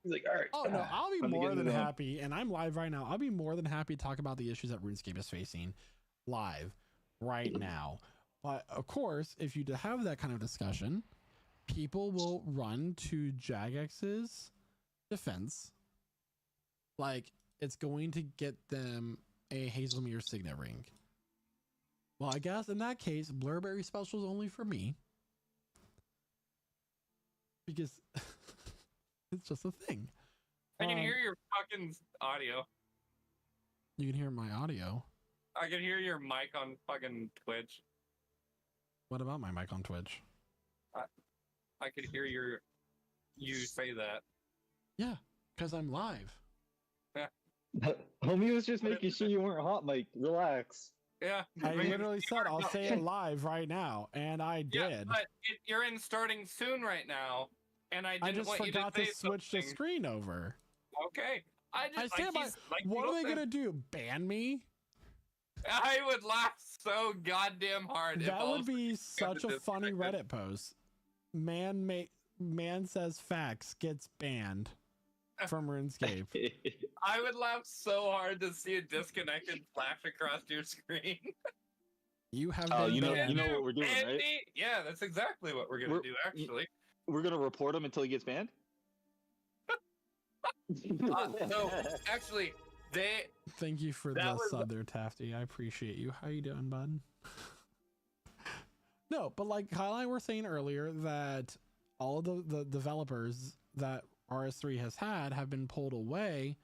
He's like, all right. Oh no, I'll be time to more get than it on. happy, and I'm live right now. I'll be more than happy to talk about the issues that RuneScape is facing live right now. But of course, if you have that kind of discussion, people will run to Jagex's defense. Like it's going to get them a Hazelmere signet ring. Well, I guess in that case, Blurberry special is only for me. Because it's just a thing. I can hear your fucking audio. You can hear my audio. I can hear your mic on fucking Twitch. What about my mic on Twitch? I could hear you say that. Yeah, because I'm live. Yeah. Homie was just making sure you weren't hot, Mike. Relax. Yeah. I literally said I'll say it live right now, and I did. Yeah, but you're in starting soon right now, and I just want forgot you to switch the screen over. Okay. I stand by. What are they gonna do? Ban me? I would laugh so goddamn hard. That would be such a funny Reddit post. Man says facts, gets banned from RuneScape. I would laugh so hard to see a disconnected flash across your screen. You have you know what we're doing, right? Yeah, that's exactly what we're gonna do. Actually, we're gonna report him until he gets banned. No, actually, Thank you for the sub there, Tafty. I appreciate you. How you doing, bud? No, but like Kyle and I were saying earlier that all of the developers that RS3 has had have been pulled away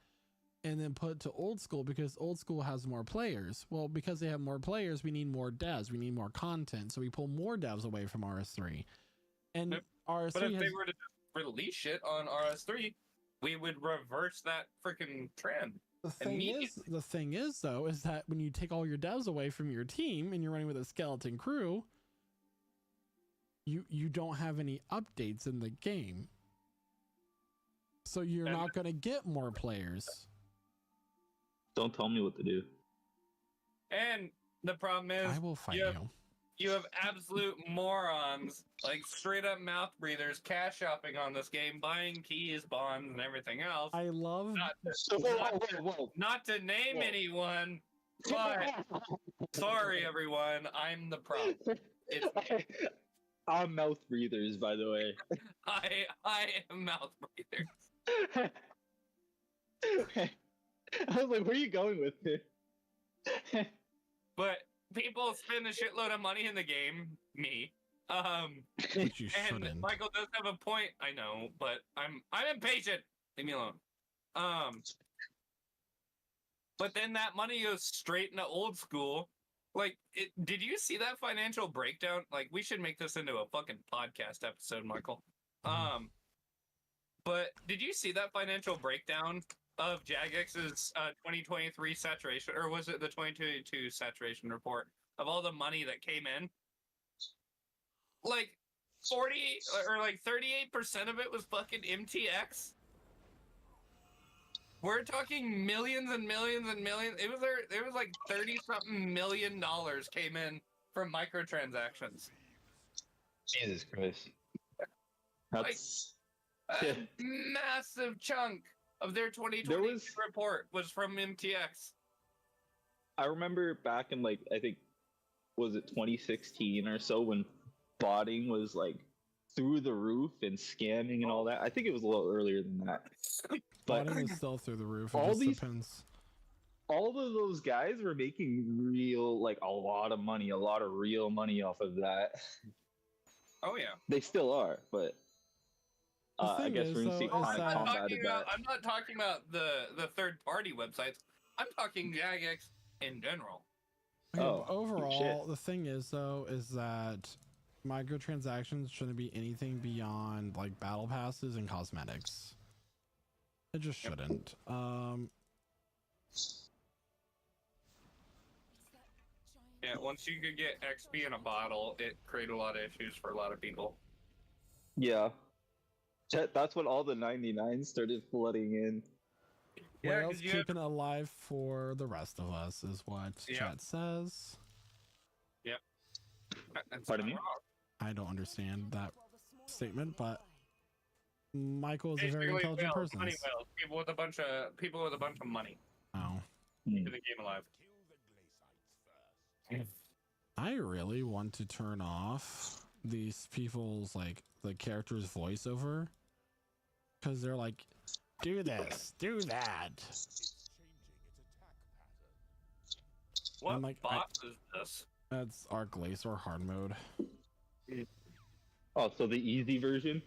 and then put to old school because old school has more players. Well, because they have more players, we need more devs. We need more content. So we pull more devs away from RS3. And RS3 but if they were to release shit on RS3, we would reverse that freaking trend. The thing is though, is that when you take all your devs away from your team and you're running with a skeleton crew, you don't have any updates in the game. So you're not going to get more players. Don't tell me what to do. And the problem is I will fight you. You have absolute morons, like straight up mouth breathers, cash shopping on this game, buying keys, bonds, and everything else. I love not to name anyone, but sorry everyone, I'm the problem. I'm mouth breathers, by the way. I am mouth breathers. I was like, where are you going with it? But people spend a shitload of money in the game, me. Which you and shouldn't. Michael does have a point, I know, but I'm impatient. Leave me alone. But then that money goes straight into old school. Like, did you see that financial breakdown? Like, we should make this into a fucking podcast episode, Michael. But did you see that financial breakdown of Jagex's 2023 saturation, or was it the 2022 saturation report of all the money that came in? Like 40 or like 38% of it was fucking MTX. We're talking millions and millions and millions. It was like 30-something $million came in from microtransactions. Jesus Christ. That's a massive chunk of their 2020 report was from MTX. I remember back in like, I think, was it 2016 or so when botting was like through the roof and scamming and all that. I think it was a little earlier than that. But botting is still through the roof. All of those guys were making real, like a lot of money, a lot of real money off of that. Oh yeah, they still are, but I guess RuneScape kind of combated that. I'm not talking about the third-party websites. I'm talking Jagex in general. Okay, overall, the thing is though, is that microtransactions shouldn't be anything beyond like battle passes and cosmetics. It just shouldn't. Yeah, once you could get XP in a bottle, it created a lot of issues for a lot of people. Yeah. That's when all the 99s started flooding in. What else keeping it alive for the rest of us is what chat says. Yep. Pardon me? I don't understand that statement, but Michael is a very Basically, intelligent whales, person. money whales, people with a bunch of money. Oh. Keeping the game alive. I really want to turn off these people's like the character's voiceover because they're like, do this, do that. What like, boss is this? That's our Glacier hard mode. Oh, so the easy version?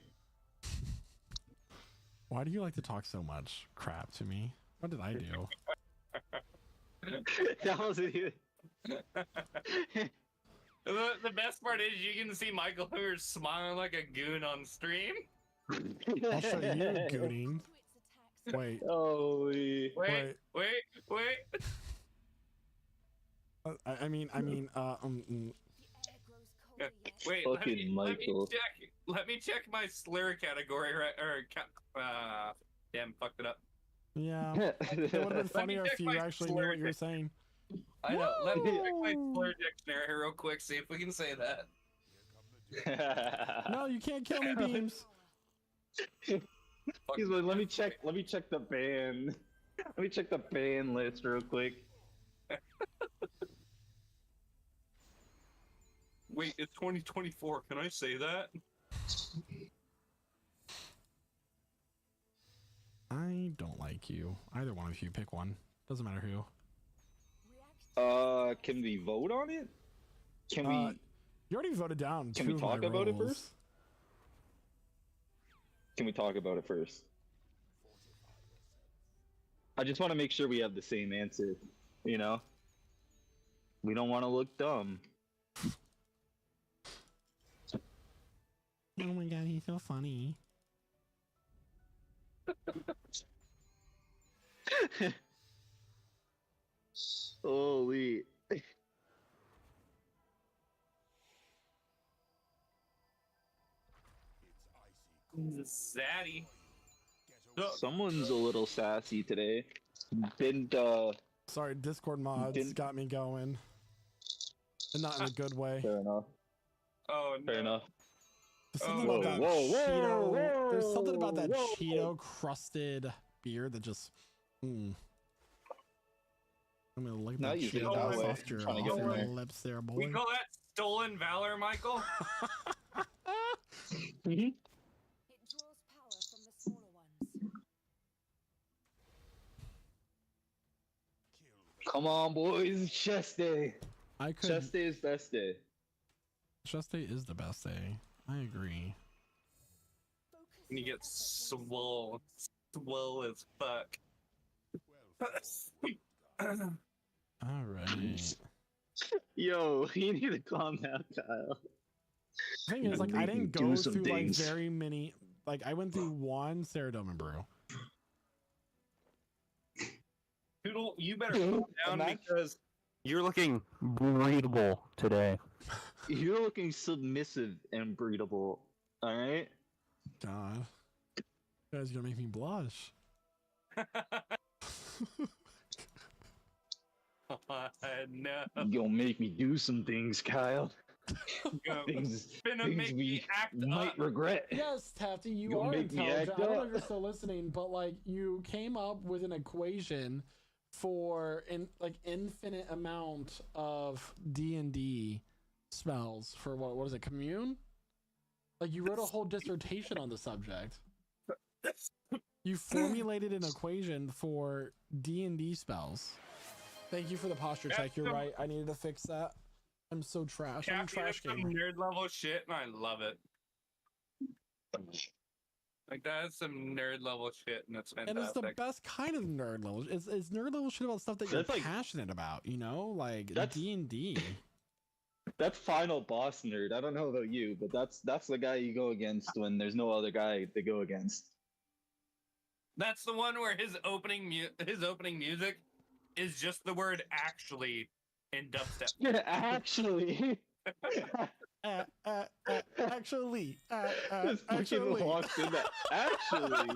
Why do you like to talk so much crap to me? What did I do? That wasn't even... The best part is you can see Michael Hoover smiling like a goon on stream. I'll show you gooning. Wait. Oh, Wait. I mean, wait. Fucking Michael. Let me check my slur category. Damn, fucked it up. yeah. It would have been funnier if you actually knew what you were saying. I know. Let me check my slur dictionary real quick. See if we can say that. No, you can't kill me, Beams. He's like, let me check the ban. Let me check the ban list real quick. Wait, it's 2024. Can I say that? I don't like you. Either one of you, pick one. Doesn't matter who. Can we vote on it? Can we? You already voted down. Can we talk about it first? Can we talk about it first? I just want to make sure we have the same answer. You know, we don't want to look dumb. Oh my god, he's so funny. Holy. Zaddy. Someone's a little sassy today. Didn't Sorry, Discord mods got me going. And not in a good way. Fair enough. Oh no. Fair enough. There's something about that Cheeto. There's something about that Cheeto crusted beer that just. I'm gonna lick that Cheeto off your lips there, boy. We call that stolen valor, Michael. It draws power from the smaller ones. Come on, boys. Chest day. Chest day is best day. Chest day is the best day. I agree. And you get swole as fuck. All right. Yo, you need to calm down, Kyle. The thing is, like, I didn't go through like very many. Like, I went through one Saradomin brew. Poodle, you better calm down because you're looking breedable today. You're looking submissive and breedable. All right. God, you guys are gonna make me blush. No. You're gonna make me do some things, Kyle. things we might regret. Yes, Tafty, you are intelligent. I don't know if you're still listening, but like you came up with an equation for infinite amount of D&D spells for what is it, commune? Like you wrote a whole dissertation on the subject. You formulated an equation for D&D spells. Thank you for the posture check. You're right. I needed to fix that. I'm so trash. I'm trash gamer. Nerd level shit, and I love it. Like that's some nerd level shit, and it's fantastic. And it's the best kind of nerd level. It's nerd level shit about stuff that you're passionate about. You know, like D&D. That's final boss nerd. I don't know about you, but that's the guy you go against when there's no other guy to go against. That's the one where his opening music is just the word "actually" in dubstep. Yeah, actually. Actually. Actually. Walks in that. Actually.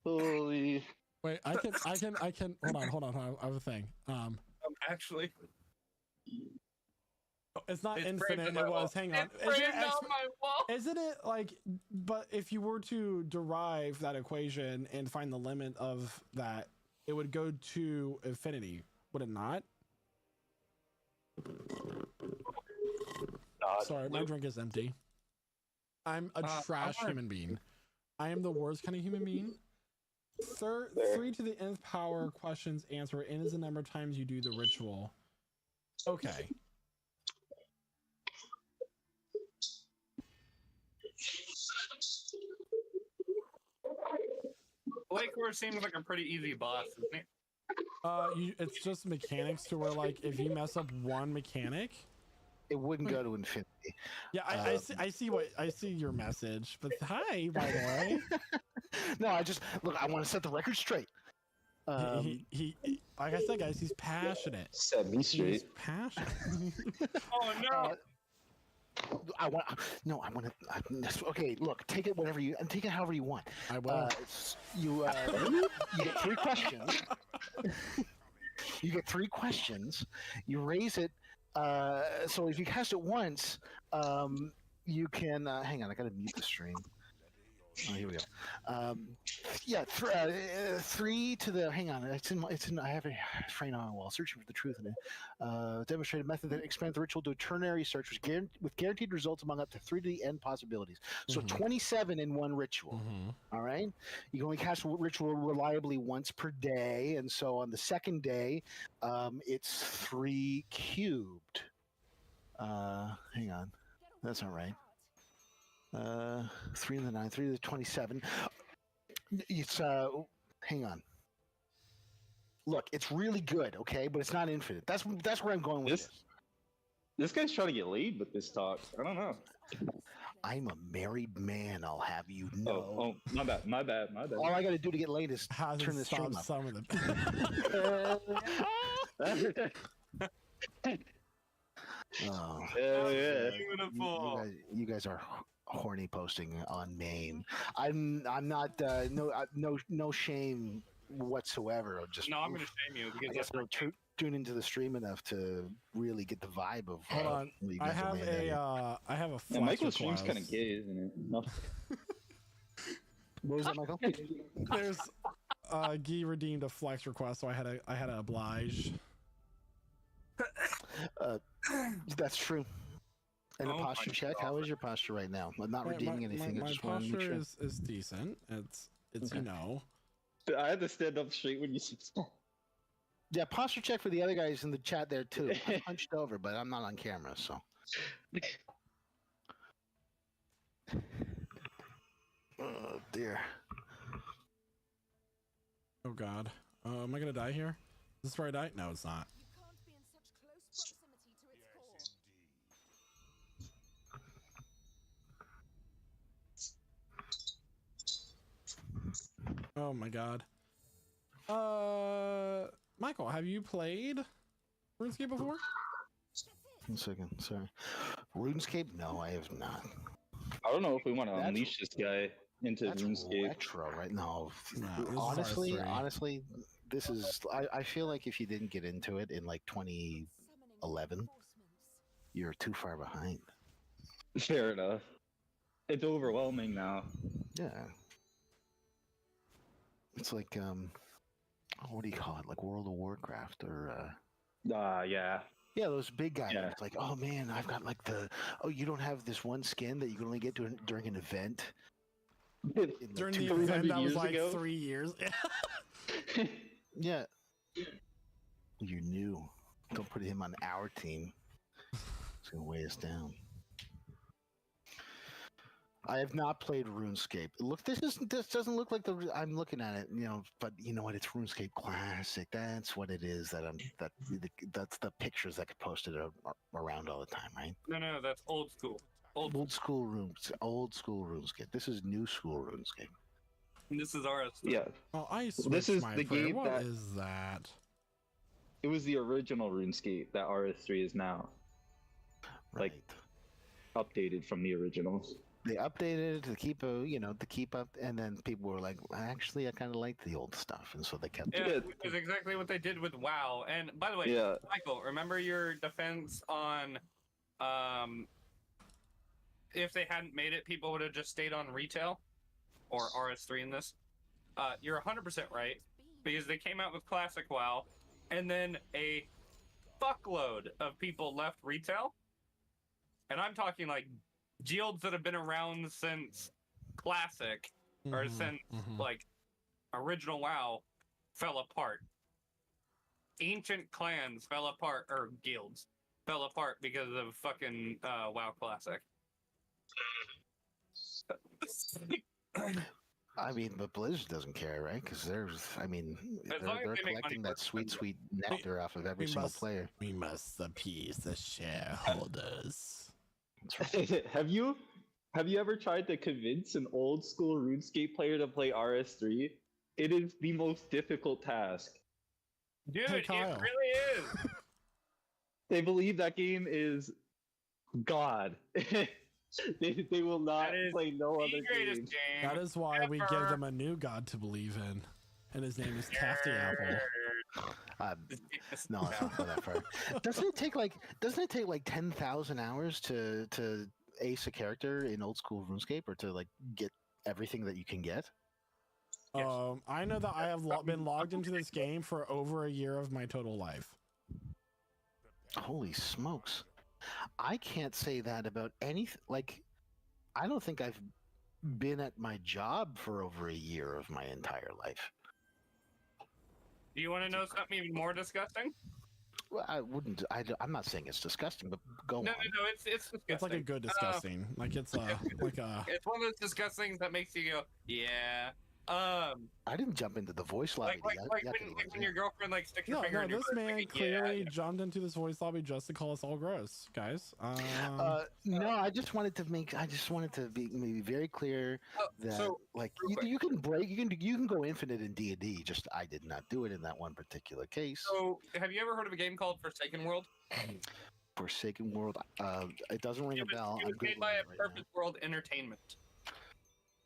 Holy. Wait, I can. Hold on. I have a thing. Actually. it's not It's infinite. framed It on my was. wall. Hang on. It's framed on my wall. Isn't it like? But if you were to derive that equation and find the limit of that, it would go to infinity. Would it not? Sorry, my drink is empty. I'm a trash human being. I am the worst kind of human being. 3 to the nth power questions answer. N is the number of times you do the ritual. Okay. Lakeward seems like a pretty easy boss, isn't it? It's just mechanics to where, like, if you mess up one mechanic, it wouldn't go to infinity. Yeah, I see your message. But hi, by the way. No, I want to set the record straight. He like I said, guys, he's passionate. Set me straight. He's passionate. Oh no. I want to. Okay, look, take it however you want. I will. You get 3 questions. You get 3 questions. You raise it. So if you cast it once, you can. Hang on, I gotta mute the stream. Oh, here we go. 3 to the. Hang on, it's in. I have a frame on my wall. Searching for the truth in it. Demonstrated method that expands the ritual to a ternary search with guaranteed results among up to 3 to the n possibilities. So 27 in one ritual. All right. You can only cast a ritual reliably once per day, and so on the second day, it's 3 cubed. Hang on, that's not right. 3 to the 9, 3 to the 27. It's hang on. Look, it's really good, okay, but it's not infinite. That's where I'm going with this. This guy's trying to get laid with this talk. I don't know. I'm a married man. I'll have you know. Oh, my bad. All I got to do to get laid is turn the stream up. Some of them. Oh, hell yeah! Beautiful. You guys are horny posting on main. I'm not no shame whatsoever. I'm gonna shame you I because guess I'll tune into the stream enough to really get the vibe of. Hold on, I have a flex Michael's stream's request. kind of gay, isn't it? No. What was that, Michael? There's Guy redeemed a flex request, so I had to oblige. That's true. And a Oh posture my check. God. How is your posture right now? I'm not redeeming anything. I My just want to make posture sure. is decent. It's Okay. you know. I had to stand up straight when you said that. Yeah, posture check for the other guys in the chat there too. I'm hunched over, but I'm not on camera, so. Oh dear. Oh God. Am I gonna die here? Is this where I die? No, it's not. You can't be in such close proximity to its core. Oh my God. Michael, have you played RuneScape before? 1 second, sorry. RuneScape? No, I have not. I don't know if we want to That's- unleash this guy into That's RuneScape. retro, right? No, No, this is honestly, R3. this is. I feel like if you didn't get into it in like 2011, Summoning you're too far behind. Fair enough. It's overwhelming now. Yeah. It's like what do you call it? Like World of Warcraft or Yeah. yeah, those big guys. Yeah. It's like, oh man, I've got like you don't have this one skin that you can only get during an event. In like During two- the event 300 that was years like ago? 3 years. Yeah. You're new. Don't put him on our team. It's gonna weigh us down. I have not played RuneScape. Look, this doesn't look like the. I'm looking at it, but you know what? It's RuneScape Classic. That's what it is. That's the pictures that get posted around all the time, right? No, that's old school. Old school RuneScape. This is new school RuneScape. This is ours. Yeah. Oh, I This switched is my the prayer. game What that- is that? It was the original RuneScape that RS3 is now Right. Like- updated from the originals. They updated it to keep up, and then people were like, actually, I kind of like the old stuff, and so they kept Yeah, it. which is exactly what they did with WoW. And by the way, Yeah. Michael, remember your defense on if they hadn't made it, people would have just stayed on retail or RS3 in this. You're 100% right, because they came out with Classic WoW, and then a fuckload of people left retail. And I'm talking like guilds that have been around since Classic, or since like original WoW fell apart. Ancient clans fell apart, or guilds fell apart because of fucking WoW Classic. I mean, but Blizzard doesn't care, right? Because there's, I mean, As long as they're they make collecting money that sweet, sweet nectar off of every single player. We must appease the shareholders. Have you ever tried to convince an old school RuneScape player to play RS3? It is the most difficult task. Dude, Hey, it Kyle. really is. They believe that game is God. they will not That is play no the other greatest game. game. That is why we give ever. them a new god to believe in, and his name is Tafty Apple. No, it's not that far. Doesn't it take like 10,000 hours to ace a character in old school RuneScape, or to like get everything that you can get? Yes. I know that I have been logged into this game for over a year of my total life. Holy smokes! I can't say that about anything. Like, I don't think I've been at my job for over a year of my entire life. Do you want to know something even more disgusting? Well, I wouldn't. I'm not saying it's disgusting, but go No, on. it's disgusting. It's like a good disgusting. Like it's like a. It's one of those disgusting that makes you go, yeah. I didn't jump into the voice lobby. Like when your girlfriend like sticks her No, finger no, in your this butt, man like, clearly yeah. jumped into this voice lobby just to call us all gross, guys. No, I just wanted to be maybe very clear that so, like real quick. you can break, you can go infinite in D&D. Just I did not do it in that one particular case. So, have you ever heard of a game called Forsaken World? Forsaken World. It doesn't ring a bell. It was made by a Perfect World Entertainment.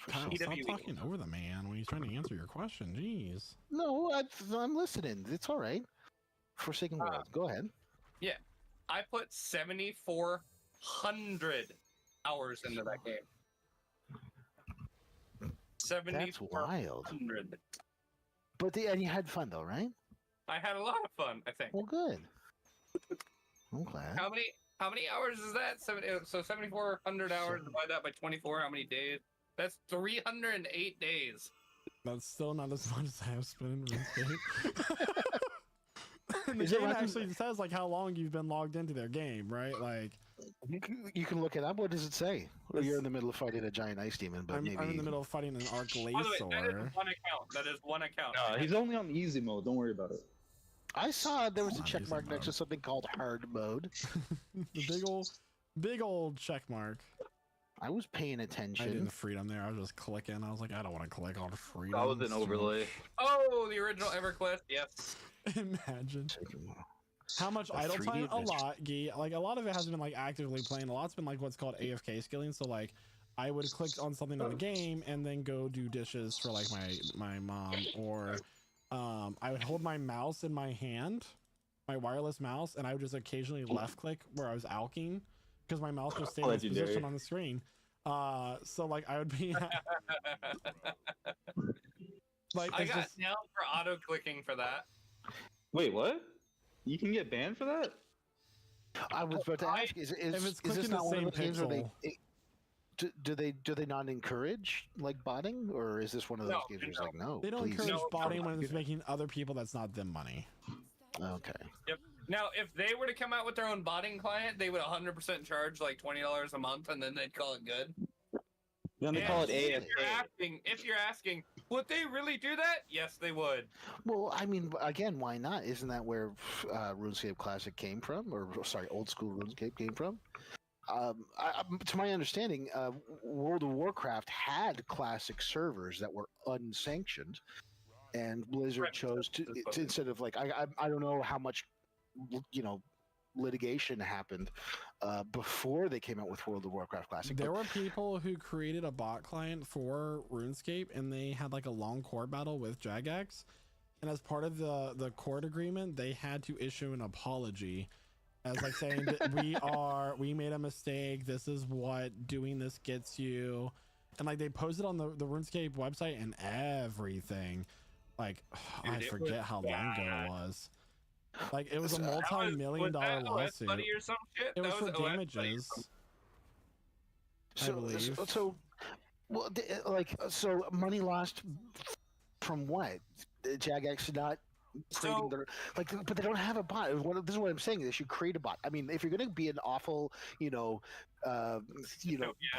Kyle, stop PWE. talking over the man when he's trying to answer your question. Jeez. No, I'm listening. It's all right. Forsaken World. Go ahead. Yeah, I put 7,400 hours into that game. That's wild. 7,400. But and you had fun though, right? I had a lot of fun. I think. Well, good. I'm glad. How many hours is that? So 7,400 hours. Divide that by 24. How many days? That's 308 days. That's still not as much as I have spent in RuneScape. And the Is it game like- actually says like how long you've been logged into their game, right? Like You can look it up. What does it say? Well, you're in the middle of fighting a giant ice demon, but I'm maybe in the middle of fighting an By the way, that is Arclasaur. one account. That is one account. No, he's only on easy mode. Don't worry about it. I saw there was a Not check easy mark next to mode. something called hard mode. The big old check mark. I was paying I did attention. the freedom there. I was just clicking. I was like, I don't want to click on freedom. That was an overlay. Oh, the original EverQuest. Yes. Imagine how much A idle 3D time. A adventure. lot, Gee. Like a lot of it hasn't been like actively playing. A lot's been like what's called AFK skilling. So like, I would click on something in the game and then go do dishes for like my mom, or I would hold my mouse in my hand, my wireless mouse, and I would just occasionally left click where I was alking because my mouse was staying in this Legendary. position on the screen. So like I would be like I it's got just, nailed for auto clicking for that. Wait, what? You can get banned for that? I was about to ask: if it's is this clicking not the one same of those games where pixel. do they not encourage like botting, or is this one of those No, games where it's no. like no? They don't please. encourage No, botting when it's Good. making other people that's not them money. Okay. Now, if they were to come out with their own botting client, they would 100% charge like $20 a month, and then they'd call it good. Then they And call it If AFK. you're asking, would they really do that? Yes, they would. Well, I mean, again, why not? Isn't that where RuneScape Classic came from, or sorry, old school RuneScape came from? To my understanding, World of Warcraft had classic servers that were unsanctioned, and Blizzard Right. chose to instead of like I don't know how much litigation happened before they came out with World of Warcraft Classic. There but- were people who created a bot client for RuneScape, and they had like a long court battle with Jagex. And as part of the court agreement, they had to issue an apology as like saying that we made a mistake. This is what doing this gets you. And like they posted on the RuneScape website and everything. Like Dude, I it forget was how long ago bad. it was. Like it was a Was multi-million-dollar that OS lawsuit. Buddy or some shit? It was That for OS Buddy or damages, I So, believe. well, so money lost from what? Jagex not creating So- their but they don't have a bot. This is what I'm saying. They should create a bot. I mean, if you're going to be an awful, Yeah.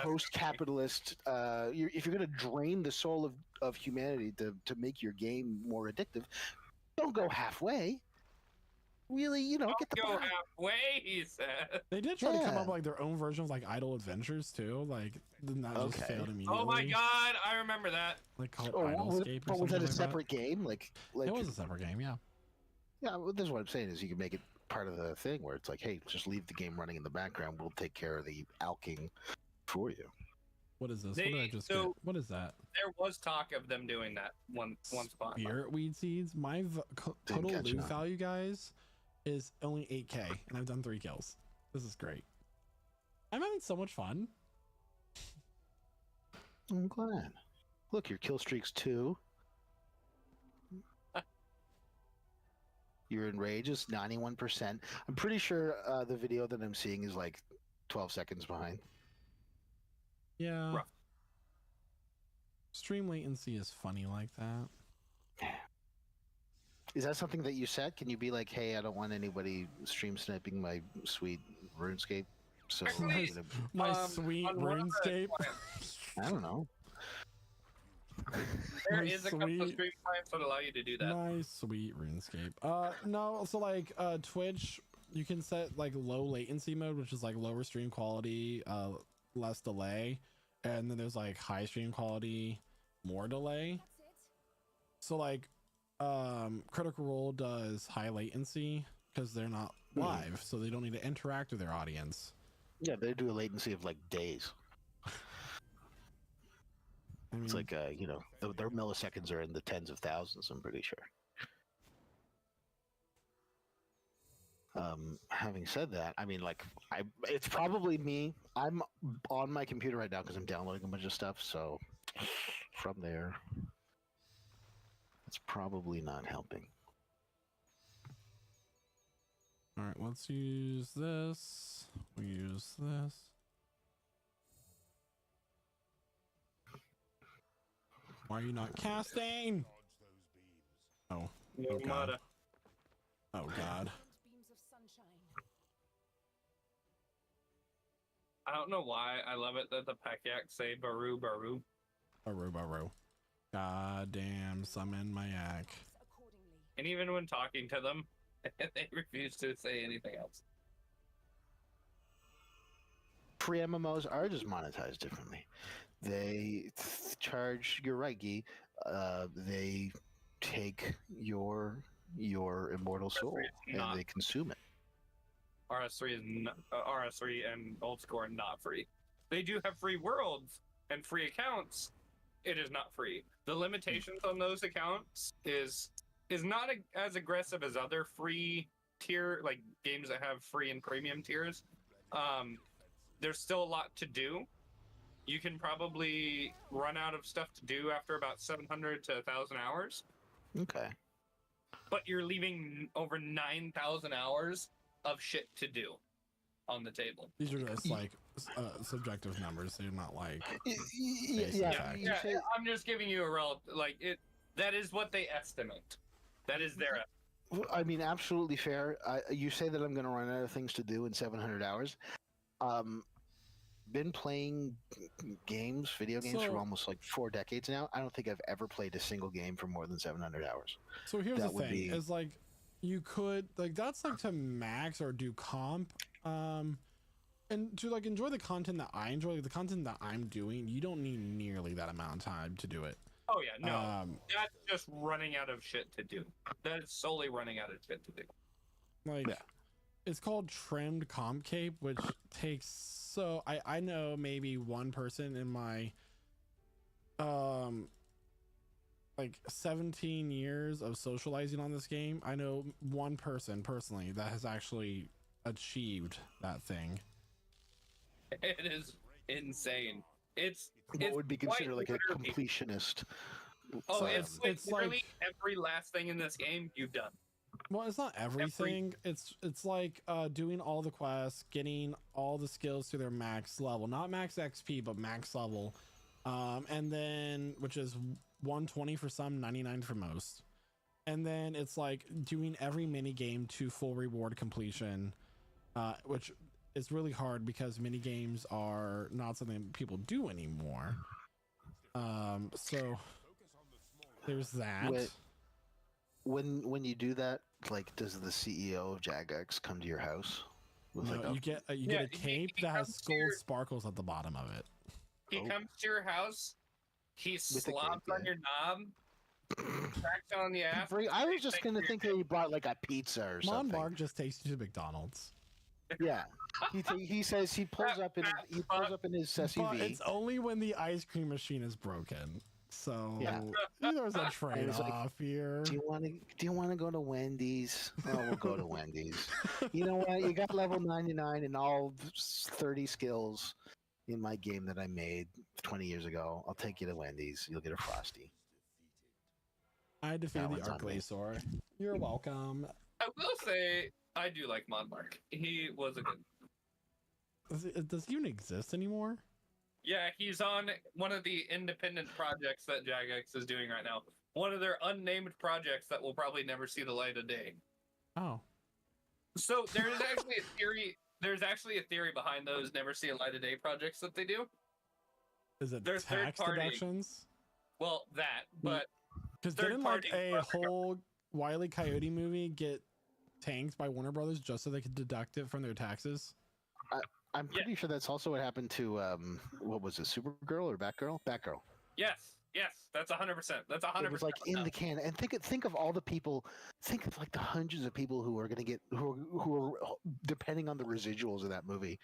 post-capitalist, if you're going to drain the soul of humanity to make your game more addictive, don't go halfway. Really, get the Go bot. halfway, he said. They did try to come Yeah. up with like their own version of like Idle Adventures too. Like that just Okay. failed immediately. Oh my god, I remember that. Like called Oh, Idlescape or but was something that a like separate game? Like It was a separate game, yeah. Yeah, well, this is what I'm saying is you can make it part of the thing where it's like, hey, just leave the game running in the background. We'll take care of the alking for you. What is this? What did I just get? What is that? There was talk of them doing that one spot. Spirit weed seeds. My Didn't total catch loot on. value, guys, is only 8k, and I've done 3 kills. This is great. I'm having so much fun. I'm glad. Look, your kill streak's 2. Your enrage is 91%. I'm pretty sure the video that I'm seeing is like 12 seconds behind. Yeah. Rough. Stream latency is funny like that. Is that something that you set? Can you be like, hey, I don't want anybody stream sniping my sweet RuneScape? So Actually, My sweet on one of the RuneScape. I don't know. There My is a couple of sweet- stream times that allow you to do that. My sweet RuneScape. No, so like Twitch, you can set like low latency mode, which is like lower stream quality, less delay, and then there's like high stream quality, more delay. So like Critical Role does high latency because they're not live, so they don't need to interact with their audience. Yeah, they do a latency of like days. I mean, It's like, their milliseconds are in the tens of thousands, I'm pretty sure. Having said that, I mean, like, it's probably me. I'm on my computer right now because I'm downloading a bunch of stuff, so from there, it's probably not helping. all right, let's use this. We use this. Why are you not casting? Oh, No Oh, God. matter. oh God. Those beams of sunshine. I don't know why I love it that the Pekyak say Baru Baru. Baru. Goddamn, summon my yak. Accordingly. And even when talking to them, they refuse to say anything else. Free MMOs are just monetized differently. They charge. You're right, Guy. They take your immortal soul It's not. and they consume it. RS3 is RS3 and Old Score are not free. They do have free worlds and free accounts. It is not free. The limitations on those accounts is not as aggressive as other free tier like games that have free and premium tiers. There's still a lot to do. You can probably run out of stuff to do after about 700 to 1,000 hours, Okay. but you're leaving over 9,000 hours of shit to do on the table. These are just like subjective numbers. They're not like Yeah. fact. You Yeah, say- I'm just giving you a relative, like it. That is what they estimate. That is their. I mean, absolutely fair. You say that I'm going to run out of things to do in 700 hours. Been playing video games So- for almost like 4 decades now. I don't think I've ever played a single game for more than 700 hours. So here's That the would thing: be- is like you could like that's like to max or do comp, and to like enjoy the content that I enjoy, like the content that I'm doing. You don't need nearly that amount of time to do it. Oh yeah, no, Um, that's just running out of shit to do. That is solely running out of shit to do. like Yeah. it's called trimmed comp cape, which takes so I know maybe one person in my like 17 years of socializing on this game. I know one person personally that has actually achieved that thing. It is insane. It's What would be quite considered like a literally- completionist? Oh, So it's it's literally like- every last thing in this game you've done. Well, it's not everything. It's like doing all the quests, getting all the skills to their max level, not max XP, but max level, and then which is 120 for some, 99 for most. And then it's like doing every mini game to full reward completion, which is really hard because mini games are not something people do anymore. So there's that. When you do that, like, does the CEO of Jagex come to your house? With No, like a, you get a Yeah, cape he that has comes to gold your- sparkles at the bottom of it. He Oh. comes to your house, he a slobs cape, on your knob, cracks on the ass. I was just Thank gonna you. think that he brought like a pizza or Mon something. Mark just takes you to McDonald's, Yeah, he says he pulls up in his but SUV. it's only when the ice cream machine is broken. So Yeah. there's a trade-off like, here. Do you want to go to Wendy's? Oh, we'll go to Wendy's. You know what? You got level 99 and all 30 skills in my game that I made 20 years ago. I'll take you to Wendy's. You'll get a Frosty. I defeated the one's on me. Arclasaur. You're welcome. I will say, I do like Monmark. He was a good. Does he even exist anymore? Yeah, he's on one of the independent projects that Jagex is doing right now. One of their unnamed projects that will probably never see the light of day. Oh, So there's actually a theory. There's actually a theory behind those never see a light of day projects that they do. is it There's tax third-party- deductions? Well, that, but Because didn't like third-party a project- whole Wile E. Coyote movie get tanked by Warner Brothers just so they could deduct it from their taxes? I'm pretty sure that's also what happened to what was it, Supergirl or Batgirl? Batgirl. yes, that's 100%. That's 100%. It was like in the can, and think of all the people. Think of like the hundreds of people who are going to get who are depending on the residuals of that movie,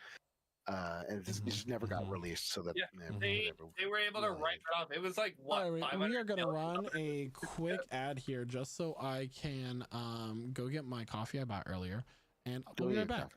and it just never got Mhm. released. So that Yeah, they were able to write it off. It was like what? All right, we 500 are going to million? run a quick ad here just so I can go get my coffee I bought earlier, and we'll be right back.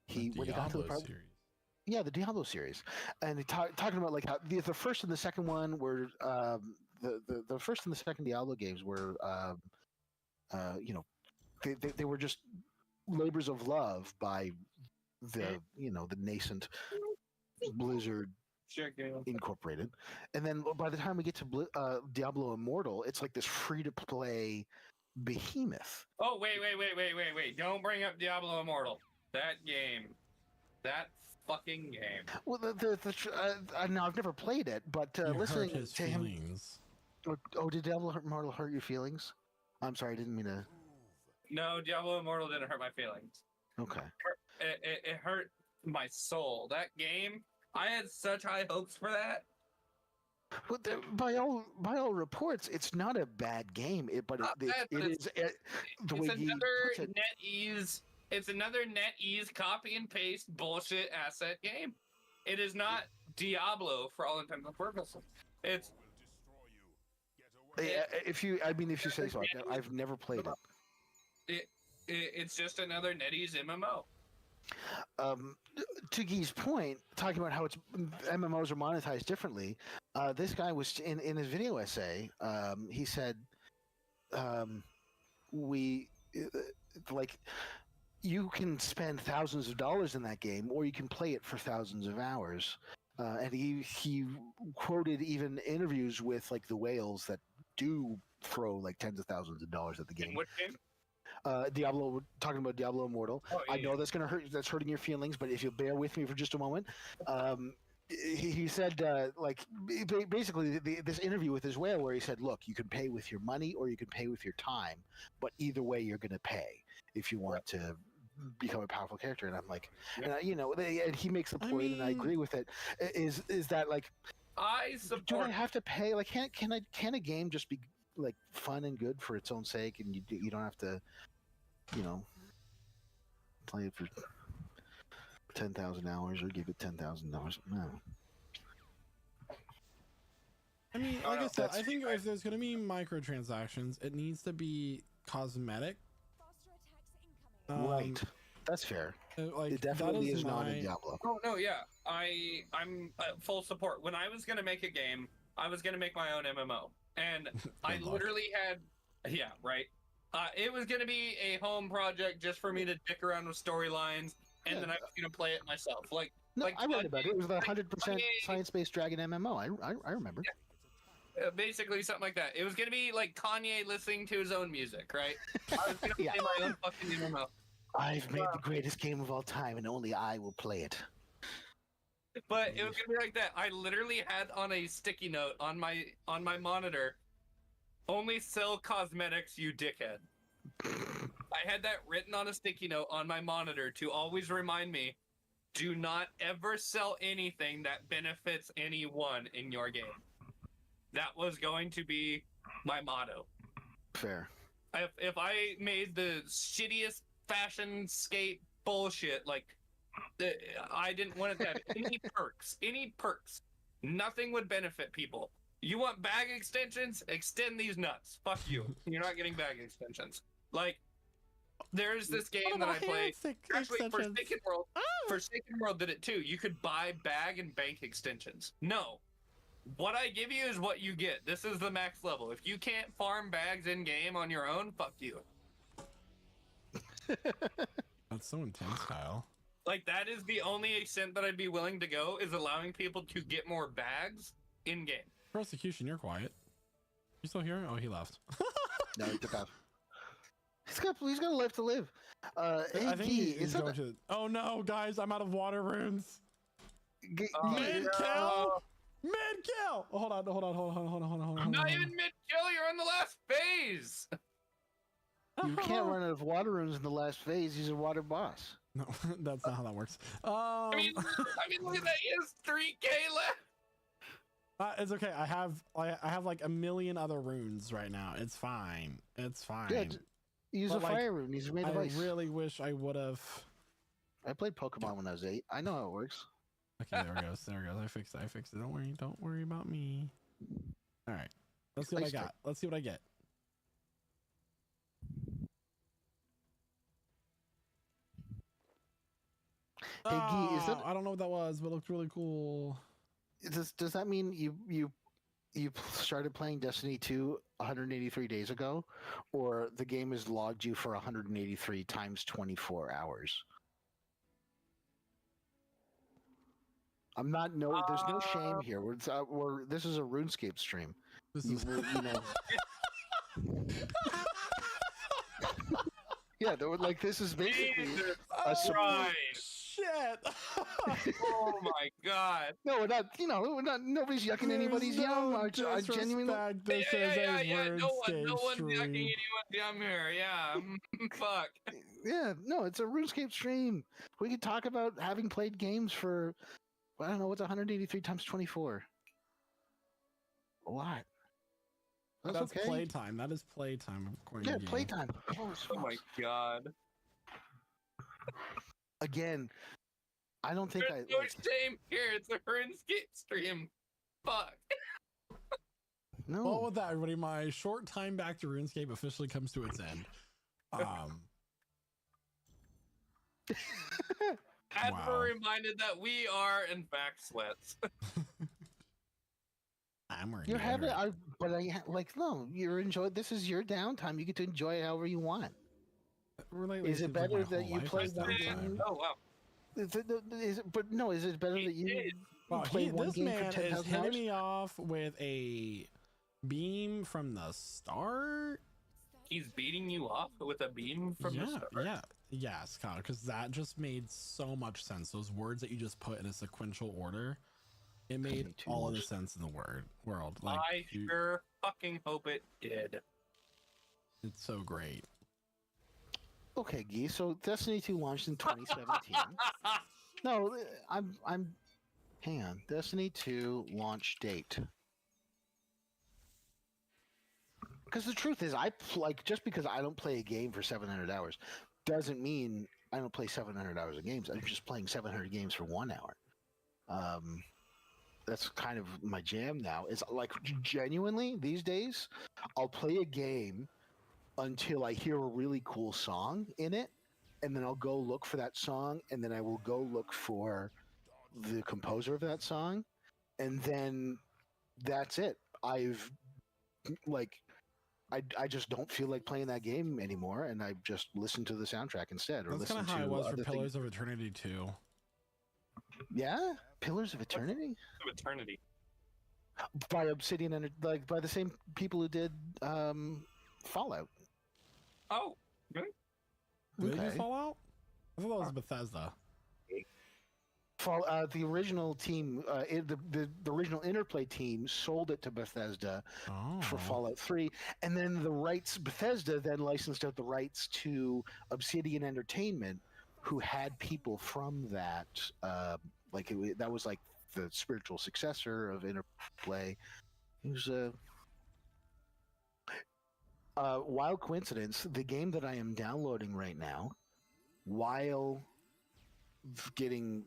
When he got to the Diablo part, series. yeah, the Diablo series, and he talking about like how the first and the second one were the first and the second Diablo games were you know, they were just labors of love by the the nascent Blizzard Sure, Gail. Incorporated, and then by the time we get to Diablo Immortal, it's like this free to play behemoth. Oh, wait. Don't bring up Diablo Immortal. That game. That fucking game. Well, now I've never played it, but You hurt listening his to him. feelings. Oh, did Diablo Immortal hurt your feelings? I'm sorry, I didn't mean to. No, Diablo Immortal didn't hurt my feelings. Okay. It hurt my soul. That game, I had such high hopes for that. By all reports, it's not a bad game. But Not bad, but the it's way he another puts it. NetEase. It's another NetEase copy and paste bullshit asset game. It is not Diablo for all intents and purposes. It's If you say so, I've never played it. it's just another NetEase MMO. To Guy's point, talking about how MMOs are monetized differently, this guy was in his video essay. He said, "We like you can spend thousands of dollars in that game, or you can play it for thousands of hours." And he quoted even interviews with like the whales that do throw like tens of thousands of dollars at the game. In what game? Diablo, talking about Diablo Immortal. Oh, yeah, I know that's gonna hurt. That's hurting your feelings, but if you bear with me for just a moment, he said basically this interview with his whale where he said, "Look, you can pay with your money or you can pay with your time, but either way, you're gonna pay if you want to become a powerful character." And I'm like, and he makes the point, and I agree with it. Is that like, I do support. I have to pay? Like, can a game just be like fun and good for its own sake, and you don't have to, play it for 10,000 hours or give it $10,000? No. I mean, like I said, I think if there's going to be microtransactions, it needs to be cosmetic. Foster attacks incoming. Right. That's fair. Like, It definitely that is not in my- Diablo. Oh no, yeah, I'm full support. When I was gonna make a game, I was gonna make my own MMO, and I luck. literally had, yeah, right. It was gonna be a home project just for me to dick around with storylines, and Yeah. then I was gonna play it myself. No, I read about it. It was the like 100% science-based dragon MMO. I remember. basically something like that. It was gonna be like Kanye listening to his own music, right? I was gonna Yeah. play my own fucking MMO. I've made the greatest game of all time, and only I will play it. But it was gonna be like that. I literally had on a sticky note on my monitor, "Only sell cosmetics, you dickhead." I had that written on a sticky note on my monitor to always remind me, do not ever sell anything that benefits anyone in your game. That was going to be my motto. Fair. If I made the shittiest fashion skate bullshit, like, I didn't want it to have any perks. Nothing would benefit people. You want bag extensions? Extend these nuts. Fuck you. You're not getting bag extensions. Like, there's this game that I played. Actually, Forsaken World did it too. You could buy bag and bank extensions. No. What I give you is what you get. This is the max level. If you can't farm bags in game on your own, fuck you. That's so intense, Kyle. Like, that is the only extent that I'd be willing to go, is allowing people to get more bags in game. Prosecution, you're quiet. You still here? Oh, he left. No, he took off. He's got a life to live. I think he's he's going to. Oh no, guys! I'm out of water runes. Mid no. kill. Mid kill. Oh, hold on. I'm not even mid-kill, you're in the last phase! You can't run out of water runes in the last phase. He's a water boss. No, that's not how that works. I mean, look at that, he has 3k left! It's okay. I have like a million other runes right now. It's fine. It's fine. Yeah, use But, a fire rune. He's made of I ice. really wish I would have. I played Pokemon when I was 8. I know how it works. Okay, there it goes. I fixed it. Don't worry about me. All right. Let's see what I got. Let's see what I get. Hey, Guy, is that, I don't know what that was, but it looked really cool. does that mean you started playing Destiny 2 183 days ago, or the game has logged you for 183 times 24 hours? I'm not there's no shame here. This is a RuneScape stream. This is Yeah, like this is basically Jesus a surprise. Christ. shit. Oh my god. No, we're not. We're not. Nobody's yucking anybody's yum. I genuinely. This is a No one's RuneScape yucking stream. anyone's yum here. Yeah. Fuck. Yeah, no, it's a RuneScape stream. We could talk about having played games for, I don't know, what's 183 times 24? A lot. That's okay. playtime. That is playtime. According Yeah, to Gee. playtime. Oh, Oh my god. Again, I don't think There's I no like. shame here. It's a RuneScape stream. Fuck. No. Well, with that, everybody, my short time back to RuneScape officially comes to its end. As Wow. we're reminded that we are, in fact, sweats. I'm wearing You're having, deodorant. no, you're enjoying. This is your downtime. You get to enjoy it however you want. Lately, Is it seems like better my that whole you life play is one downtime. game? Oh, wow. Is it better that you Wow, play one this game man for is 10,000 hitting hours? me off with a beam from the start. He's beating you up with a beam from the start. Yes, Kyle, because that just made so much sense. Those words that you just put in a sequential order, it made all of the sense in the world. Like, I sure fucking hope it did. it's so great. Okay, Guy. So Destiny 2 launched in 2017. No, I'm. Hang on. Destiny 2 launch date. Because the truth is, just because I don't play a game for 700 hours, doesn't mean I don't play 700 hours of games. I'm just playing 700 games for 1 hour. That's kind of my jam now. It's like genuinely these days, I'll play a game until I hear a really cool song in it, and then I'll go look for that song, and then I will go look for the composer of that song, and then that's it. I just don't feel like playing that game anymore, and I just listen to the soundtrack instead, or That's listen kind to of how it was for other Pillars things. of Eternity 2. Yeah, Pillars of Eternity Of eternity. by Obsidian and by the same people who did Fallout. Oh, really? Did they do Okay. Fallout? I thought that was Bethesda. The original team, the original Interplay team, sold it to Bethesda for Oh. Fallout 3, and then Bethesda then licensed out the rights to Obsidian Entertainment, who had people from that, that was like the spiritual successor of Interplay. It was a wild coincidence. The game that I am downloading right now, while getting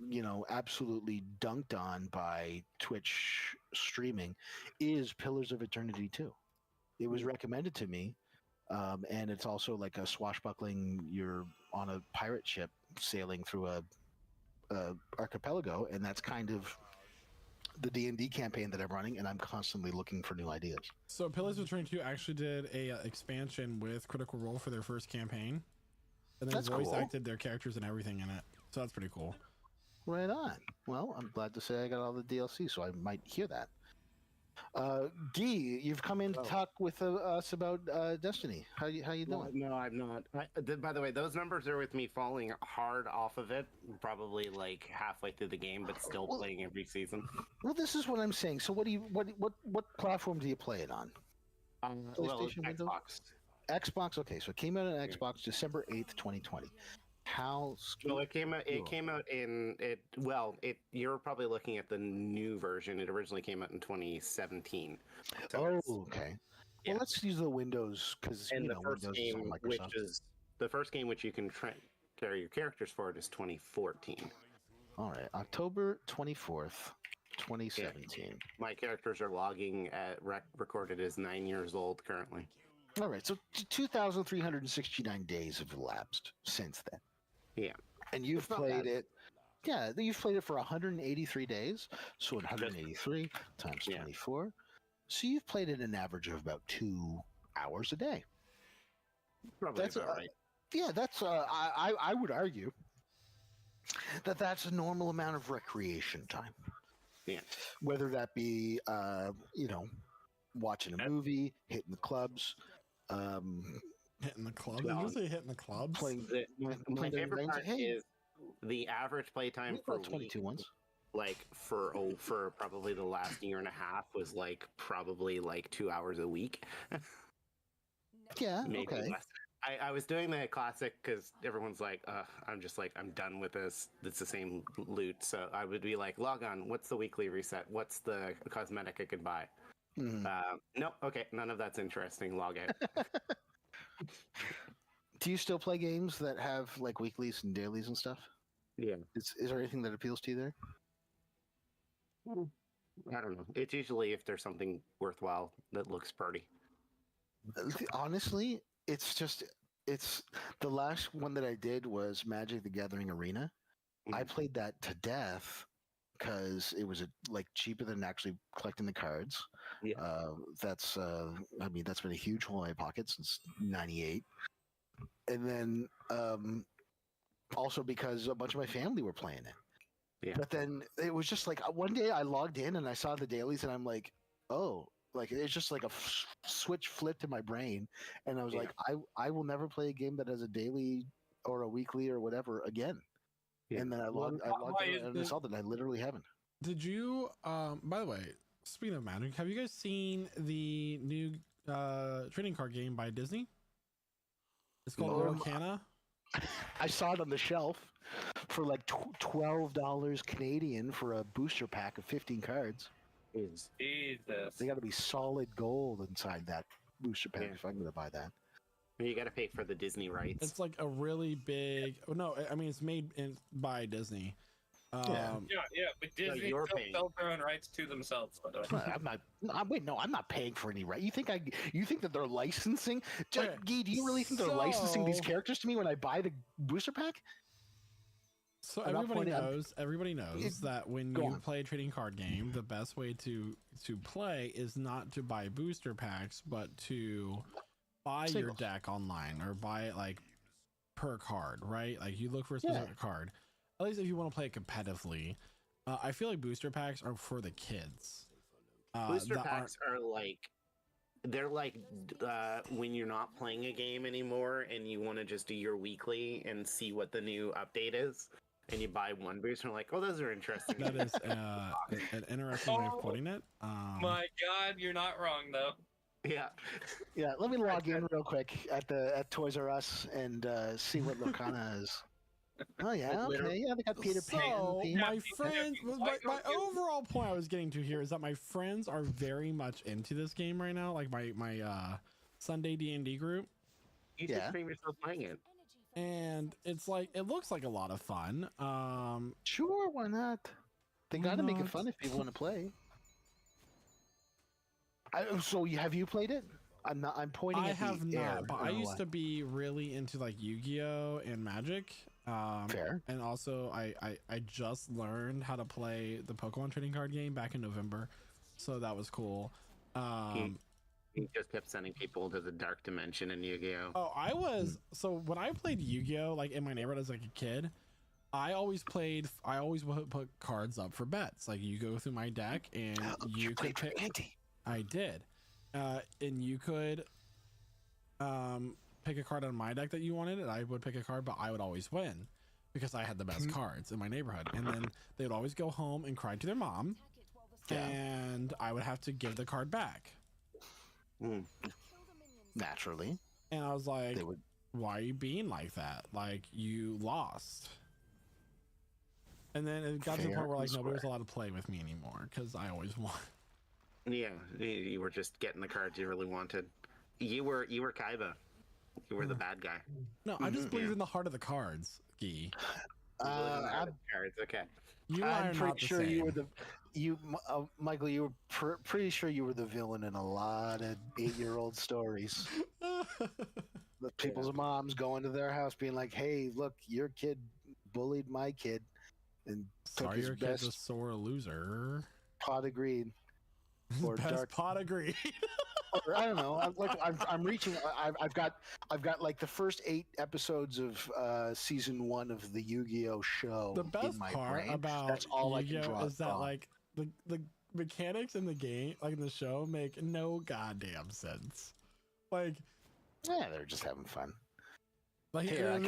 absolutely dunked on by Twitch streaming, is Pillars of Eternity 2. It was recommended to me, and it's also like a swashbuckling. You're on a pirate ship sailing through a archipelago, and that's kind of the D&D campaign that I'm running, and I'm constantly looking for new ideas. So Pillars of Eternity 2 actually did a expansion with Critical Role for their first campaign, and they That's voice cool. acted their characters and everything in it. So that's pretty cool. Right on. Well, I'm glad to say I got all the DLC, so I might hear that. Guy, you've come in to talk with us about Destiny. How you doing? No, I'm not. By the way, those numbers are with me falling hard off of it, probably like halfway through the game, but still playing every season. Well, this is what I'm saying. So, what platform do you play it on? PlayStation, Windows? Xbox. Xbox. Okay, so it came out on Xbox December 8th, 2020. Well, it came out in it. Well, you're probably looking at the new version. It originally came out in 2017. So okay. Yeah. Well, let's use the Windows because and the first Windows game, is on which Microsoft. is the first game which you can carry your characters forward, is 2014. All right, October 24th, 2017. My characters are logging at recorded as 9 years old currently. All right, so 2,369 days have elapsed since then. Yeah. And you've not played bad. it. Yeah, you've played it for 183 days. So 183 times 24. So you've played it an average of about 2 hours a day. Probably That's about right. Yeah, that's. I would argue that that's a normal amount of recreation time. Yeah. Whether that be, watching a movie, hitting the clubs, Hitting the clubs? Did you say hitting the clubs? playing. My playing favorite games. part Hey, is the average playtime for 22 ones. like for probably the last year and a half was like probably like 2 hours a week. Yeah. Maybe Okay. less. I was doing the classic because everyone's like, I'm just like, I'm done with this. It's the same loot. So I would be like, log on. What's the weekly reset? What's the cosmetic I could buy? Nope. Okay, none of that's interesting. Log out. Do you still play games that have like weeklies and dailies and stuff? Yeah. Is there anything that appeals to you there? I don't know. It's usually if there's something worthwhile that looks pretty. Honestly, it's the last one that I did was Magic the Gathering Arena. I played that to death because it was cheaper than actually collecting the cards. Yeah. That's been a huge hole in my pocket since '98, and then also because a bunch of my family were playing it. Yeah. But then it was just like one day I logged in and I saw the dailies and I'm like, oh, like it's just like a switch flipped in my brain, and I was like, I will never play a game that has a daily or a weekly or whatever again. Yeah. And then I logged in and I saw that I literally haven't. Did you? By the way, speaking of Magic, have you guys seen the new trading card game by Disney? It's called Arcana. I saw it on the shelf for like $12 Canadian for a booster pack of 15 cards. Jesus. They got to be solid gold inside that booster pack if I'm going to buy that. You got to pay for the Disney rights. It's like a really big. No, I mean it's made by Disney. Yeah, but Disney still sells their own rights to themselves. By the way. I'm not paying for any right. You think that they're licensing? Okay. Guy, do you really think they're licensing these characters to me when I buy the booster pack? So everybody knows that when you play a trading card game, the best way to play is not to buy booster packs, but to buy your deck online or buy it like per card, right? Like you look for a specific card. At least if you want to play it competitively. I feel like booster packs are for the kids. Booster packs are like when you're not playing a game anymore and you want to just do your weekly and see what the new update is, and you buy one booster and like, oh, those are interesting. That is an interesting way of putting it. My God, you're not wrong though. Yeah. Let me log in real quick at Toys R Us and see what Lorcana is. Oh yeah, okay, yeah, they got Peter Pan. So my friends, my overall point I was getting to here is that my friends are very much into this game right now. Like my Sunday D&D group. You should stream yourself playing it. And it's like it looks like a lot of fun. Sure, why not? They got to make it fun if people want to play. So have you played it? I'm pointing. I have not, but I used to be really into like Yu-Gi-Oh and Magic. Fair. And also, I just learned how to play the Pokemon trading card game back in November, so that was cool. He just kept sending people to the dark dimension in Yu-Gi-Oh. Oh, so when I played Yu-Gi-Oh, like in my neighborhood as like a kid, I always put cards up for bets. Like you go through my deck and you could pick. I did, and you could pick a card on my deck that you wanted, and I would pick a card, but I would always win because I had the best cards in my neighborhood. And then they would always go home and cry to their mom, and I would have to give the card back. Naturally. And I was like, why are you being like that? Like, you lost. And then it got to the point where like nobody was allowed to play with me anymore because I always won. Yeah, you were just getting the cards you really wanted. You were Kaiba. You were the bad guy. No, I just believe in the heart of the cards, Guy. Cards, okay. I'm pretty sure Michael, you were pretty sure you were the villain in a lot of 8-year-old stories. The people's moms going to their house being like, hey, look, your kid bullied my kid and took his best kid's a sore loser. Pot of greed. Or best pot of greed. Or, I don't know. I'm reaching. I've got like the first 8 episodes of season 1 of the Yu-Gi-Oh show. The best part about that's all Yu-Gi-Oh is that like the mechanics in the game, like in the show, make no goddamn sense. Like, they're just having fun. Like, I'm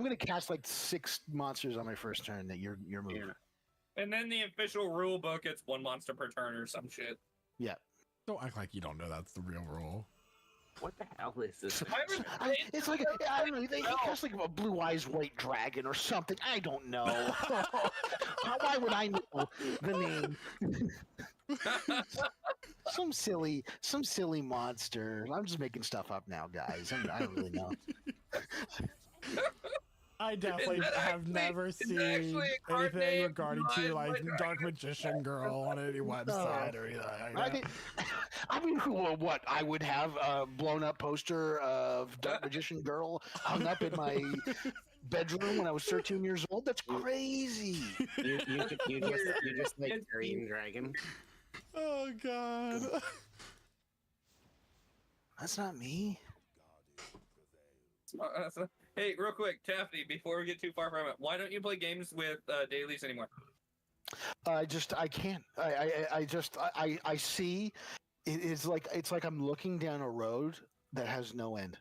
gonna cast like 6 monsters on my first turn. That your move. Yeah. And then the official rule book, it's 1 monster per turn or some shit. Yeah. Don't act like you don't know that's the real rule. What the hell is this? It's like I don't know. They cast like a blue eyes white dragon or something. I don't know. Why would I know the name? some silly monster. I'm just making stuff up now, guys. I don't really know. I definitely have never seen anything regarding to like Dark Magician Girl on any website or anything like that. I mean, what? I would have a blown up poster of Dark Magician Girl hung up in my bedroom when I was 13 years old. That's crazy. You just like Green Dragon. Oh God. That's not me. Hey, real quick, Taffy, before we get too far from it, why don't you play games with dailies anymore? I can't. I see. It's like I'm looking down a road that has no end.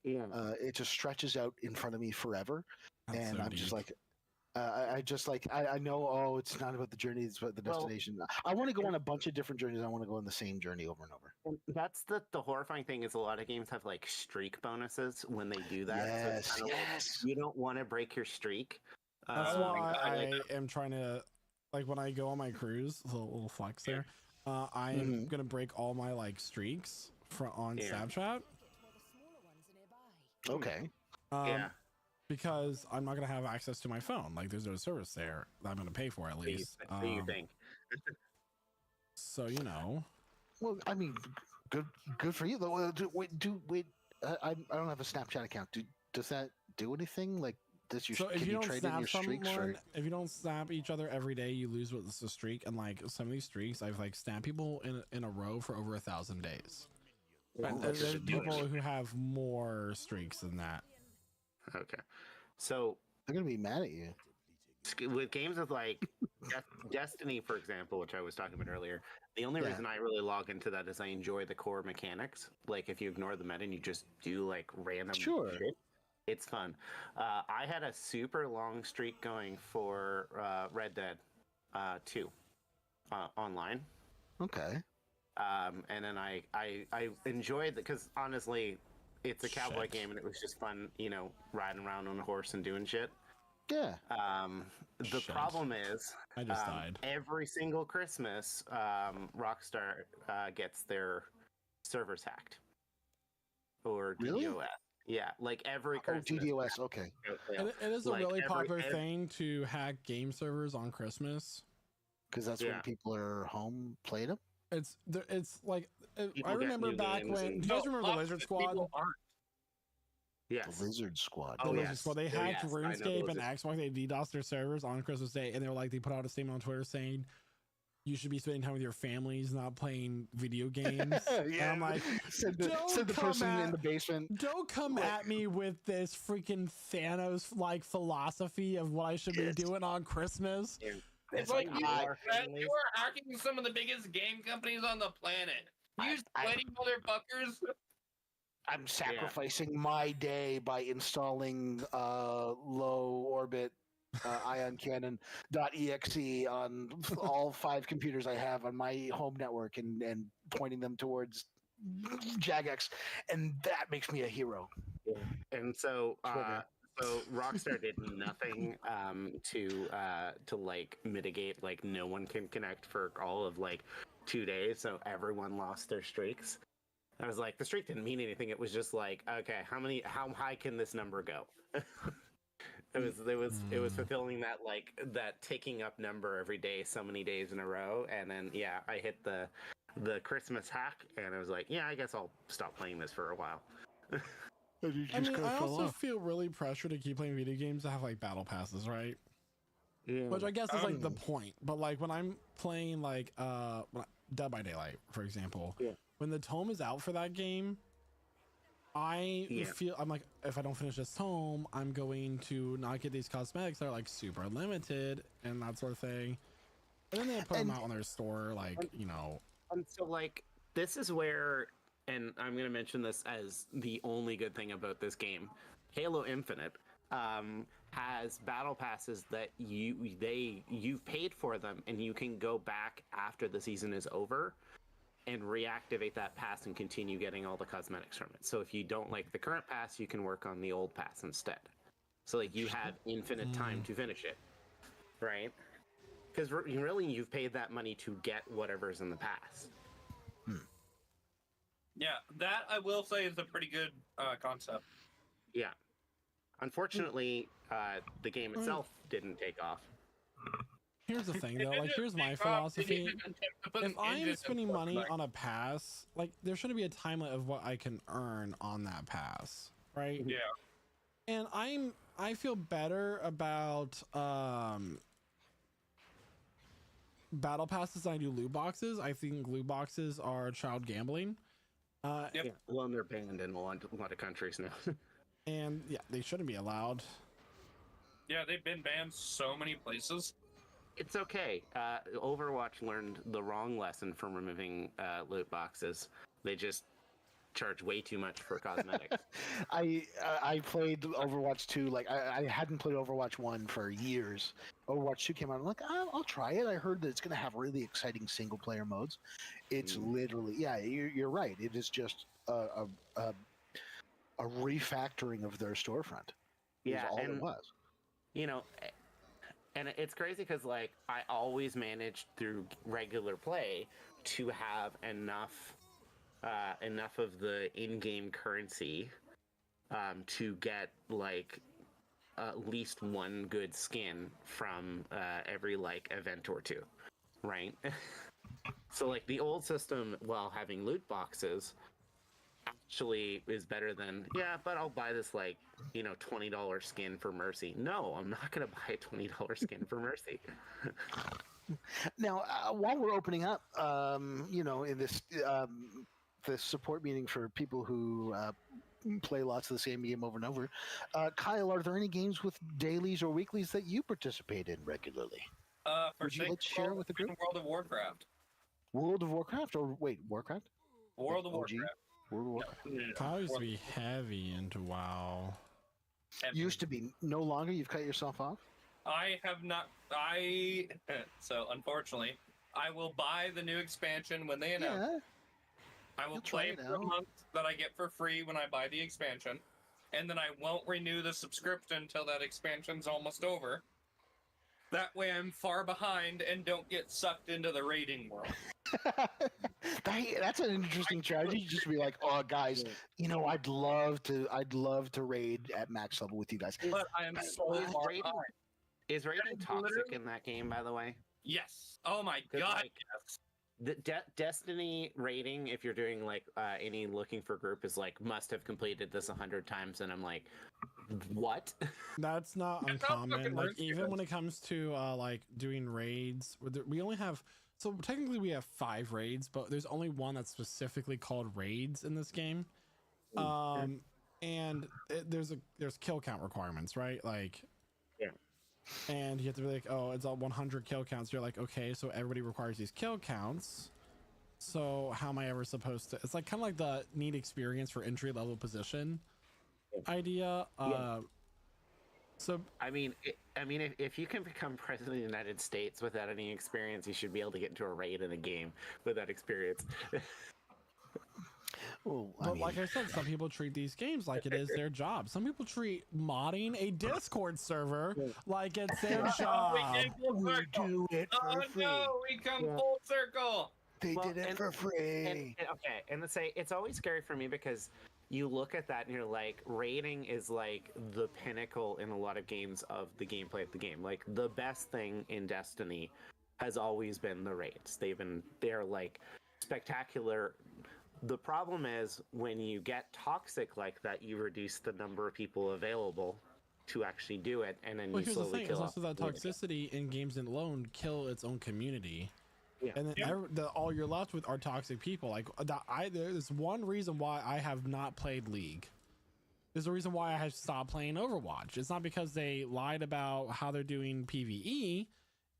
Yeah. It just stretches out in front of me forever, That's and so I'm just deep. like, I know. Oh, it's not about the journey; it's about the destination. I want to go on a bunch of different journeys. I want to go on the same journey over and over. That's the horrifying thing is a lot of games have like streak bonuses when they do that. Yes, So it's yes. like, you don't want to break your streak. That's why I I am trying to, like, when I go on my cruise, a little flex there. I am Mhm. gonna break all my like streaks on Yeah. Snapchat. While the smaller ones are nearby. Okay. Yeah. Because I'm not gonna have access to my phone. Like, there's no service there that I'm gonna pay for at So you, least. so you think? So you know. Well, I mean, good for you though. Wait. I don't have a Snapchat account. Does that do anything? Like, does your So if can you don't trade in snap your streaks? someone, Or... if you don't snap each other every day, you lose what's the streak. And like some of these streaks, I've like snapped people in a row for over 1,000 days. And that's there's just people doing who have more streaks than that. Okay. So They're gonna be mad at you. with games of like Destiny, for example, which I was talking about earlier, the only Yeah. reason I really log into that is I enjoy the core mechanics. Like if you ignore the meta and you just do like random Sure. shit, it's fun. I had a super long streak going for Red Dead 2 online. Okay. And then I enjoyed it because honestly, it's a cowboy Shit. game and it was just fun, you know, riding around on a horse and doing shit. Yeah. The Shit. problem is, I just died. every single Christmas, Rockstar gets their servers hacked or DDoS. Really? Yeah, like every Oh, Christmas. DDoS. Okay. It is a like really every- popular every- thing to hack game servers on Christmas. Because that's Yeah. when people are home playing them. It's like People I get remember new back games when. and- Do you guys remember the Lizard Squad? People aren't. Yes. The Lizard Squad. The Oh, Lizard yes. Squad. They Oh, hacked yes, I know the RuneScape and Lizard- Xbox. They DDoSed their servers on Christmas Day, and they were like, they put out a statement on Twitter saying, "You should be spending time with your families, not playing video games." And I'm like, said don't the come person in at- the basement. don't come at me with this freaking Thanos like philosophy of what I should be Yes. doing on Christmas. It's like you are families. you are hacking some of the biggest game companies on the planet. You I- sweaty motherfuckers. I'm sacrificing my day by installing low orbit ion cannon.exe on all 5 computers I have on my home network and pointing them towards Jagex, and that makes me a hero. And so, Twitter. so Rockstar did nothing to like mitigate. Like no one can connect for all of like 2 days, so everyone lost their streaks. I was like, the streak didn't mean anything. It was just like, okay, how high can this number go? It was fulfilling that ticking up number every day, so many days in a row, and then yeah, I hit the Christmas hack, and I was like, yeah, I guess I'll stop playing this for a while. I mean, I also feel really pressured to keep playing video games that have like battle passes, right? Yeah. Which I guess is like the point. But like when I'm playing like Dead by Daylight, for example, Yeah. when the tome is out for that game, I feel I'm like, if I don't finish this tome, I'm going to not get these cosmetics that are like super limited and that sort of thing. And then they put them out on their store, like, you know. And so, like, this is where, and I'm going to mention this as the only good thing about this game, Halo Infinite has battle passes that you've paid for them, and you can go back after the season is over and reactivate that pass and continue getting all the cosmetics from it. So if you don't like the current pass, you can work on the old pass instead. So like you have infinite time to finish it, right? Because really, you've paid that money to get whatever's in the pass. Yeah, that I will say is a pretty good concept. Yeah. Unfortunately, the game itself didn't take off. Here's the thing, It though. didn't Like, here's my take off, they philosophy. didn't attempt to put If an I'm engine spending in money Fortnite. on a pass, like, there shouldn't be a time limit of what I can earn on that pass, right? Yeah. And I feel better about battle passes than I do loot boxes. I think loot boxes are child gambling. Yep. Yeah. Well, and they're banned in a lot of countries now. And yeah, they shouldn't be allowed. Yeah, they've been banned so many places. It's okay. Overwatch learned the wrong lesson from removing loot boxes. They just charge way too much for cosmetics. I played Overwatch 2. Like I hadn't played Overwatch 1 for years. Overwatch 2 came out. I'm like, I'll try it. I heard that it's going to have really exciting single player modes. It's literally, yeah, you're right. It is just a refactoring of their storefront. Yeah, is all and it was. you know, and it's crazy because like I always managed through regular play to have enough of the in-game currency to get like at least one good skin from every like event or two, right? So like the old system, while having loot boxes, actually is better than but I'll buy this like $20 skin for Mercy. No, I'm not gonna buy a $20 skin for Mercy. Now, while we're opening up, in this support meeting for people who play lots of the same game over and over, Kyle, are there any games with dailies or weeklies that you participate in regularly? For Would you like to share with the group? World of Warcraft. World of Warcraft, or wait, Warcraft? World of OG? Warcraft. World of Warcraft. Kyle used to be heavy into WoW. Used to be. No longer. You've cut yourself off. I have not. So unfortunately, I will buy the new expansion when they announce. Yeah. I will You'll try play it for a out. month that I get for free when I buy the expansion, and then I won't renew the subscription until that expansion's almost over. That way, I'm far behind and don't get sucked into the raiding world. That's an interesting strategy. Just to be like, oh, guys, I'd love to raid at max level with you guys. But I am so far behind. Is raiding toxic in that game, by the way? Yes. Oh my 'Cause, god. like, Yes. The Destiny rating, if you're doing like any looking for group, is like must have completed this 100 times, and I'm like, what? That's not That's how uncommon. fucking Like Runescape even is. when it comes to like doing raids, we only have technically we have 5 raids, but there's only one that's specifically called raids in this game. And there's kill count requirements, right? Like and you have to be like, oh, it's all 100 kill counts. You're like, okay, so everybody requires these kill counts. So how am I ever supposed to? It's like kind of like the need experience for entry level position idea. So I mean, if you can become president of the United States without any experience, you should be able to get into a raid in a game with that experience. Well, but like I said, some people treat these games like it is their job. Some people treat modding a Discord server like it's their job. we do it for free. No, we come full circle. They did it for free. And let's say it's always scary for me because you look at that and you're like, raiding is like the pinnacle in a lot of games of the gameplay of the game. Like the best thing in Destiny has always been the raids. They're like spectacular. The problem is when you get toxic like that, you reduce the number of people available to actually do it, and then Well, you here's the slowly thing: kill is off. also that toxicity in games alone kill its own community. Yeah. And then all you're left with are toxic people. Like there's one reason why I have not played League. There's a reason why I have stopped playing Overwatch. It's not because they lied about how they're doing PvE.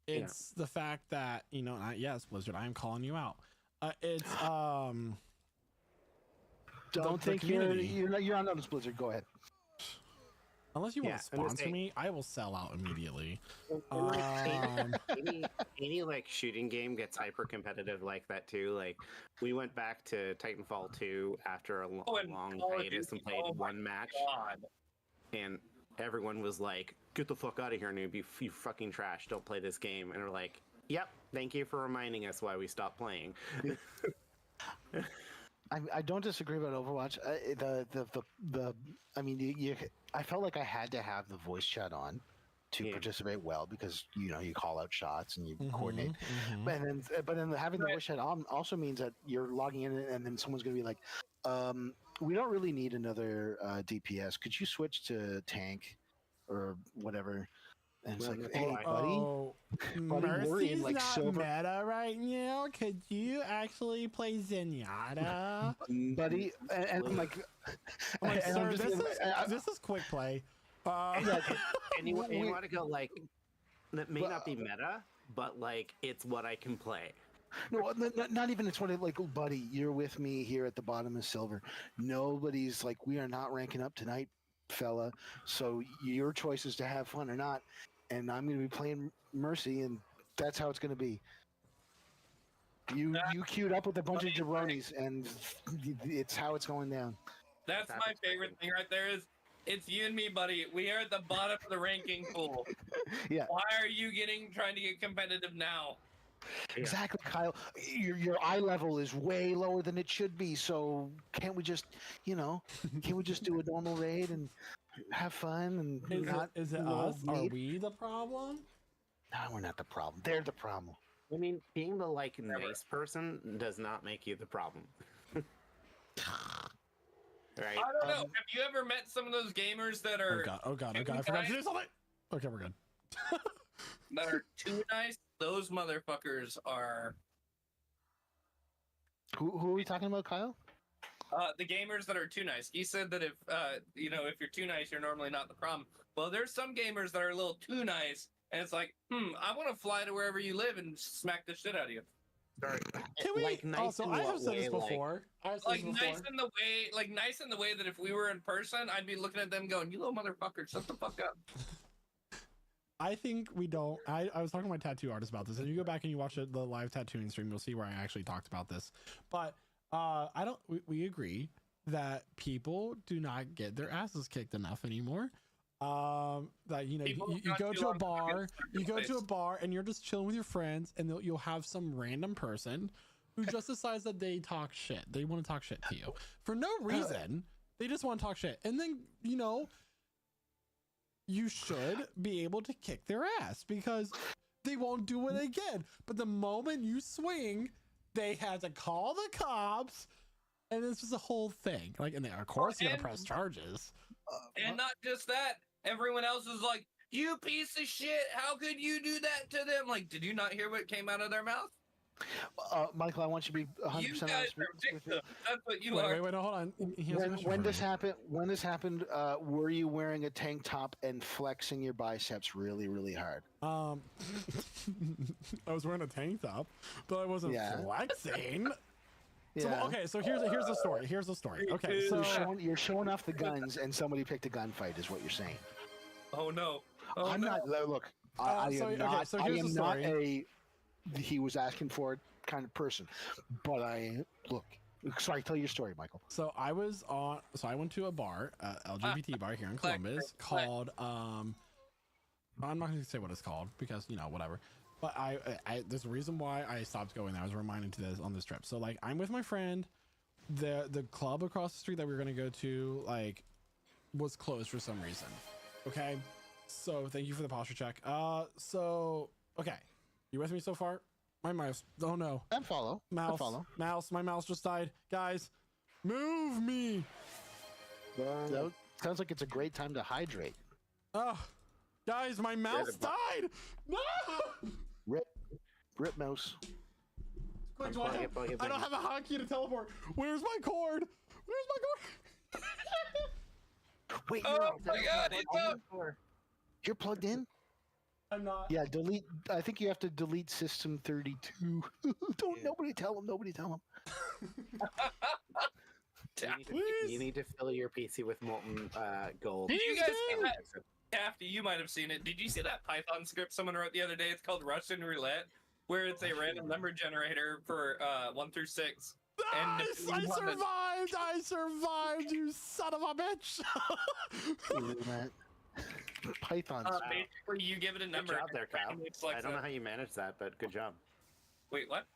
It's the fact that yes, Blizzard, I am calling you out. It's Don't think you're on notice, Blizzard. Go ahead. unless you want to sponsor me, I will sell out immediately. Any like shooting game gets hyper competitive like that too. Like we went back to Titanfall 2 after a long hiatus and played one match, and everyone was like, "Get the fuck out of here, noob! You fucking trash! Don't play this game." And we're like, "Yep, thank you for reminding us why we stopped playing." I don't disagree about Overwatch. I mean, I felt like I had to have the voice chat on to participate well because you call out shots and you coordinate. But then having the voice chat on also means that you're logging in and then someone's going to be like, we don't really need another DPS. Could you switch to tank or whatever? And it's like, hey, buddy, buddy, we're in like silver. Meta right now. Could you actually play Zenyatta? Buddy, and I'm like, and sir, this is quick play. And you want to go like, that may not be meta, but like it's what I can play. No, not even it's what like, buddy, you're with me here at the bottom of silver. Nobody's like, we are not ranking up tonight, fella. So your choice is to have fun or not. And I'm going to be playing Mercy, and that's how it's going to be. You queued up with a bunch of jabronis, and it's how it's going down. That's my favorite thing right there is, it's you and me, buddy. We are at the bottom of the ranking pool. Yeah. Why are you trying to get competitive now? Exactly, Kyle. Your eye level is way lower than it should be. So can't we just, can we just do a normal raid and have fun and is it us? Are we the problem? No, we're not the problem. They're the problem. I mean, being the nice person does not make you the problem. Right? I don't know. Have you ever met some of those gamers that are? Oh god! I forgot to do something. Okay, we're good. That are too nice. Those motherfuckers are. Who are we talking about, Kyle? The gamers that are too nice. He said that if if you're too nice, you're normally not the problem. Well, there's some gamers that are a little too nice, and it's like, I want to fly to wherever you live and smack the shit out of you. Can we? Like, nice I have said this before. Nice in the way that if we were in person, I'd be looking at them going, "You little motherfucker, shut the fuck up." I think we don't. I was talking to my tattoo artist about this, and you go back and you watch the live tattooing stream, you'll see where I actually talked about this. But I don't. We agree that people do not get their asses kicked enough anymore. That you go to a bar, and you're just chilling with your friends, and you'll have some random person who just decides that they talk shit. They want to talk shit to you for no reason. They just want to talk shit, and then you should be able to kick their ass because they won't do it again. But the moment you swing, they had to call the cops, and it's just a whole thing. And of course, you gotta press charges. And not just that, everyone else is like, "You piece of shit! How could you do that to them?" Like, did you not hear what came out of their mouth? Michael, I want you to be 100% You guys honest are with me. victims. That's what you are. Wait, hold on. When this happened, were you wearing a tank top and flexing your biceps really, really hard? I was wearing a tank top, but I wasn't flexing. Yeah. So here's the story. Okay, so you're showing off the guns, and somebody picked a gunfight, is what you're saying. Oh no! I'm not. Look, I am not a. He was asking for it kind of person, but sorry, tell your story, Michael. So I went to a bar, LGBT bar here in Columbus called I'm not going to say what it's called because whatever. But I there's a reason why I stopped going there. I was reminded to this on this trip. So I'm with my friend. The club across the street that we were going to go to was closed for some reason. Okay, so thank you for the posture check. Okay. You with me so far? My mouse. Oh no. I follow. Mouse. My mouse just died. Guys, move me. That sounds like it's a great time to hydrate. Oh, guys, my mouse died. No. Rip mouse. Quick, I don't have a hotkey to teleport. Where's my cord? Wait. Oh my god! It's up. You're plugged in? I'm not. Yeah, delete. I think you have to delete system 32. Nobody tell him. You need to fill your PC with molten gold. Did you guys see that? After you might have seen it. Did you see that Python script someone wrote the other day? It's called Russian Roulette, where it's a random number generator for 1 through 6. And I survived, you son of a bitch. Python. Basically, you give it a number. Good job there, Kyle. I don't know how you manage that, but good job. Wait, what?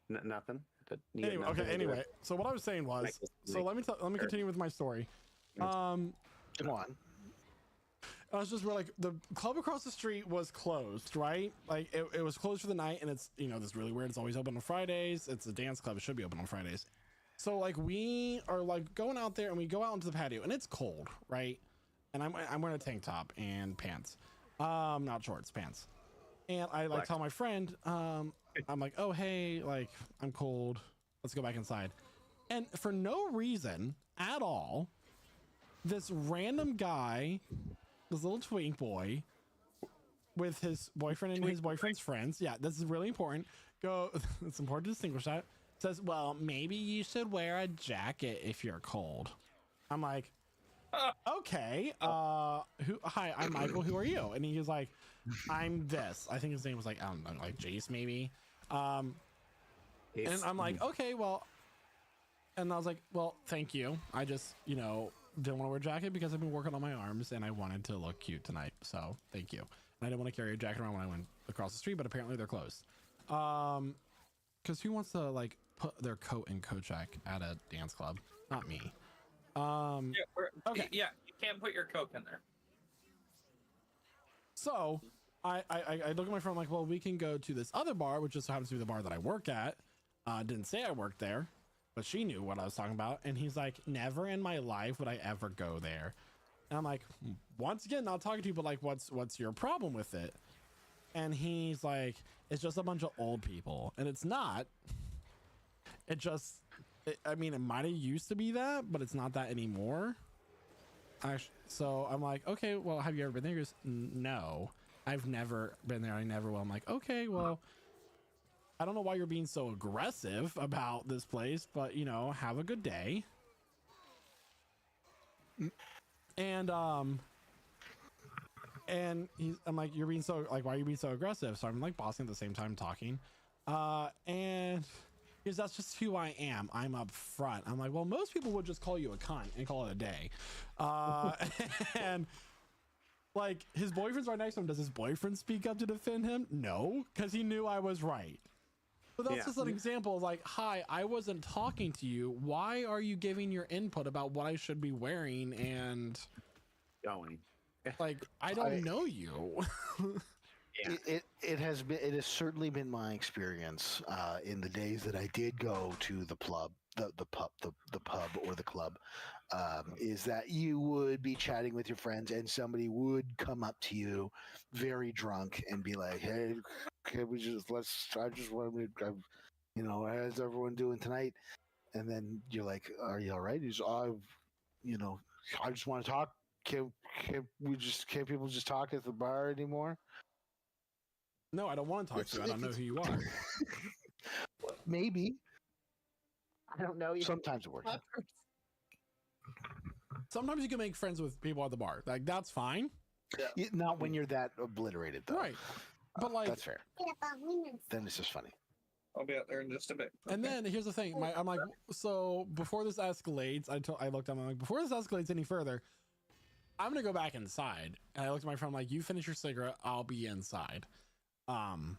Nothing. But you had nothing to do Anyway, with so what I was saying was, Michael's so let me continue with my story. Go on. I was just where like the club across the street was closed, right? Like it was closed for the night, and it's this really weird. It's always open on Fridays. It's a dance club. It should be open on Fridays. So like we are like going out there, and we go out into the patio, and it's cold, right? And I'm wearing a tank top and pants, not shorts, pants. And I like tell my friend, I'm like, oh hey, like I'm cold. Let's go back inside. And for no reason at all, this random guy, this little twink boy with his boyfriend and his boyfriend's friends. Yeah, this is really important. It's important to distinguish that. Says, well, maybe you should wear a jacket if you're cold. I'm like, okay. Hi, I'm Michael. Who are you? And he was like, I'm this. I think his name was like, I don't know, like Jace maybe. And I'm like, okay, well. And I was like, well, thank you. I just, didn't want to wear a jacket because I've been working on my arms and I wanted to look cute tonight. So thank you. And I didn't want to carry a jacket around when I went across the street, but apparently they're closed. Because who wants to like put their coat in coat check at a dance club? Not me. Okay. Yeah, you can't put your Coke in there. So I look at my friend like, well, we can go to this other bar, which just happens to be the bar that I work at. Didn't say I worked there, but she knew what I was talking about. And he's like, never in my life would I ever go there. And I'm like, once again, not talking to you, but like, what's your problem with it? And he's like, it's just a bunch of old people. And it's not. It just, it might have used to be that, but it's not that anymore. So I'm like, okay, well, have you ever been there? He goes, no, I've never been there. I never will. I'm like, okay, well, I don't know why you're being so aggressive about this place, but have a good day. And I'm like, you're being so like, why are you being so aggressive? So I'm like bossing at the same time talking. And because that's just who I am. I'm up front. I'm like, well, most people would just call you a cunt and call it a day. And like his boyfriend's right next to him. Does his boyfriend speak up to defend him? No, because he knew I was right. But that's just an example of like, hi, I wasn't talking to you. Why are you giving your input about what I should be wearing? And going. Like, I don't know you. It has certainly been my experience in the days that I did go to the pub, the pub or the club, is that you would be chatting with your friends and somebody would come up to you very drunk and be like, hey, can we just I just want to, how's everyone doing tonight? And then you're like, are you all right? He's, I just want to talk. Can't people just talk at the bar anymore? No, I don't want to talk to you. I don't know who you are. Maybe. I don't know. Sometimes it works. Sometimes you can make friends with people at the bar. Like, that's fine. Not when you're that obliterated, though. Right. But like, that's fair. Then it's just funny. I'll be out there in just a bit. And then here's the thing. I'm like, so before this escalates, I looked at him, I'm like, before this escalates any further, I'm going to go back inside. And I looked at my friend, I'm like, you finish your cigarette, I'll be inside. And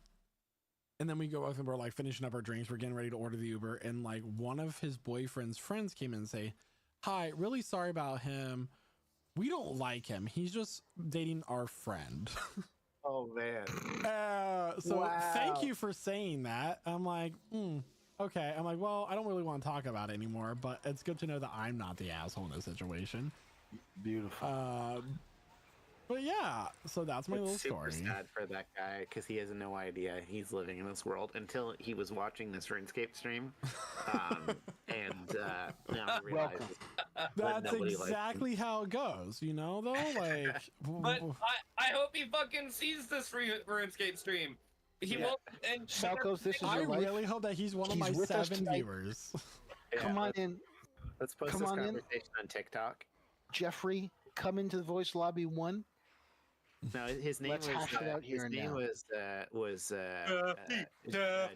then we go up and we're like finishing up our drinks. We're getting ready to order the Uber. And like one of his boyfriend's friends came in and say, hi, really sorry about him. We don't like him. He's just dating our friend. Oh man. So thank you for saying that. I'm like, okay. I'm like, well, I don't really want to talk about it anymore, but it's good to know that I'm not the asshole in this situation. Beautiful. But yeah, so that's my little story. Super sad for that guy because he has no idea he's living in this world until he was watching this RuneScape stream, and now he realizes that's exactly how it goes. Though, like. But I hope he fucking sees this RuneScape stream. He won't. And Salcos, this is I your life. really hope that he's one of my 7 viewers. Yeah, come on in. Let's post this conversation on TikTok. Jeffrey, come into the voice lobby 1. No, his name was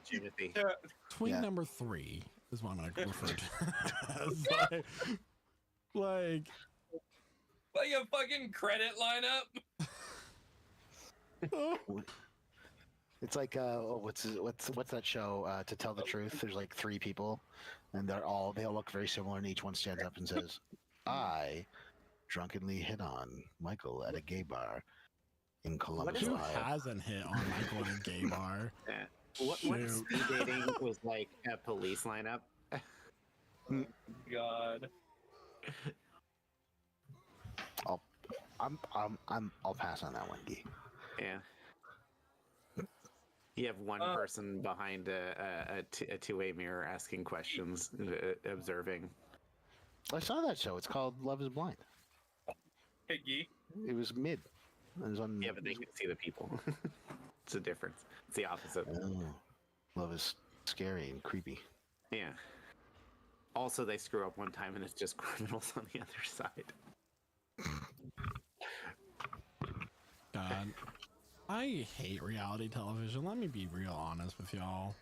Timothy. Twink number 3 is what I'm gonna refer to. like a fucking credit lineup. It's like what's that show? To Tell the Truth, there's like three people, and they all look very similar, and each one stands up and says, "I drunkenly hit on Michael at a gay bar in Columbus, Who Ohio." hasn't hit on Michael in a gay bar? Yeah. What if Shoot. speed dating was like a police lineup? God. I'll pass on that one, Gee. Yeah. You have one person behind a two-way mirror asking questions, observing. I saw that show. It's called Love Is Blind. Piggy. It was mid. It was on. Yeah, but they can see the people. It's a difference. It's the opposite. Oh, love is scary and creepy. Yeah. Also, they screw up one time and it's just criminals on the other side. God, I hate reality television. Let me be real honest with y'all.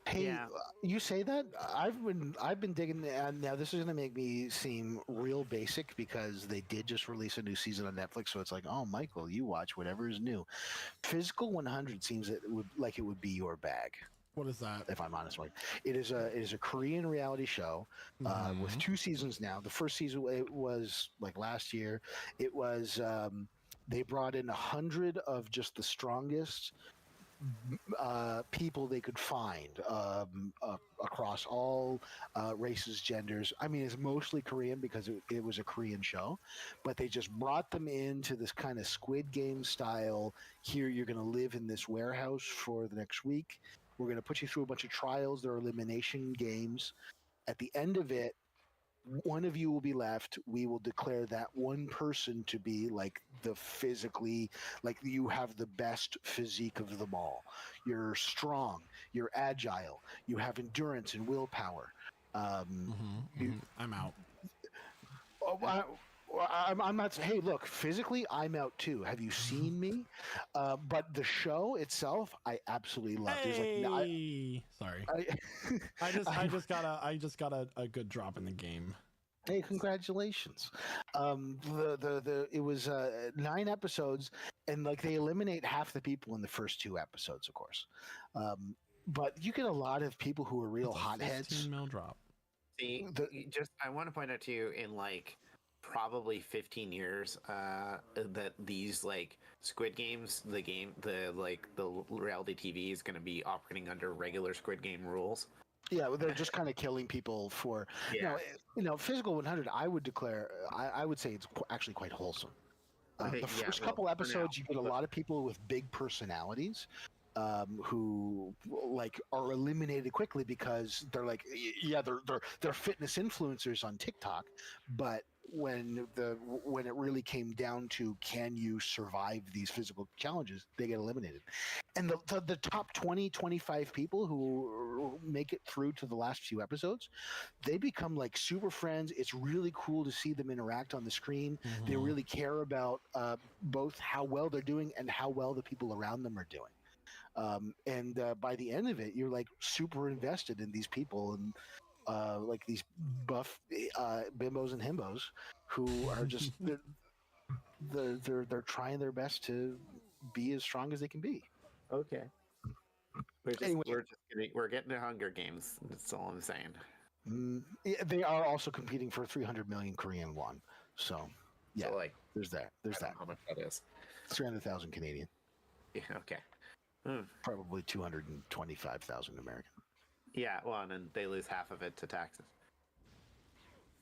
Hey, Yeah. you say that? I've been digging. And now this is gonna make me seem real basic because they did just release a new season on Netflix. So it's like, oh, Michael, you watch whatever is new. Physical 100 seems that it would be your bag. What is that? If I'm honest with you, it is a Korean reality show with 2 seasons now. The first season it was like last year. It was they brought in 100 of just the strongest people they could find across all races, genders. I mean, it's mostly Korean because it was a Korean show, but they just brought them into this kind of Squid Game style. Here, you're going to live in this warehouse for the next week. We're going to put you through a bunch of trials. There are elimination games. At the end of it, one of you will be left. We will declare that one person to be like the physically, like you have the best physique of them all. You're strong, you're agile, you have endurance and willpower. I'm out. I'm not. Hey, look, physically, I'm out too. Have you seen me? But the show itself, I absolutely love. Hey! Sorry. I just got a good drop in the game. Hey, congratulations! It was 9 episodes, and like they eliminate half the people in the first 2 episodes, of course. But you get a lot of people who are real hotheads. 15 mil drop. See, I want to point out to you in like probably 15 years that these like Squid Games, the reality TV is going to be operating under regular Squid Game rules. Yeah, well, they're just kind of killing people for physical 100. I would declare, I would say it's actually quite wholesome. The first couple episodes, you get a lot of people with big personalities who like are eliminated quickly because they're like, they're fitness influencers on TikTok, but when it really came down to can you survive these physical challenges, they get eliminated. And the top 20, 25 people who make it through to the last few episodes, they become like super friends. It's really cool to see them interact on the screen. They really care about both how well they're doing and how well the people around them are doing. And by the end of it, you're like super invested in these people and like these buff bimbos and himbos who are just they're trying their best to be as strong as they can be. Okay. We're getting to Hunger Games. That's all I'm saying. They are also competing for 300 million Korean won. So yeah, so, like, there's that. There's that. How much that is? 300,000 Canadian. Yeah. Okay. Probably 225,000 American. Yeah, well, and then they lose half of it to taxes.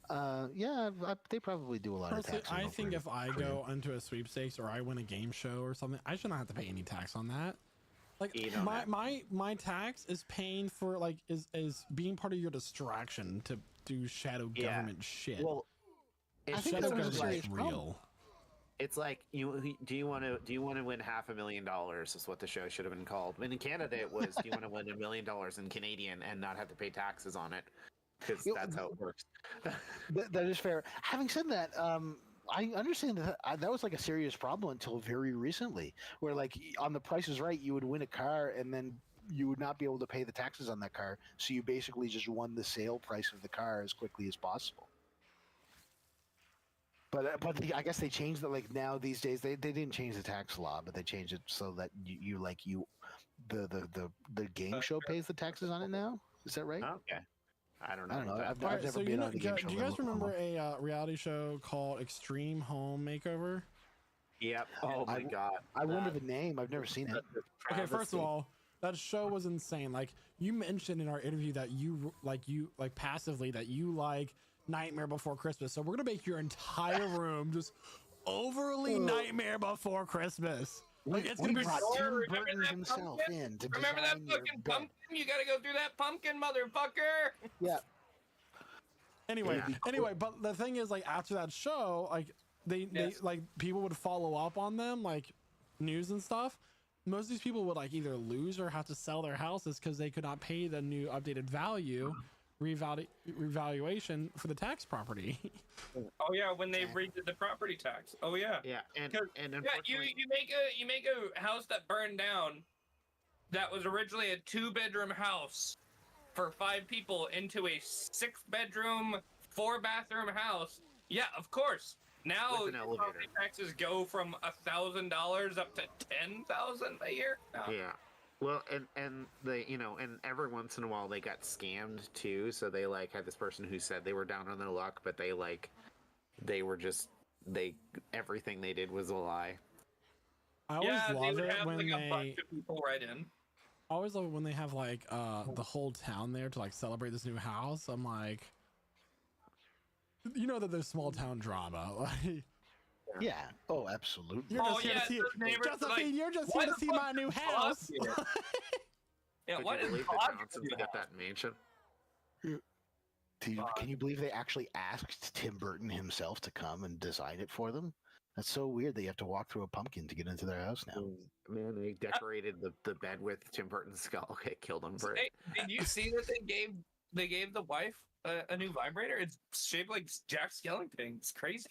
They probably do a lot of taxes. I think if I go into a sweepstakes or I win a game show or something, I should not have to pay any tax on that. Like my tax is paying for like is being part of your distraction to do shadow government shit. Well, I think shadow that was government like is real. It's like do you want to win $500,000 is what the show should have been called. And in Canada it was do you want to win $1 million in Canadian and not have to pay taxes on it, because that's how it works. That is fair. Having said that, I understand that was like a serious problem until very recently, where like on The Price is Right, you would win a car and then you would not be able to pay the taxes on that car, so you basically just won the sale price of the car as quickly as possible. But I guess they changed it. Like now these days, they didn't change the tax law, but they changed it so that you the game show pays the taxes on it now. Is that right? Okay. I don't know. I don't know. about I've, that. All I've right, never so been on the game do show. you level guys for a remember while. a reality show called Extreme Home Makeover? Yep. Oh my god. I remember the name. I've never seen it. Okay, first of all, that show was insane. Like you mentioned in our interview that you passively that you like Nightmare Before Christmas. So we're gonna make your entire room just overly Nightmare Before Christmas. Like it's gonna be brought so- Tim Remember Burton that himself pumpkin? in to Remember that design your fucking bed. pumpkin? You gotta go through that pumpkin, motherfucker. Yeah. anyway. Yeah. Anyway, but the thing is, like after that show, like they like people would follow up on them, like news and stuff. Most of these people would like either lose or have to sell their houses because they could not pay the new updated value revaluation for the tax property. Oh yeah, when they redid the property tax. Oh yeah. Yeah, and 'Cause- and Yeah, unfortunately, you make a house that burned down that was originally a 2-bedroom house for 5 people into a 6-bedroom, 4-bathroom house. Yeah, of course. Now With an your property taxes go from $1,000 up to $10,000 a year. yeah. Well, and they, and every once in a while they got scammed too. So they like had this person who said they were down on their luck, but they were just everything they did was a lie. I always Yeah, they love would it have when like a they bunch of people write in. I always love it when they have like the whole town there to like celebrate this new house. I'm like, you know that there's small town drama. Like Yeah. Oh, absolutely. you're Oh, just here yeah, to see those neighbors are Josephine, like, you're just "Why here to the see fuck my new is Bob house. here?" Yeah, Could what you is believe the Bob Johnsons doing? got that mansion? Can you believe they actually asked Tim Burton himself to come and design it for them? That's so weird. They have to walk through a pumpkin to get into their house now. Man, they decorated the bed with Tim Burton's skull. It killed him for it. Hey, did you see that they gave the wife a new vibrator? It's shaped like Jack Skellington. It's crazy.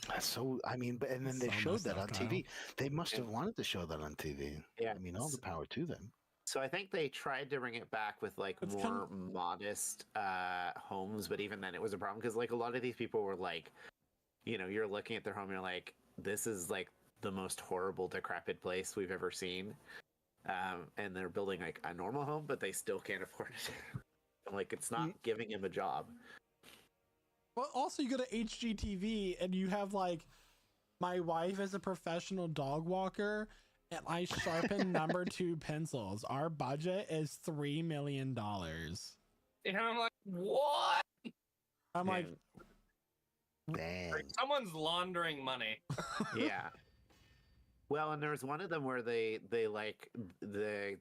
That's so. I mean, but and then they So showed messed that up, on TV. They must have wanted to show that on TV. Yeah. I mean, all the power to them. So I think they tried to bring it back with like It's more modest homes, but even then it was a problem because like a lot of these people were like, you're looking at their home, and you're like, this is like the most horrible, decrepit place we've ever seen, and they're building like a normal home, but they still can't afford it. Like it's not giving him a job. But also, you go to HGTV and you have like, my wife is a professional dog walker, and I sharpen number 2 pencils. Our budget is $3 million. And I'm like, what? I'm like, Dang. Like, someone's laundering money. Yeah. Well, and there was one of them where they like the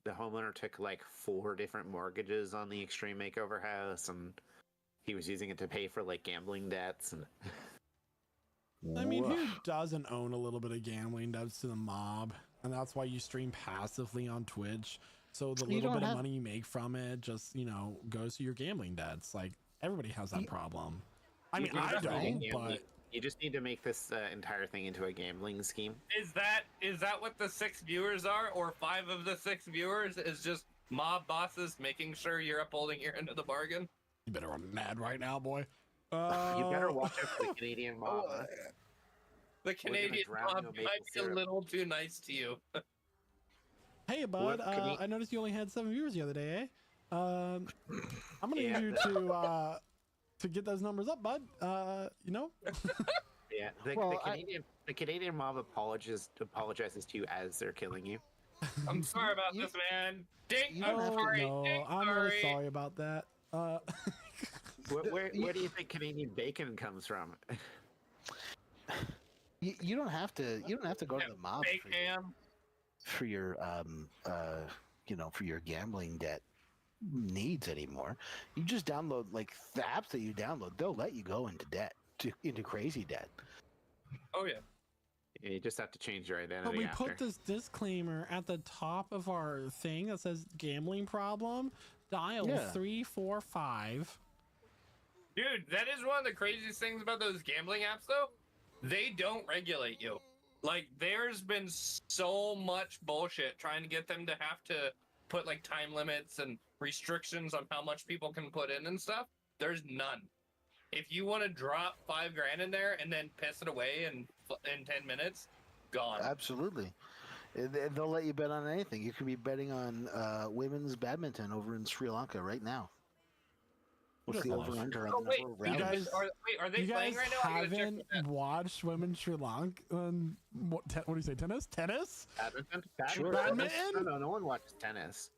homeowner took like 4 different mortgages on the Extreme Makeover house, and he was using it to pay for like gambling debts. And I mean, who Woof. doesn't own a little bit of gambling debts to the mob? And that's why you stream passively on Twitch. So the You little don't bit of have- money you make from it just, goes to your gambling debts. Like everybody has that problem. I mean, You I just need a don't, gambling- but you just need to make this entire thing into a gambling scheme. Is that what the 6 viewers are, or 5 of the 6 viewers is just mob bosses making sure you're upholding your end of the bargain? you better run mad right now, boy. You better watch out for the Canadian mob. huh? The Canadian drown mob you in might maple be a syrup. little too nice to you. Hey, bud. What can you- I noticed you only had 7 viewers the other day. Eh? I'm gonna Yeah. need you to get those numbers up, bud. Yeah, the Canadian mob apologizes to you as they're killing you. I'm sorry about You- this, man. Dink, you I'm don't have to- sorry. No, Dink, I'm sorry. really sorry about that. Where do you think Canadian bacon comes from? You don't have to. You don't have to go to the mob Fake ham. for your for your gambling debt needs anymore. You just download like the apps that you download. They'll let you go into debt, into crazy debt. Oh yeah. You just have to change your identity But we after. put this disclaimer at the top of our thing that says gambling problem. Dial Yeah. 345. Dude, that is one of the craziest things about those gambling apps, though. They don't regulate you. Like, there's been so much bullshit trying to get them to have to put, like, time limits and restrictions on how much people can put in and stuff. There's none. If you want to drop $5,000 in there and then piss it away in 10 minutes, gone. Absolutely. They'll let you bet on anything. You could be betting on women's badminton over in Sri Lanka right now. What's the over under on Oh, the wait, number of you rounds? guys- are they You playing guys right now? I gotta check haven't that. watched women Sri Lankan what do you say, tennis? Badminton? Sure. Badminton? No one watches tennis.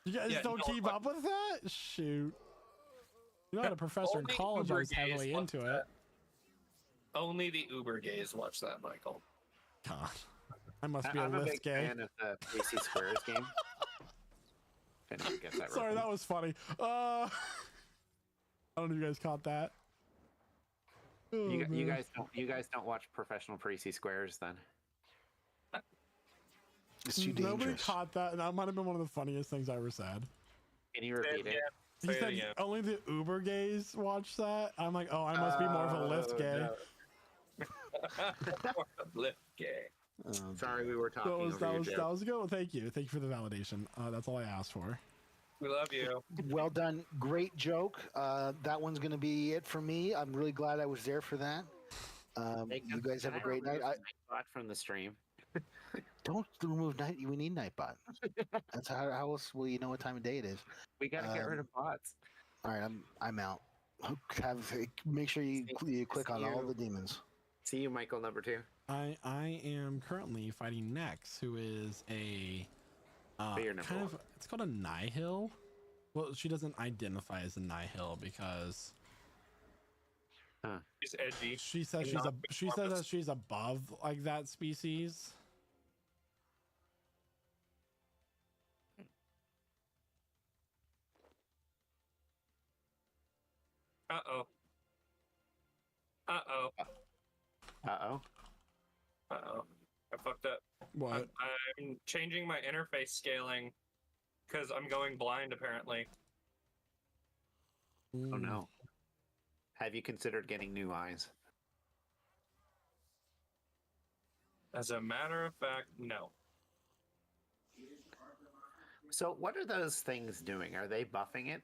You guys Yeah, don't no, keep but- up with that? Shoot. You know, I had a professor in Only college that Uber was gays heavily watch into it. that. Only the Uber gays watch that, Michael. God. I must be I'm a a lift big gay. fan of the PC Squares game. If anyone gets that Sorry, reference. that was funny. I don't know if you guys caught that. Oh, You man. guys don't watch professional PC Squares then? It's too Nobody dangerous. caught that, and that might have been one of the funniest things I ever said. Can you repeat it? He Say it said again. only the Uber gays watch that. I'm like, oh, I must be more of a lift Oh, gay. Lift gay. Sorry, we were talking over your joke. That was good. Well, thank you for the validation. That's all I asked for. We love you. Well done. Great joke. That one's going to be it for me. I'm really glad I was there for that. You guys have a great night. Nightbot from the stream. Don't remove night. We need Nightbot. That's how else will you know what time of day it is? We gotta get rid of bots. All right, I'm out. Make sure you click on all the demons. See you, Michael, number 2. I am currently fighting Nex, who is a But you're number kind one. of, it's called a nihil. Well, she doesn't identify as a nihil because She's edgy. she says And she's not she says that she's above like that species. Uh-oh. Uh-oh. Uh-oh. Uh-oh. I fucked up. What? I'm changing my interface scaling because I'm going blind, apparently. Oh no. Have you considered getting new eyes? As a matter of fact, no. So what are those things doing? Are they buffing it?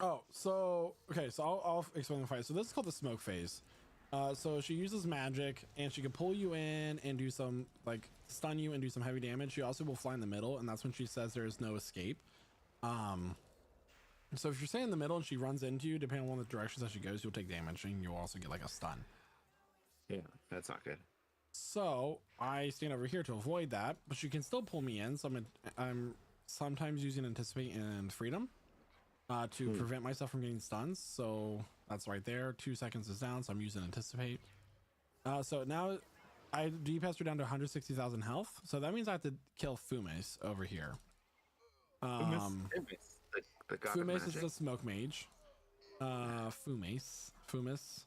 Oh, so okay, so I'll explain the fight. So this is called the smoke phase. So she uses magic, and she can pull you in and do some like stun you and do some heavy damage. She also will fly in the middle, and that's when she says there is no escape. So if you're staying in the middle and she runs into you, depending on the directions that she goes, you'll take damage, and you'll also get like a stun. Yeah, that's not good. So I stand over here to avoid that, but she can still pull me in. So I'm sometimes using anticipate and freedom to prevent myself from getting stuns. So that's right there. 2 seconds is down, so I'm using anticipate. So now I DPS her down to 160,000 health. So that means I have to kill Fumes over here. The god of Fumes is magic. the smoke mage. Fumes.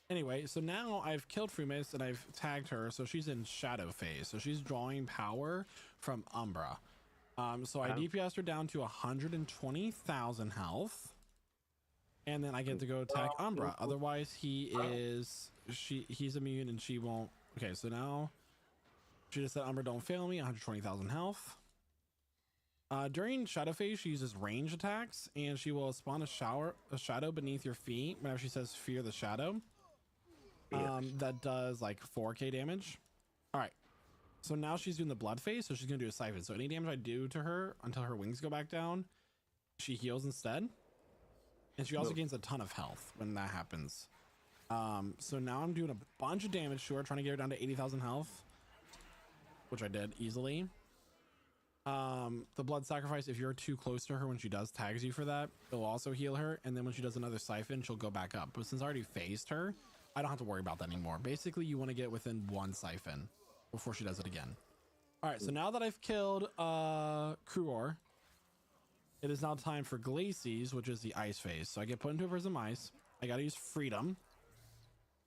Anyway, so now I've killed Fumes and I've tagged her, so she's in shadow phase. So she's drawing power from Umbra. So I DPS her down to 120,000 health, and then I get to go attack Umbra. Otherwise, he's immune and she won't. Okay, so now she just said Umbra don't fail me. 120,000 health. During shadow phase, she uses range attacks, and she will spawn a shadow beneath your feet whenever she says fear the shadow. That does like 4k damage. All right. So now she's doing the blood phase, so she's gonna do a siphon. So any damage I do to her until her wings go back down, she heals instead. And she also gains a ton of health when that happens. So now I'm doing a bunch of damage to her, trying to get her down to 80,000 health, which I did easily. The blood sacrifice, if you're too close to her when she does tags you for that, it'll also heal her. And then when she does another siphon, she'll go back up. But since I already phased her, I don't have to worry about that anymore. Basically, you want to get within one siphon before she does it again. All right, so now that I've killed Kruor, it is now time for Glacies, which is the ice phase. So I get put into a prism ice. I gotta use freedom.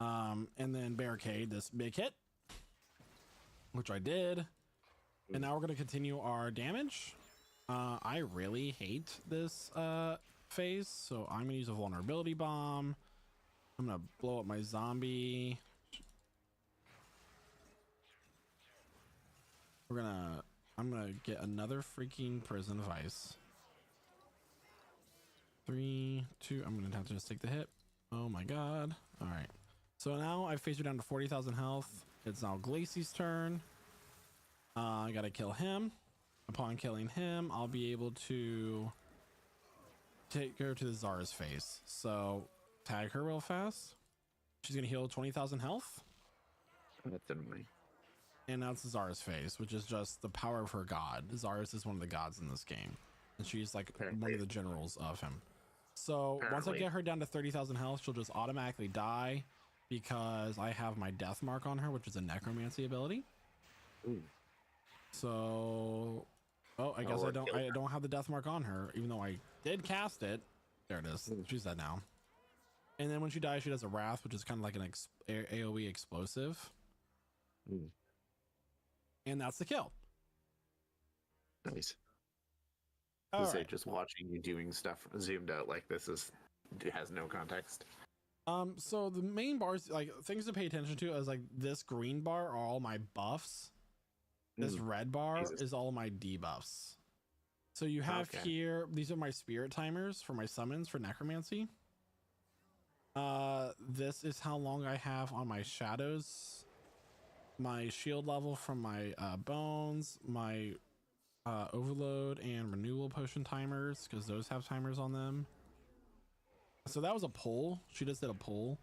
And then barricade this big hit, which I did. And now we're gonna continue our damage. I really hate this phase, so I'm gonna use a vulnerability bomb. I'm gonna blow up my zombie. I'm gonna get another freaking prison of ice. 3, 2, I'm gonna have to just take the hit. Oh my god. All right. So now I've phased her down to 40,000 health. It's now Glacie's turn. I gotta kill him. Upon killing him, I'll be able to take her to the Zara's face. So tag her real fast. She's gonna heal 20,000 health. That's annoying. And that's Zara's face, which is just the power of her god. Zara's is one of the gods in this game, and she's like one of the generals of him. So once I get her down to 30,000 health, she'll just automatically die because I have my death mark on her, which is a necromancy ability. Ooh. So, oh, I guess I don't have the death mark on her, even though I did cast it. There it is. She's dead now. And then when she dies, she does a wrath, which is kind of like an AoE explosive. And that's the kill. Nice. All Say right. just watching you doing stuff zoomed out like this has no context. So the main bars, like things to pay attention to, is like this green bar are all my buffs. This red bar is all my debuffs. So you have here, these are my spirit timers for my summons for necromancy. This is how long I have on my shadows, my shield level from my bones, my overload and renewal potion timers, because those have timers on them. So that was a pull. She just did a pull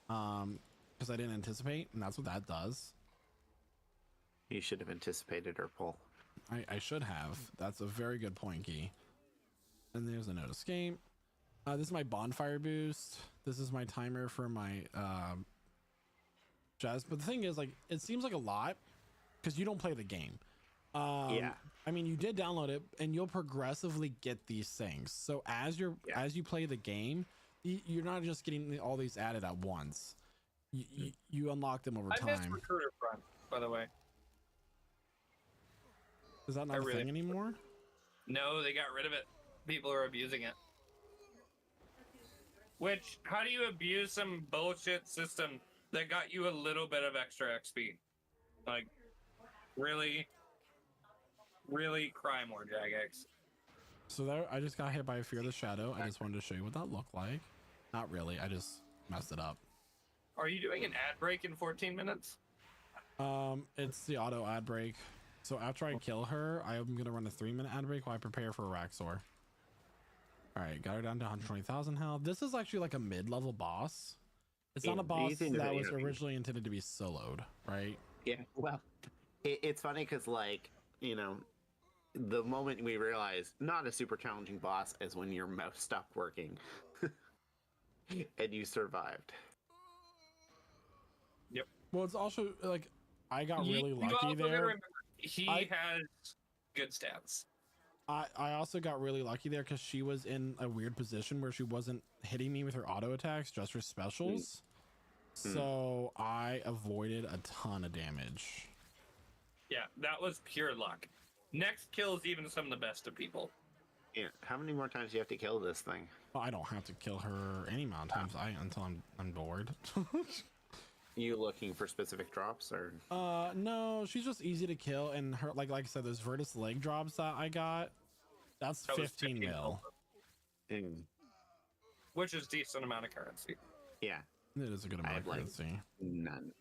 because I didn't anticipate, and that's what that does. You should have anticipated her pull. I should have. That's a very good point, Key. And there's a note escape. This is my bonfire boost. This is my timer for my jazz. But the thing is, like, it seems like a lot because you don't play the game. Yeah. I mean, you did download it, and you'll progressively get these things. So as you play the game, you're not just getting all these added at once. You unlock them over time. I missed Recruiter Front, by the way. Is that not a thing anymore? No, they got rid of it. People are abusing it. Which, how do you abuse some bullshit system that got you a little bit of extra XP? Like, really cry more, Jagex. So there, I just got hit by a Fear of the Shadow. I just wanted to show you what that looked like. Not really. I just messed it up. Are you doing an ad break in 14 minutes? It's the auto ad break. So after I kill her, I'm gonna run a 3-minute ad break while I prepare for Raxor. All right, got her down to 120,000 health. This is actually like a mid-level boss. It's not a boss that was originally intended to be soloed, right? Yeah. Well, it's funny because, like, you know, the moment we realize not a super challenging boss is when your mouse stopped working and you survived. Yep. Well, it's also like I got really lucky also there. Remember, he has good stats. I also got really lucky there because she was in a weird position where she wasn't hitting me with her auto attacks, just her specials. So I avoided a ton of damage. Yeah, that was pure luck. Next kills even some of the best of people. Yeah. How many more times do you have to kill this thing? Well, I don't have to kill her any amount of times until I'm bored. You looking for specific drops or? No, she's just easy to kill, and her like I said, those Virtus leg drops that I got, that's 15 mil. Which is decent amount of currency. Yeah. It is a good amount of currency. None.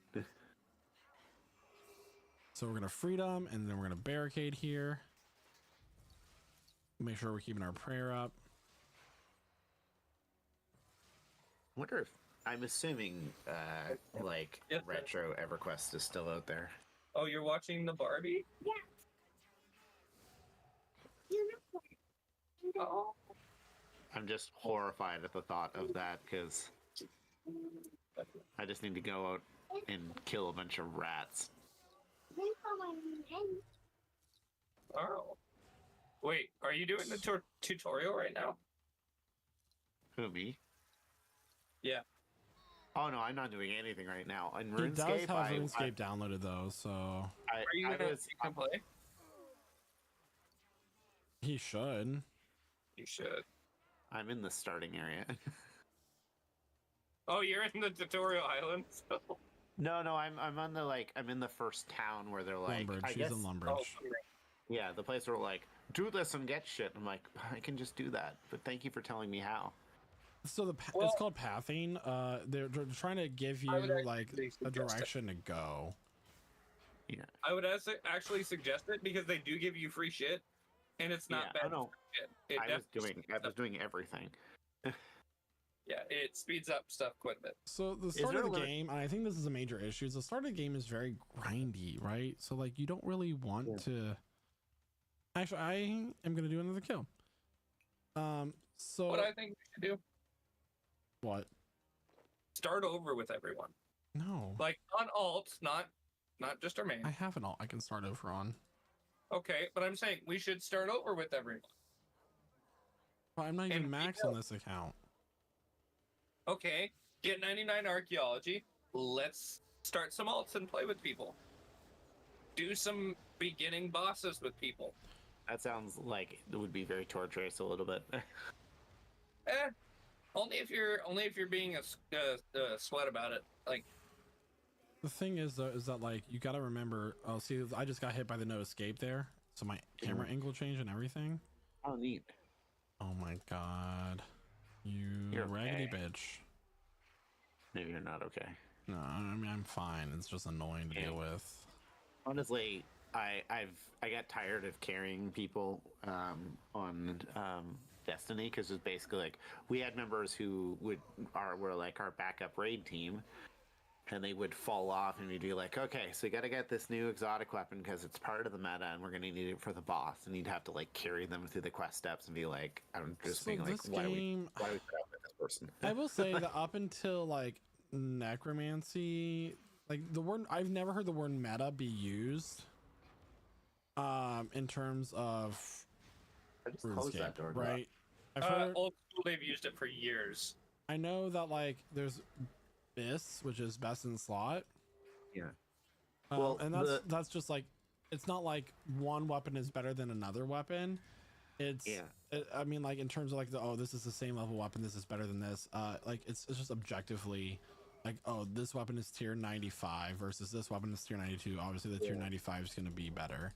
So we're gonna freedom, and then we're gonna barricade here. Make sure we're keeping our prayer up. I wonder if I'm assuming like retro EverQuest is still out there. Oh, you're watching the Barbie? Yeah. Oh. I'm just horrified at the thought of that because I just need to go out and kill a bunch of rats. Oh. Wait, are you doing the tutorial right now? Who, me? Yeah. Oh no, I'm not doing anything right now. In He RuneScape, does have RuneScape downloaded though, so Are you gonna play? he should. You should. I'm in the starting area. Oh, you're in the tutorial island. So. No, I'm on the I'm in the first town where they're like, Lumbridge. I She's guess, in Lumbridge. Oh, yeah, the place where like, do this and get shit. I'm like, I can just do that, but thank you for telling me how. So it's called pathing. They're trying to give you like a direction to go. I would actually suggest it because they do give you free shit, and it's not Yeah, bad. oh, no. Shit. It I was definitely doing everything. yeah, it speeds up stuff quite a bit. So the Is start there of a the limit- game, and I think this is a major issue, is the start of the game is very grindy, right? So like you don't really want Yeah. to. Actually, I am gonna do another kill. So What I think we should do, what? start over with everyone. No, Like on alt, not just our main. I have an alt I can start over on. Okay, but I'm saying we should start over with everyone. But I'm not even And max on this account. Okay, get 99 archaeology. Let's start some alts and play with people. Do some beginning bosses with people. That sounds like it would be very torturous a little bit. Only if you're being a sweat about it. Like, The thing is though, is that like you got to remember. Oh, see, I just got hit by the no escape there, so my camera angle changed and everything. Oh, neat. Oh my god, You're raggedy okay. bitch. Maybe you're not okay. No, I mean I'm fine. It's just annoying to Yeah. deal with. Honestly, I got tired of carrying people on Destiny because it's basically like we had members who were like our backup raid team, and they would fall off, and we'd be like, okay, so you got to get this new exotic weapon because it's part of the meta, and we're gonna need it for the boss, and you'd have to like carry them through the quest steps and be like, I'm just So being like, this why do we game, put up with this person? I will say that up until like necromancy, like the word, I've never heard the word meta be used. In terms of I just closed that RuneScape, door, right? I've heard, old school, they've used it for years. I know that like there's BIS, which is best in slot. Yeah. Well, and that's just like, it's not like one weapon is better than another weapon. It's I mean, like in terms of like this is the same level weapon, this is better than this. Like it's just objectively like, oh, this weapon is tier 95 versus this weapon is tier 92. Obviously, the tier 95 is going to be better.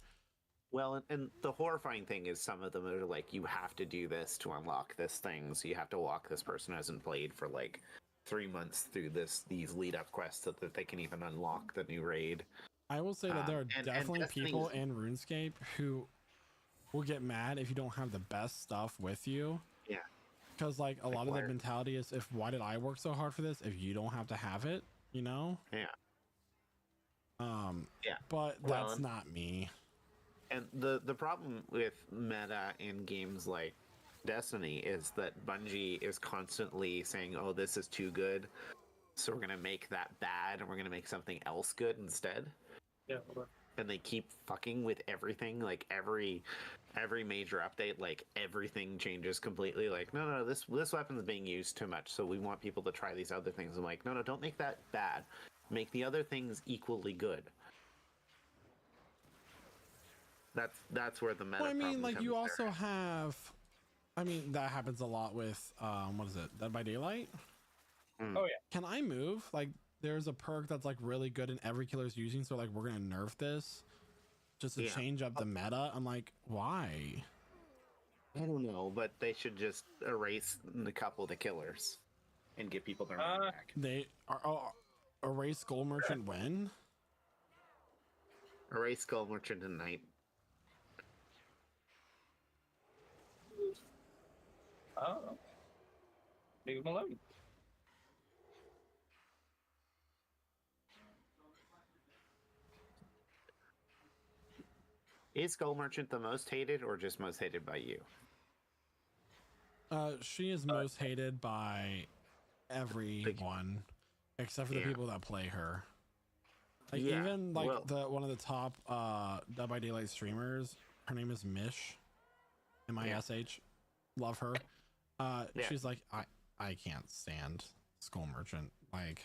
Well, and the horrifying thing is some of them are like, you have to do this to unlock this thing. So you have to walk this person who hasn't played for like 3 months through these lead up quests so that they can even unlock the new raid. I will say that there are definitely Destiny's- people in RuneScape who will get mad if you don't have the best stuff with you. Yeah. Because like a lot of where- the mentality is, why did I work so hard for this if you don't have to have it, you know? Yeah. Yeah. But Well, that's not me. And the problem with meta in games like Destiny is that Bungie is constantly saying, oh, this is too good, so we're going to make that bad and we're going to make something else good instead. Yeah. And they keep fucking with everything. Like every major update, like everything changes completely. Like, no, this weapon is being used too much, so we want people to try these other things. I'm like, no, don't make that bad. Make the other things equally good. That's where the meta. Well, I mean, problem like comes you there. also have, I mean, that happens a lot with, what is it? Dead by Daylight? Oh yeah. Can I move? Like, there's a perk that's like really good and every killer's using, so like we're gonna nerf this just to change up the meta. I'm like, why? I don't know, but they should just erase a couple of the killers and give people their money back. They are erase Gold Merchant when? Erase Skull Merchant and Knight. I don't know. Leave them alone. Is Skull Merchant the most hated or just most hated by you? She is most hated by everyone except for the people that play her. Like even like one of the top Dead by Daylight streamers, her name is Mish. M-I-S-H. Love her. She's like, I can't stand Skull Merchant. Like,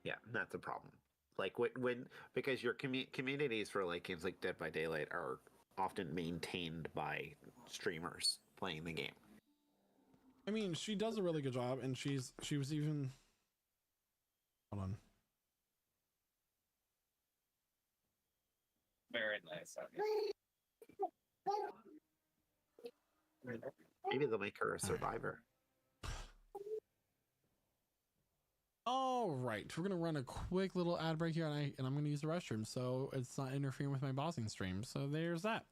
yeah, that's a problem. Like when because your communities for like games like Dead by Daylight are often maintained by streamers playing the game. I mean, she does a really good job, and she was even. Hold on. Very nice. Maybe they'll make her a survivor. Oh, All right, we're gonna run a quick little ad break here, and I'm gonna use the restroom, so it's not interfering with my bossing stream. So there's that.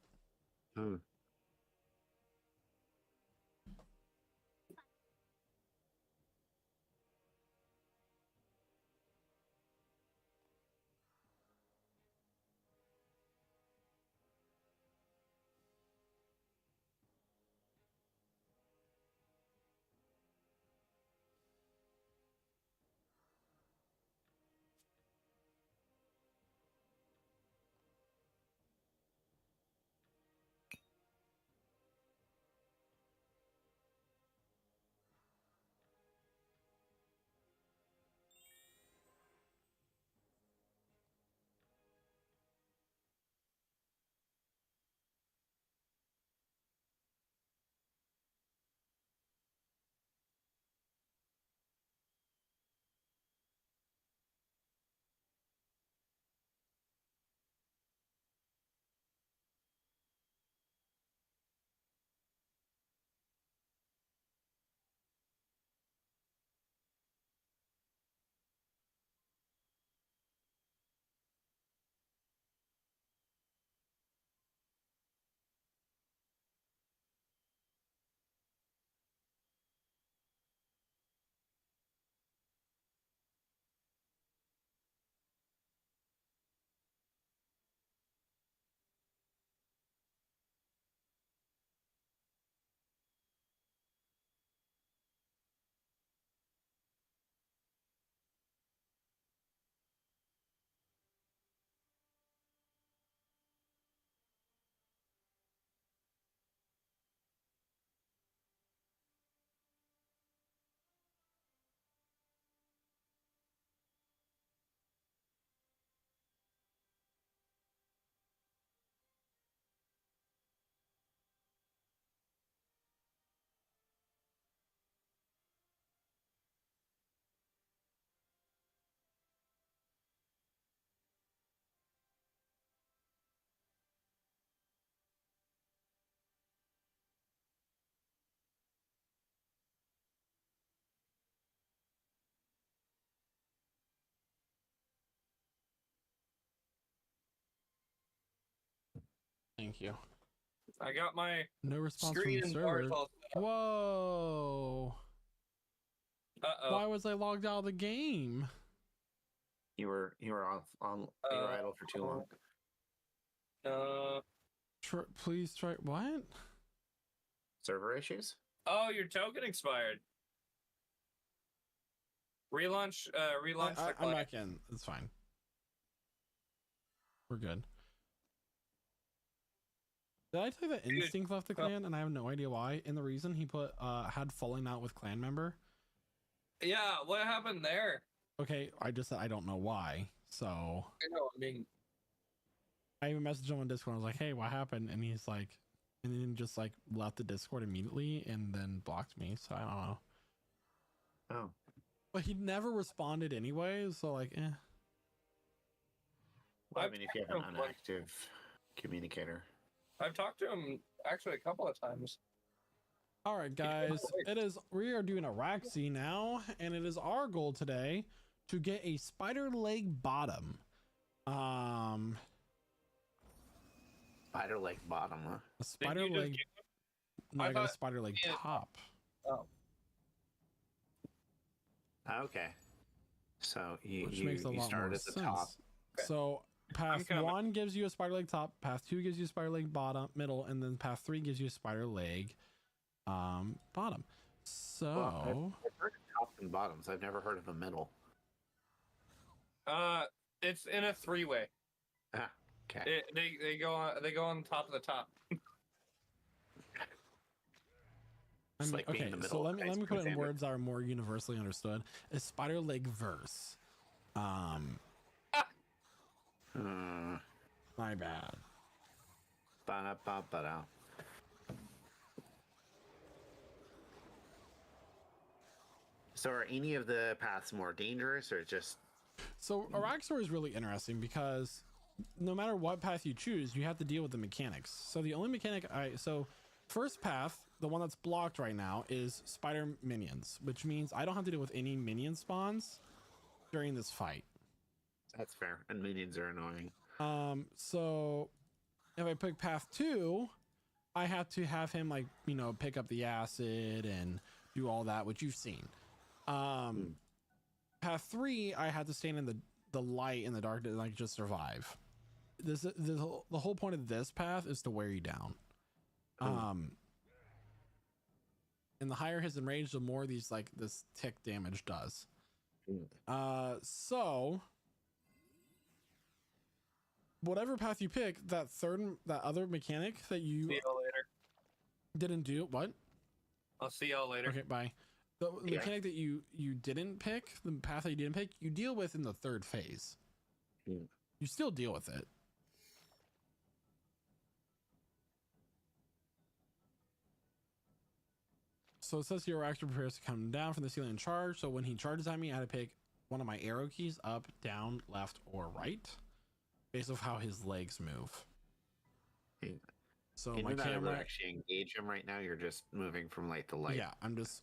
Thank you. I got my No response from screen the and server. bars all set up. Whoa! Uh-oh. Why was I logged out of the game? You were idle for too long. Please try what? Server issues? Oh, your token expired. Relaunch the I'm client. back in. It's fine. We're good. Did I tell you that Instinct left the clan and I have no idea why? And the reason he put had fallen out with clan member. Yeah, what happened there? Okay, I just said I don't know why. So I know, I mean, I even messaged him on Discord. I was like, "Hey, what happened?" And he's like, and then just like left the Discord immediately and then blocked me. So I don't know. Oh. But he never responded anyway. So like, eh. Well, I mean, if you have an unactive communicator. I've talked to him actually a couple of times. All right, guys, we are doing a Raxi now, and it is our goal today to get a spider leg bottom. Spider leg bottom, huh? A spider leg. No, I got a spider leg top. Oh. Okay. So Which makes a lot start more at the sense. top. So path 1 gives you a spider leg top, path 2 gives you a spider leg bottom, middle, and then path 3 gives you a spider leg bottom. So well, I've heard of tops and bottoms. I've never heard of a middle. It's in a three-way. Ah, okay. They go on top of the top. Like okay, so let me put it in words that are more universally understood. A spider leg verse. My bad. Ba-da-ba-ba-da. So are any of the paths more dangerous or just... So Araxor is really interesting because no matter what path you choose, you have to deal with the mechanics. So the only mechanic first path, the one that's blocked right now, is spider minions, which means I don't have to deal with any minion spawns. during this fight. That's fair. And minions are annoying. So if I pick path 2, I have to have him like, you know, pick up the acid and do all that, which you've seen. Path 3, I had to stand in the light in the darkness and like just survive. The whole point of this path is to wear you down. And the higher his enraged, the more these like this tick damage does. So whatever path you pick, that other mechanic that you See y'all later. didn't do, what? I'll see y'all later. Okay, bye. The mechanic that you didn't pick, the path that you didn't pick, you deal with in the 3rd phase. You still deal with it. So it says your actor prepares to come down from the ceiling and charge. So when he charges at me, I had to pick one of my arrow keys up, down, left, or right, based off how his legs move. So my camera actually engage him right now. You're just moving from light to light. Yeah, I'm just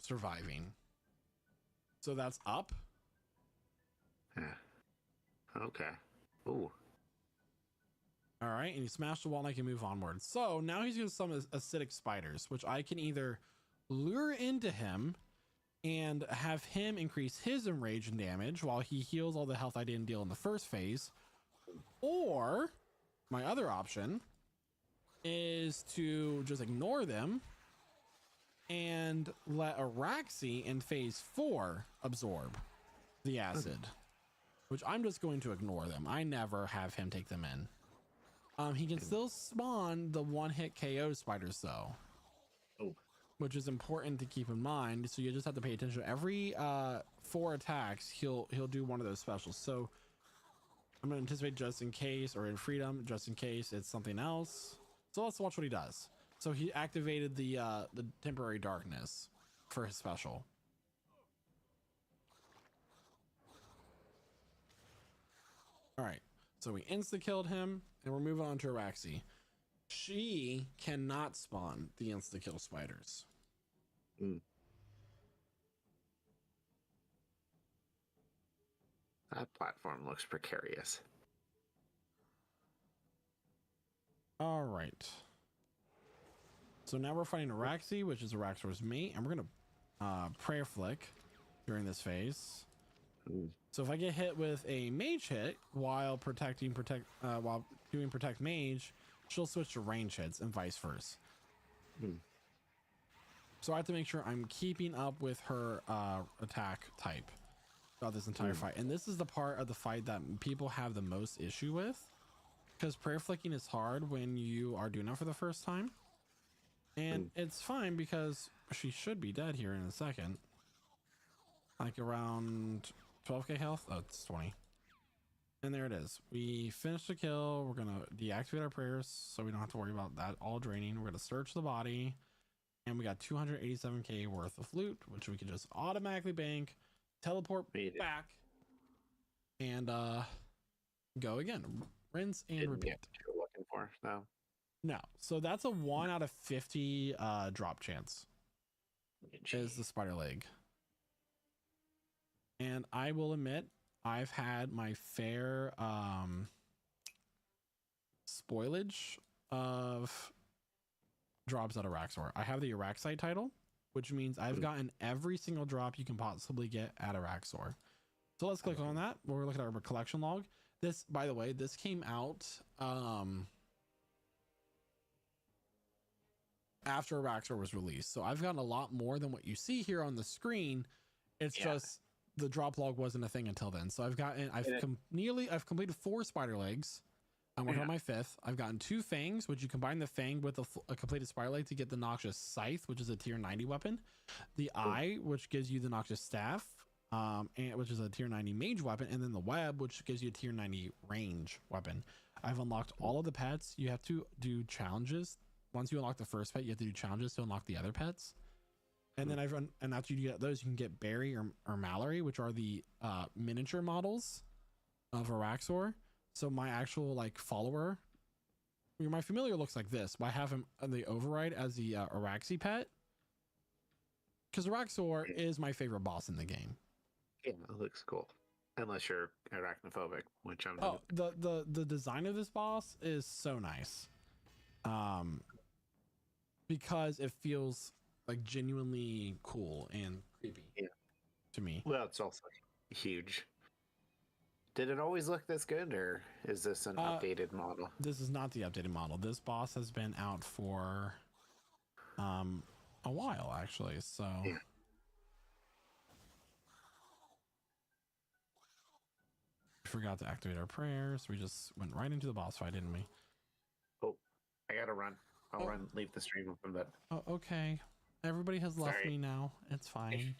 surviving. So that's up. Yeah. Okay. Ooh. All right, and he smashed the wall and I can move onward. So now he's using some acidic spiders, which I can either lure into him and have him increase his enrage and damage while he heals all the health I didn't deal in the 1st phase. Or my other option is to just ignore them and let Araxi in phase 4 absorb the acid, which I'm just going to ignore them. I never have him take them in. He can still spawn the 1-hit KO spiders though, which is important to keep in mind. So you just have to pay attention. Every 4 attacks, he'll do one of those specials. So I'm gonna anticipate just in case, or in freedom, just in case it's something else. So let's watch what he does. So he activated the temporary darkness for his special. All right. So we insta-killed him, and we're moving on to Araxi. She cannot spawn the insta-kill spiders. That platform looks precarious. All right. So now we're fighting Araxi, which is Araxor's mate, and we're gonna prayer flick during this phase. So if I get hit with a mage hit while while doing protect mage, she'll switch to range hits and vice versa. So I have to make sure I'm keeping up with her attack type throughout this entire fight. And this is the part of the fight that people have the most issue with, because prayer flicking is hard when you are doing it for the first time. And it's fine because she should be dead here in a second. Like around 12k health. Oh, it's 20. And there it is. We finished the kill. We're going to deactivate our prayers so we don't have to worry about that all draining. We're going to search the body. And we got 287k worth of loot, which we can just automatically bank, teleport back, and go again. Rinse and repeat. What you're looking for, no. No. So that's a 1 out of 50 drop chance. Is the spider leg. And I will admit, I've had my fair spoilage of drops out of Araxor. I have the Araxite title, which means I've gotten every single drop you can possibly get at Araxor. So let's click on that. We're looking at our collection log. This, by the way, this came out after Araxor was released. So I've gotten a lot more than what you see here on the screen. It's just the drop log wasn't a thing until then. So I've completed 4 spider legs. I'm working on my 5th. I've gotten 2 fangs, which you combine the fang with a completed spider leg to get the noxious scythe, which is a tier 90 weapon. The eye, which gives you the noxious staff, and which is a tier 90 mage weapon, and then the web, which gives you a tier 90 range weapon. I've unlocked all of the pets. You have to do challenges. Once you unlock the first pet, you have to do challenges to unlock the other pets. And then and after you get those, you can get Barry or Mallory, which are the miniature models of Araxor. So my actual like follower, my familiar looks like this, but I have him on the override as the Araxi pet, because Araxor is my favorite boss in the game. Yeah, it looks cool. Unless you're arachnophobic, which I'm Oh, not. the design of this boss is so nice. Because it feels like genuinely cool and creepy Yeah. to me. Well, it's also huge. Did it always look this good, or is this an updated model? This is not the updated model. This boss has been out for a while actually. So Yeah. we forgot to activate our prayers. We just went right into the boss fight, didn't we? Oh, I gotta run. I'll Oh. run, leave the stream open, but Oh, okay. Everybody has left Sorry. me now. It's fine.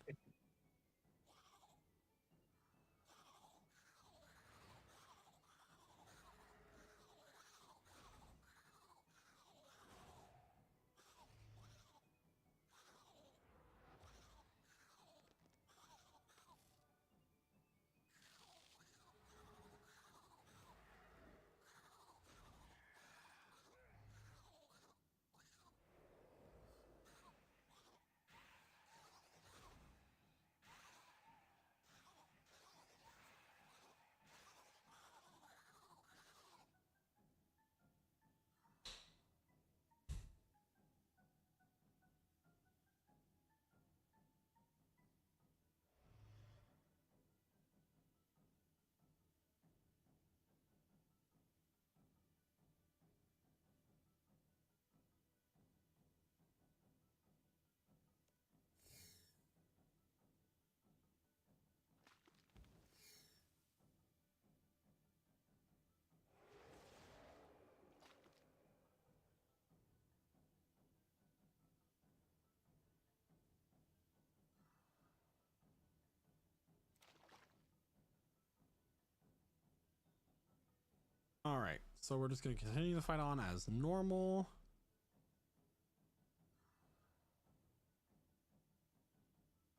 All right, so we're just going to continue the fight on as normal.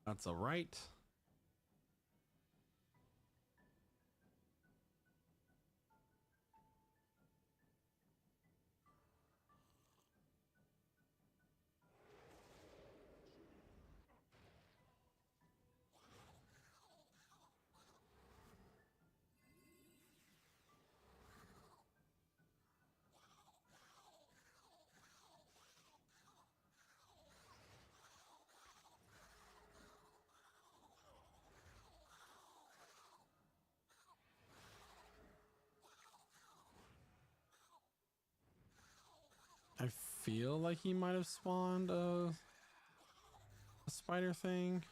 That's all right. I feel like he might have spawned a spider thing.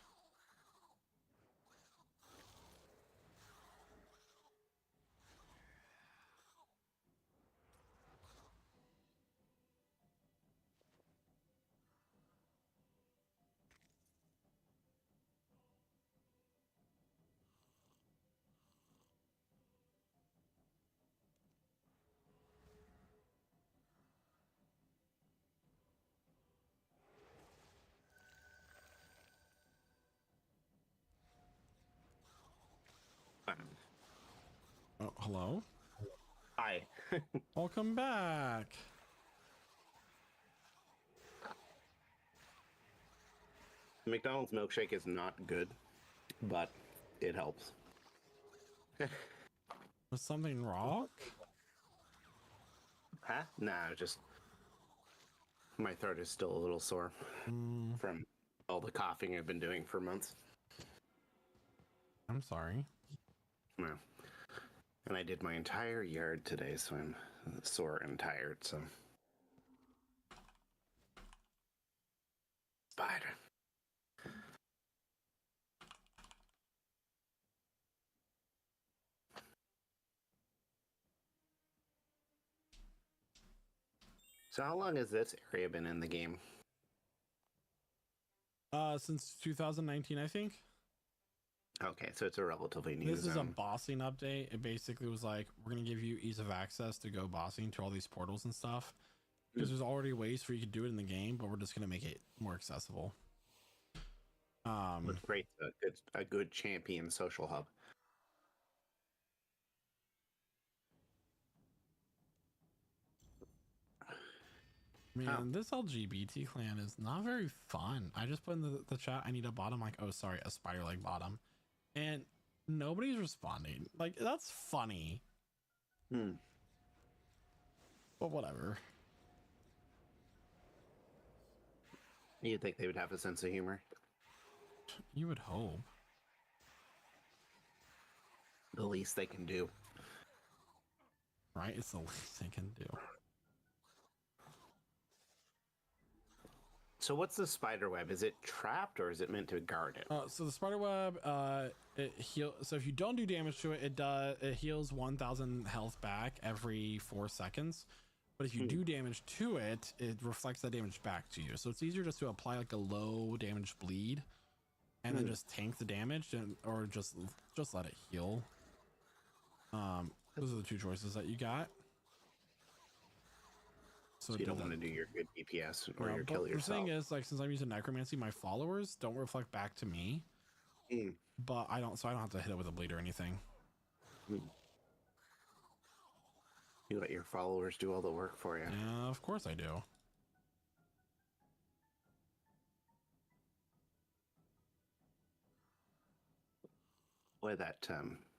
Oh, hello. hi. Welcome back. McDonald's milkshake is not good, but it helps. Was something wrong? Huh? Nah, just my throat is still a little sore from all the coughing I've been doing for months. I'm sorry. No. And I did my entire yard today, so I'm sore and tired, so. Spider. So how long has this area been in the game? Since 2019, I think. Okay, so it's a relatively new This is a zone. bossing update. It basically was like, we're going to give you ease of access to go bossing to all these portals and stuff. Because there's already ways for you to do it in the game, but we're just going to make it more accessible. It's great. It's a good champion social hub. Man, this LGBT clan is not very fun. I just put in the chat, I need a bottom, like, oh, sorry, a spider leg bottom. And nobody's responding. Like, that's funny. Hmm. But whatever. You'd think they would have a sense of humor. You would hope. The least they can do. Right? It's the least they can do. So what's the spider web? Is it trapped or is it meant to guard it? So the spider web, it heal. So if you don't do damage to it, it heals 1,000 health back every 4 seconds. But if you do damage to it, it reflects that damage back to you. So it's easier just to apply like a low damage bleed, and then just tank the damage, or just let it heal. Those are the 2 choices that you got. So you don't want to do your good DPS or your kill yourself. The thing is, like, since I'm using necromancy, my followers don't reflect back to me. But I don't have to hit it with a bleed or anything. You let your followers do all the work for you. Yeah, of course I do. Boy, that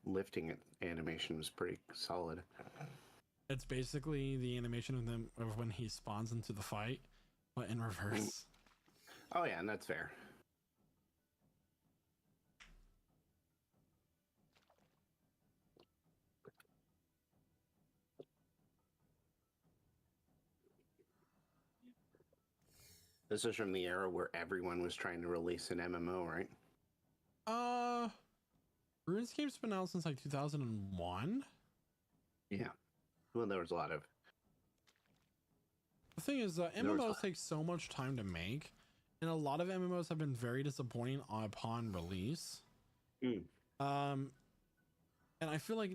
lifting animation was pretty solid. It's basically the animation of when he spawns into the fight, but in reverse. Oh yeah, and that's fair. This is from the era where everyone was trying to release an MMO, right? RuneScape's been out since like 2001. Yeah. Well, there was a lot of. The thing is, MMOs take so much time to make, and a lot of MMOs have been very disappointing upon release. And I feel like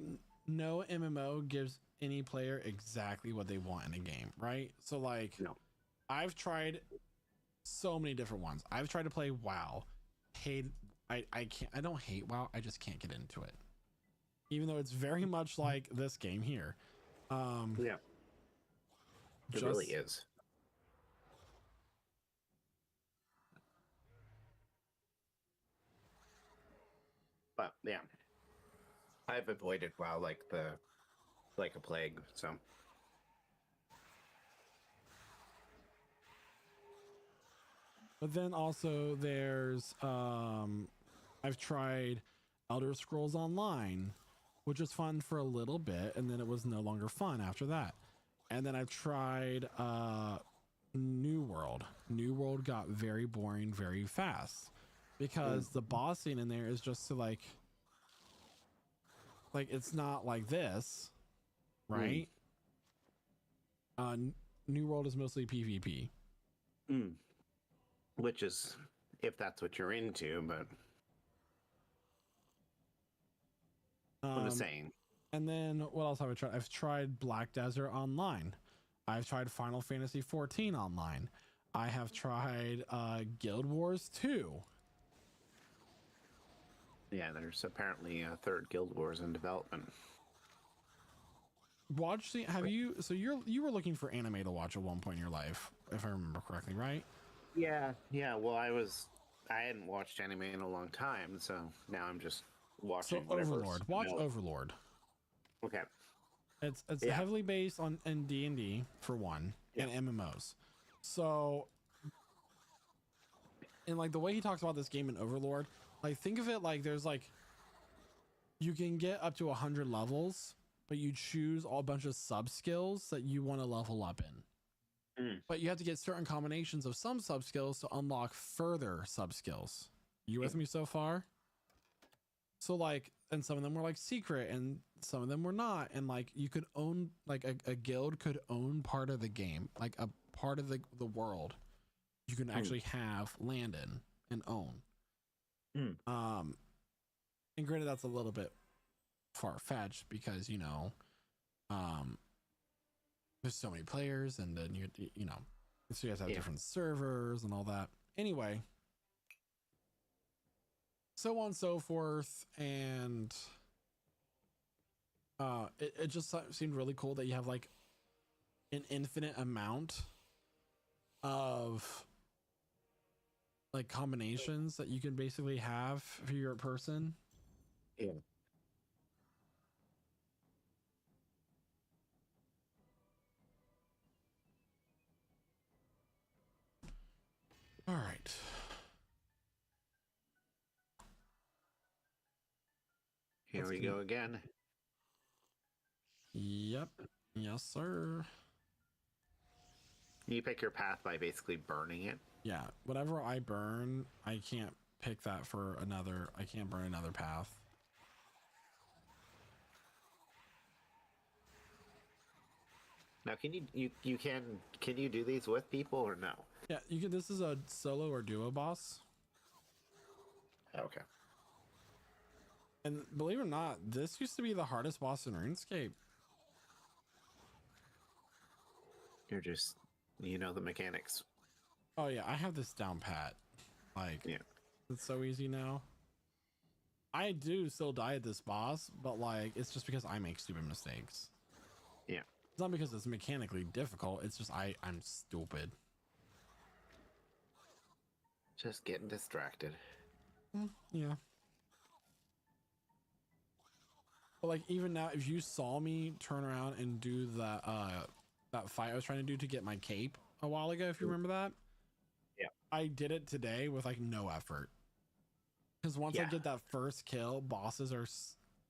no MMO gives any player exactly what they want in a game, right? So like, no. I've tried so many different ones. I've tried to play WoW. I don't hate WoW. I just can't get into it. Even though it's very much like this game here. Yeah. It really is. But yeah. I've avoided WoW like a plague, so. But then also there's I've tried Elder Scrolls Online, which was fun for a little bit, and then it was no longer fun after that. And then I've tried New World. New World got very boring very fast because the bossing in there is just to like it's not like this, right? New World is mostly PvP. Which is, if that's what you're into, but I'm just saying. And then what else have I tried? I've tried Black Desert Online. I've tried Final Fantasy 14 Online. I have tried Guild Wars 2. Yeah, there's apparently a third Guild Wars in development. So you were looking for anime to watch at one point in your life, if I remember correctly, right? Yeah. Well, I hadn't watched anime in a long time, so now I'm just watching. So Overlord, watch Overlord. Okay. It's heavily based on D&D for one, and MMOs. So, and like the way he talks about this game in Overlord, like think of it like there's like you can get up to 100 levels, but you choose a bunch of sub skills that you want to level up in. But you have to get certain combinations of some sub skills to unlock further sub skills. You with me so far? So like, and some of them were like secret and some of them were not. And like you could own, like a guild could own part of the game, like a part of the world you can actually have land in and own. And granted, that's a little bit far-fetched because, you know, there's so many players and then you know, so you have to have different servers and all that. Anyway, so on and so forth, and it just seemed really cool that you have like an infinite amount of like combinations that you can basically have for your person. Yeah. All right. Here we go again. Yep. Yes, sir. You pick your path by basically burning it. Yeah. Whatever I burn, I can't pick that for another. I can't burn another path. Now, can you do these with people or no? Yeah, you can. This is a solo or duo boss. Okay. And believe it or not, this used to be the hardest boss in RuneScape. You're just, you know, the mechanics. Oh yeah, I have this down pat. Like, Yeah. it's so easy now. I do still die at this boss, but like, it's just because I make stupid mistakes. Yeah. It's not because it's mechanically difficult. It's just I'm stupid. Just getting distracted. Yeah. But like, even now, if you saw me turn around and do that fight I was trying to do to get my cape a while ago, if you remember that, yeah, I did it today with like no effort. Because once I get that first kill, bosses are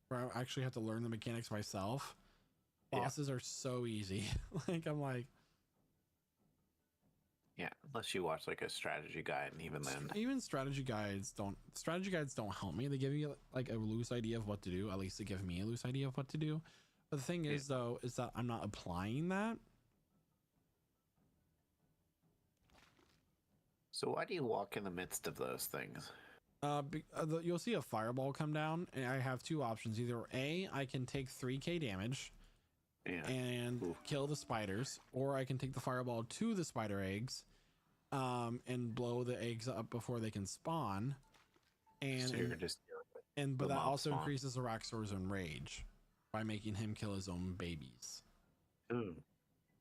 where I actually have to learn the mechanics myself. Bosses are so easy. Like, I'm like, yeah, unless you watch like a strategy guide, and even then, even strategy guides don't help me. They give you like a loose idea of what to do. At least they give me a loose idea of what to do. But the thing is, though, is that I'm not applying that. So why do you walk in the midst of those things? You'll see a fireball come down, and I have two options. Either A, I can take 3k damage and kill the spiders, or I can take the fireball to the spider eggs and blow the eggs up before they can spawn. And so you're just but that also increases Araxor's enrage by making him kill his own babies. Or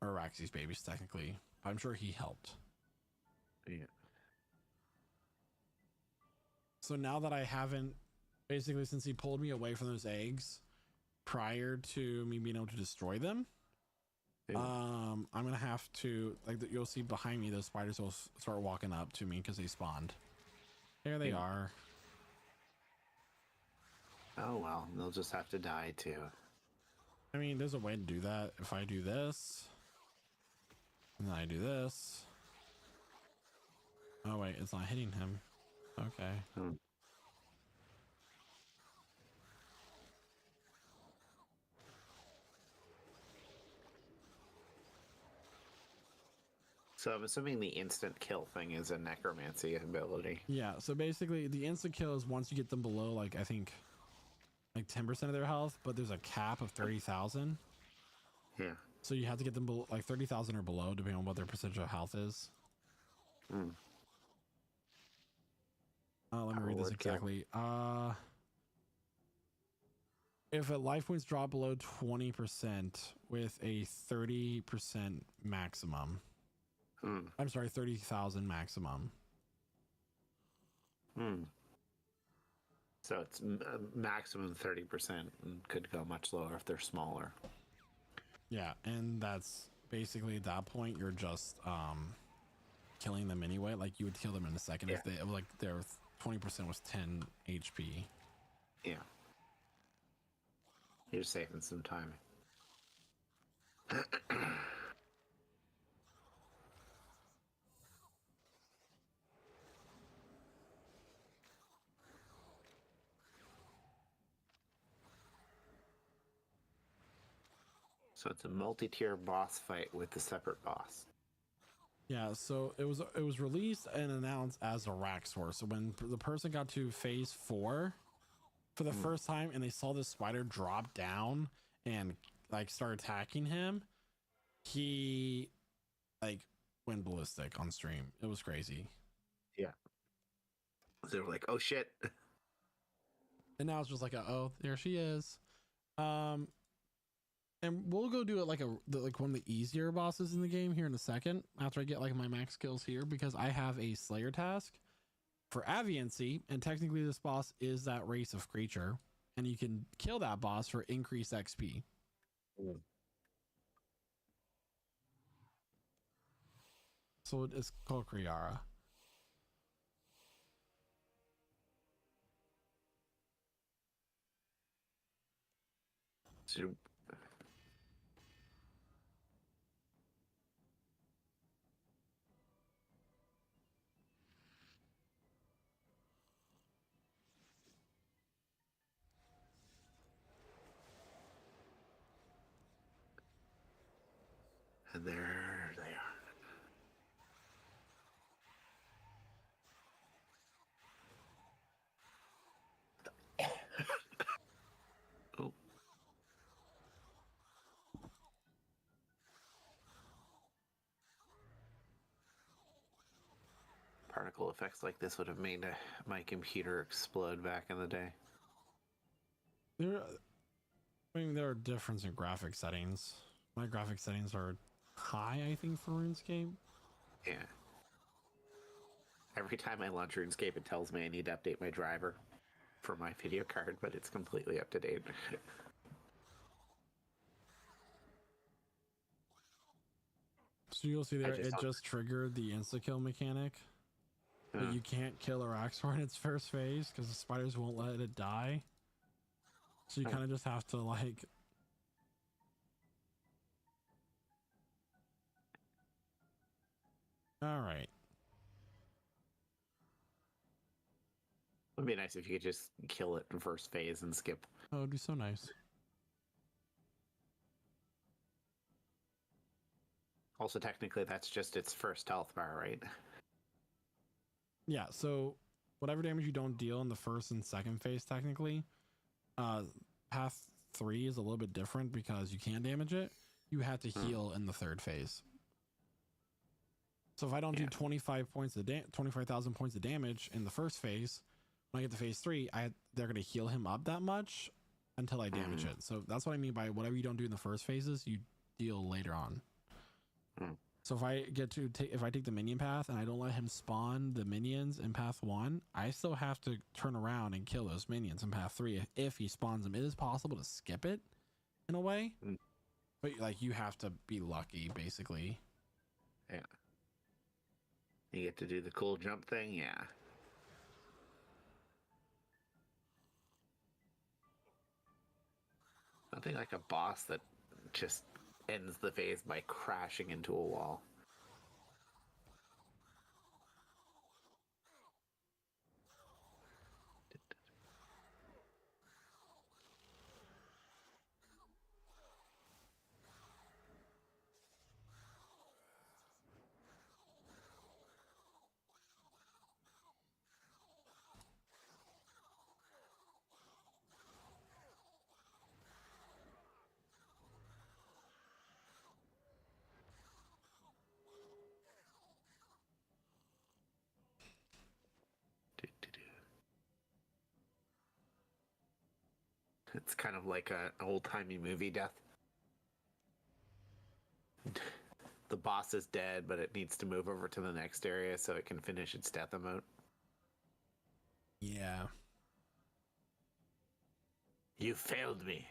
Araxi's babies, technically. I'm sure he helped. Yeah. So now that I haven't, basically since he pulled me away from those eggs prior to me being able to destroy them, I'm gonna have to, like, you'll see behind me, those spiders will start walking up to me because they spawned. There they are. Oh well, they'll just have to die too. I mean, there's a way to do that. If I do this, and then I do this. Oh wait, it's not hitting him. Okay. So I'm assuming the instant kill thing is a necromancy ability. Yeah, so basically the instant kill is once you get them below, like, I think like 10% of their health, but there's a cap of 30,000. Yeah. So you have to get them below, like 30,000 or below, depending on what their percentage of health is. Let me read this exactly. If a life points drop below 20% with a 30% maximum. I'm sorry, 30,000 maximum. So it's maximum 30% and could go much lower if they're smaller. Yeah, and that's basically at that point you're just killing them anyway. Like, you would kill them in a second if they, like, their 20% was 10 HP. Yeah. You're saving some time. So it's a multi-tier boss fight with a separate boss. Yeah, so it was released and announced as a Raxor. So when the person got to phase 4 for the first time and they saw this spider drop down and like start attacking him, he like went ballistic on stream. It was crazy. Yeah. They were like, "Oh shit!" And now it's just like, "Oh, there she is." And we'll go do it like one of the easier bosses in the game here in a second after I get like my max kills here, because I have a Slayer task for Aviancy, and technically this boss is that race of creature. and you can kill that boss for increased XP. So it's called Kriara. So, and there they are. Oh. Particle effects like this would have made my computer explode back in the day. There are differences in graphic settings. My graphic settings are high, I think, for RuneScape. Yeah. Every time I launch RuneScape, it tells me I need to update my driver for my video card, but it's completely up to date. So you'll see there, it just triggered the insta-kill mechanic. But you can't kill a Raxor in its first phase because the spiders won't let it die. So you kind of just have to, like... Alright. It would be nice if you could just kill it in first phase and skip. Oh, it'd be so nice. Also, technically, that's just its first health bar, right? Yeah, so whatever damage you don't deal in the first and second phase, technically, path 3 is a little bit different because you can damage it. You have to heal in the third phase. So if I don't do 25,000 points of damage in the first phase, when I get to phase 3, they're going to heal him up that much until I damage it. So that's what I mean by whatever you don't do in the first phases, you deal later on. So if I take the minion path and I don't let him spawn the minions in path 1, I still have to turn around and kill those minions in path 3 if he spawns them. It is possible to skip it in a way, but like you have to be lucky, basically. Yeah. You get to do the cool jump thing, yeah. Nothing like a boss that just ends the phase by crashing into a wall. It's kind of like an old-timey movie death. The boss is dead, but it needs to move over to the next area so it can finish its death emote. Yeah. You failed me.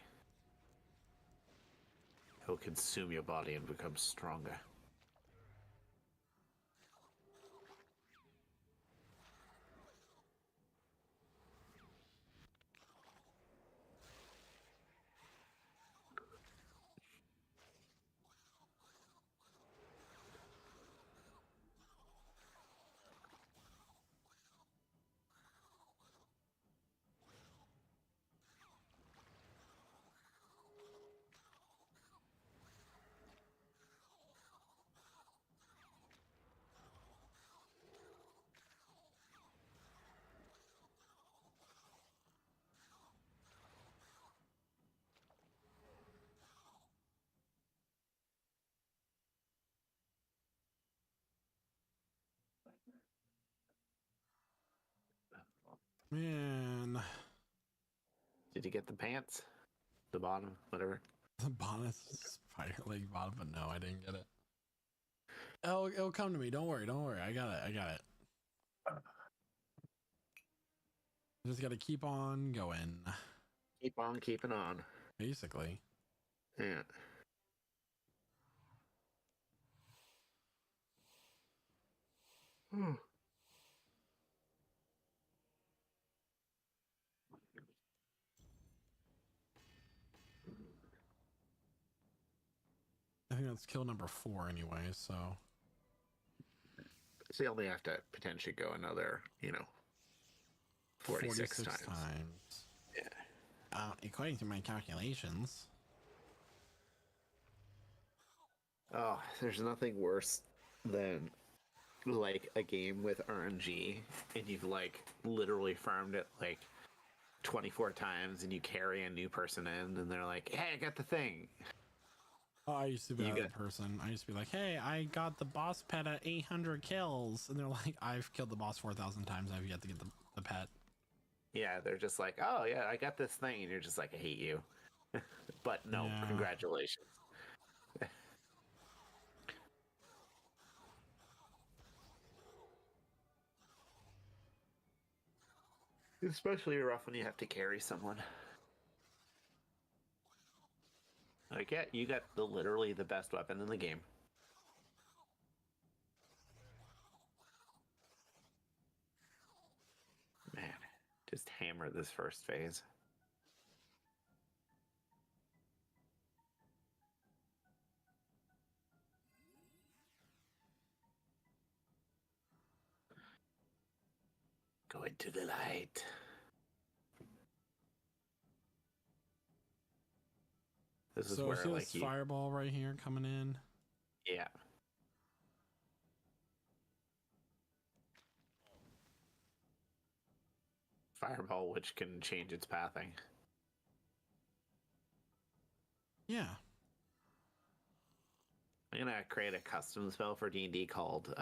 It will consume your body and become stronger. Man. Did you get the pants? The bottom, whatever. The bonus spider leg bottom, but no, I didn't get it. Oh, it'll come to me. Don't worry. I got it. Just got to keep on going. keep on keeping on. basically. Yeah. Hmm. I think that's kill number 4 anyway, so. So you only have to potentially go another, 46 times. Yeah. According to my calculations. Oh, there's nothing worse than like a game with RNG and you've like literally farmed it like 24 times and you carry a new person in and they're like, "Hey, I got the thing." Oh, I used to be You that got- person. I used to be like, "Hey, I got the boss pet at 800 kills," and they're like, "I've killed the boss 4,000 times. I've yet to get the pet." Yeah, they're just like, "Oh yeah, I got this thing," and you're just like, "I hate you," but no, Yeah. congratulations. Especially rough when you have to carry someone. Like, yeah, you got literally the best weapon in the game. Man, just hammer this first phase. Go into the light. This is So where see like this fireball right here coming in? yeah. Fireball, which can change its pathing. Yeah. I'm gonna create a custom spell for D&D called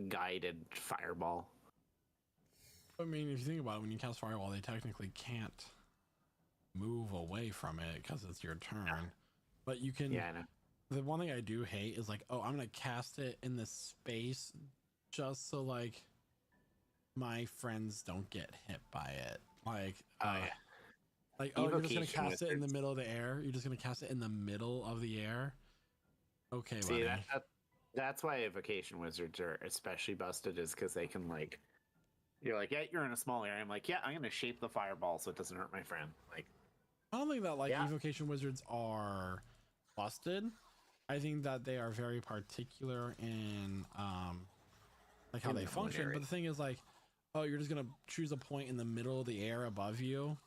Guided Fireball. I mean, if you think about it, when you cast fireball, they technically can't move away from it because it's your turn. Yeah. But you can. Yeah, I know. The one thing I do hate is like, oh, I'm gonna cast it in this space just so like my friends don't get hit by it. Like, Yeah. like, oh, you're just gonna Evocation cast it in the wizards. middle of the air. You're just gonna cast it in the middle of the air. Okay, See, buddy. that's why evocation wizards are especially busted, is because they can like, you're like, yeah, you're in a small area. I'm like, yeah, I'm gonna shape the fireball so it doesn't hurt my friend. Like, I don't think that like Yeah. evocation wizards are busted. I think that they are very particular in like how In they their own function. area. But the thing is like, oh, you're just gonna choose a point in the middle of the air above you,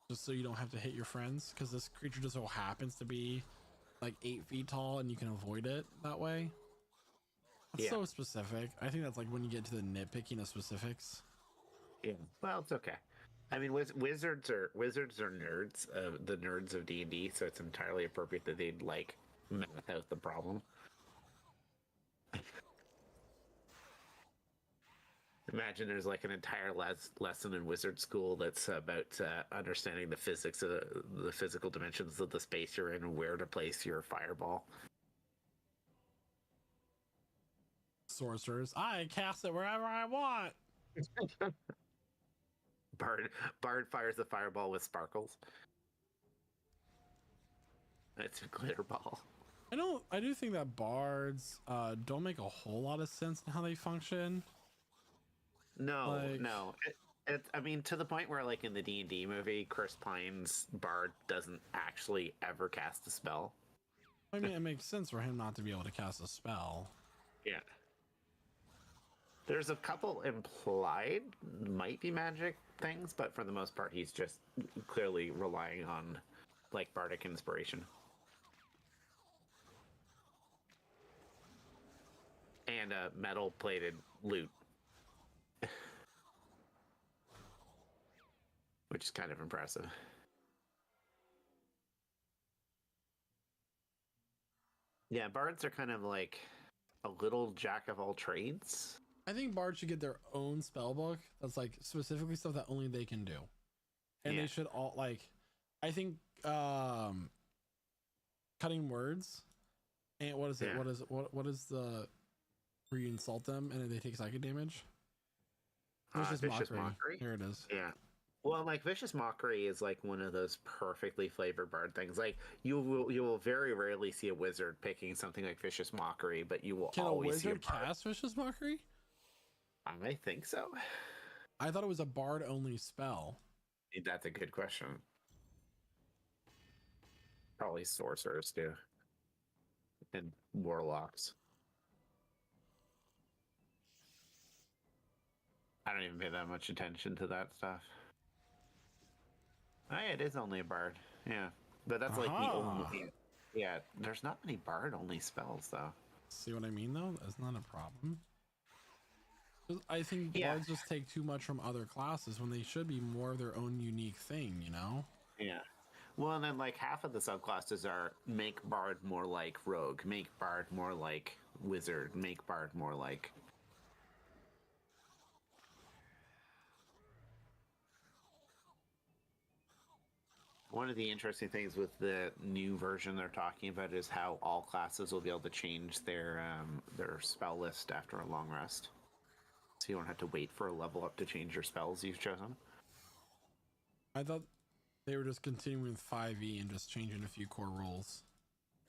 just so you don't have to hit your friends, because this creature just so happens to be like 8 feet tall and you can avoid it that way. That's Yeah. so specific. I think that's like when you get to the nitpicking of specifics. yeah, well, it's okay. I mean, wizards are nerds, the nerds of D&D, so it's entirely appropriate that they'd like math out the problem. Imagine there's like an entire lesson in wizard school that's about understanding the physics of the physical dimensions of the space you're in and where to place your fireball. Sorcerers, I cast it wherever I want. Bard fires the fireball with sparkles. It's a glitter ball. I do think that bards don't make a whole lot of sense in how they function. No, Like- no. I mean, to the point where, like in the D&D movie, Chris Pine's Bard doesn't actually ever cast a spell. I mean, it makes sense for him not to be able to cast a spell. Yeah. There's a couple implied, might be magic things, but for the most part, he's just clearly relying on, like, bardic inspiration. And a metal-plated lute. Which is kind of impressive. Yeah, bards are kind of like a little jack of all trades. I think bards should get their own spell book that's like specifically stuff that only they can do, and Yeah. they should all like. I think cutting words, and what is it? Yeah. What is the where you insult them and they take psychic damage? Vicious Vicious mockery. mockery? Here it is. Yeah. Well, like Vicious Mockery is like one of those perfectly flavored bard things. Like you will very rarely see a wizard picking something like Vicious Mockery, but you will Can a always see a wizard bard. cast Vicious Mockery? I think so. I thought it was a bard only spell. That's a good question. Probably sorcerers too, and warlocks. I don't even pay that much attention to that stuff. Oh, yeah, it is only a bard. Yeah, but that's like the Aha. only. Yeah, there's not many bard only spells though. See what I mean, though? That's not a problem. 'Cause I think Yeah. bards just take too much from other classes when they should be more of their own unique thing, you know? Yeah. Well, and then like half of the subclasses are make bard more like rogue, make bard more like wizard, make bard more like. One of the interesting things with the new version they're talking about is how all classes will be able to change their spell list after a long rest, so you don't have to wait for a level up to change your spells you've chosen. I thought they were just continuing with 5e and just changing a few core rules.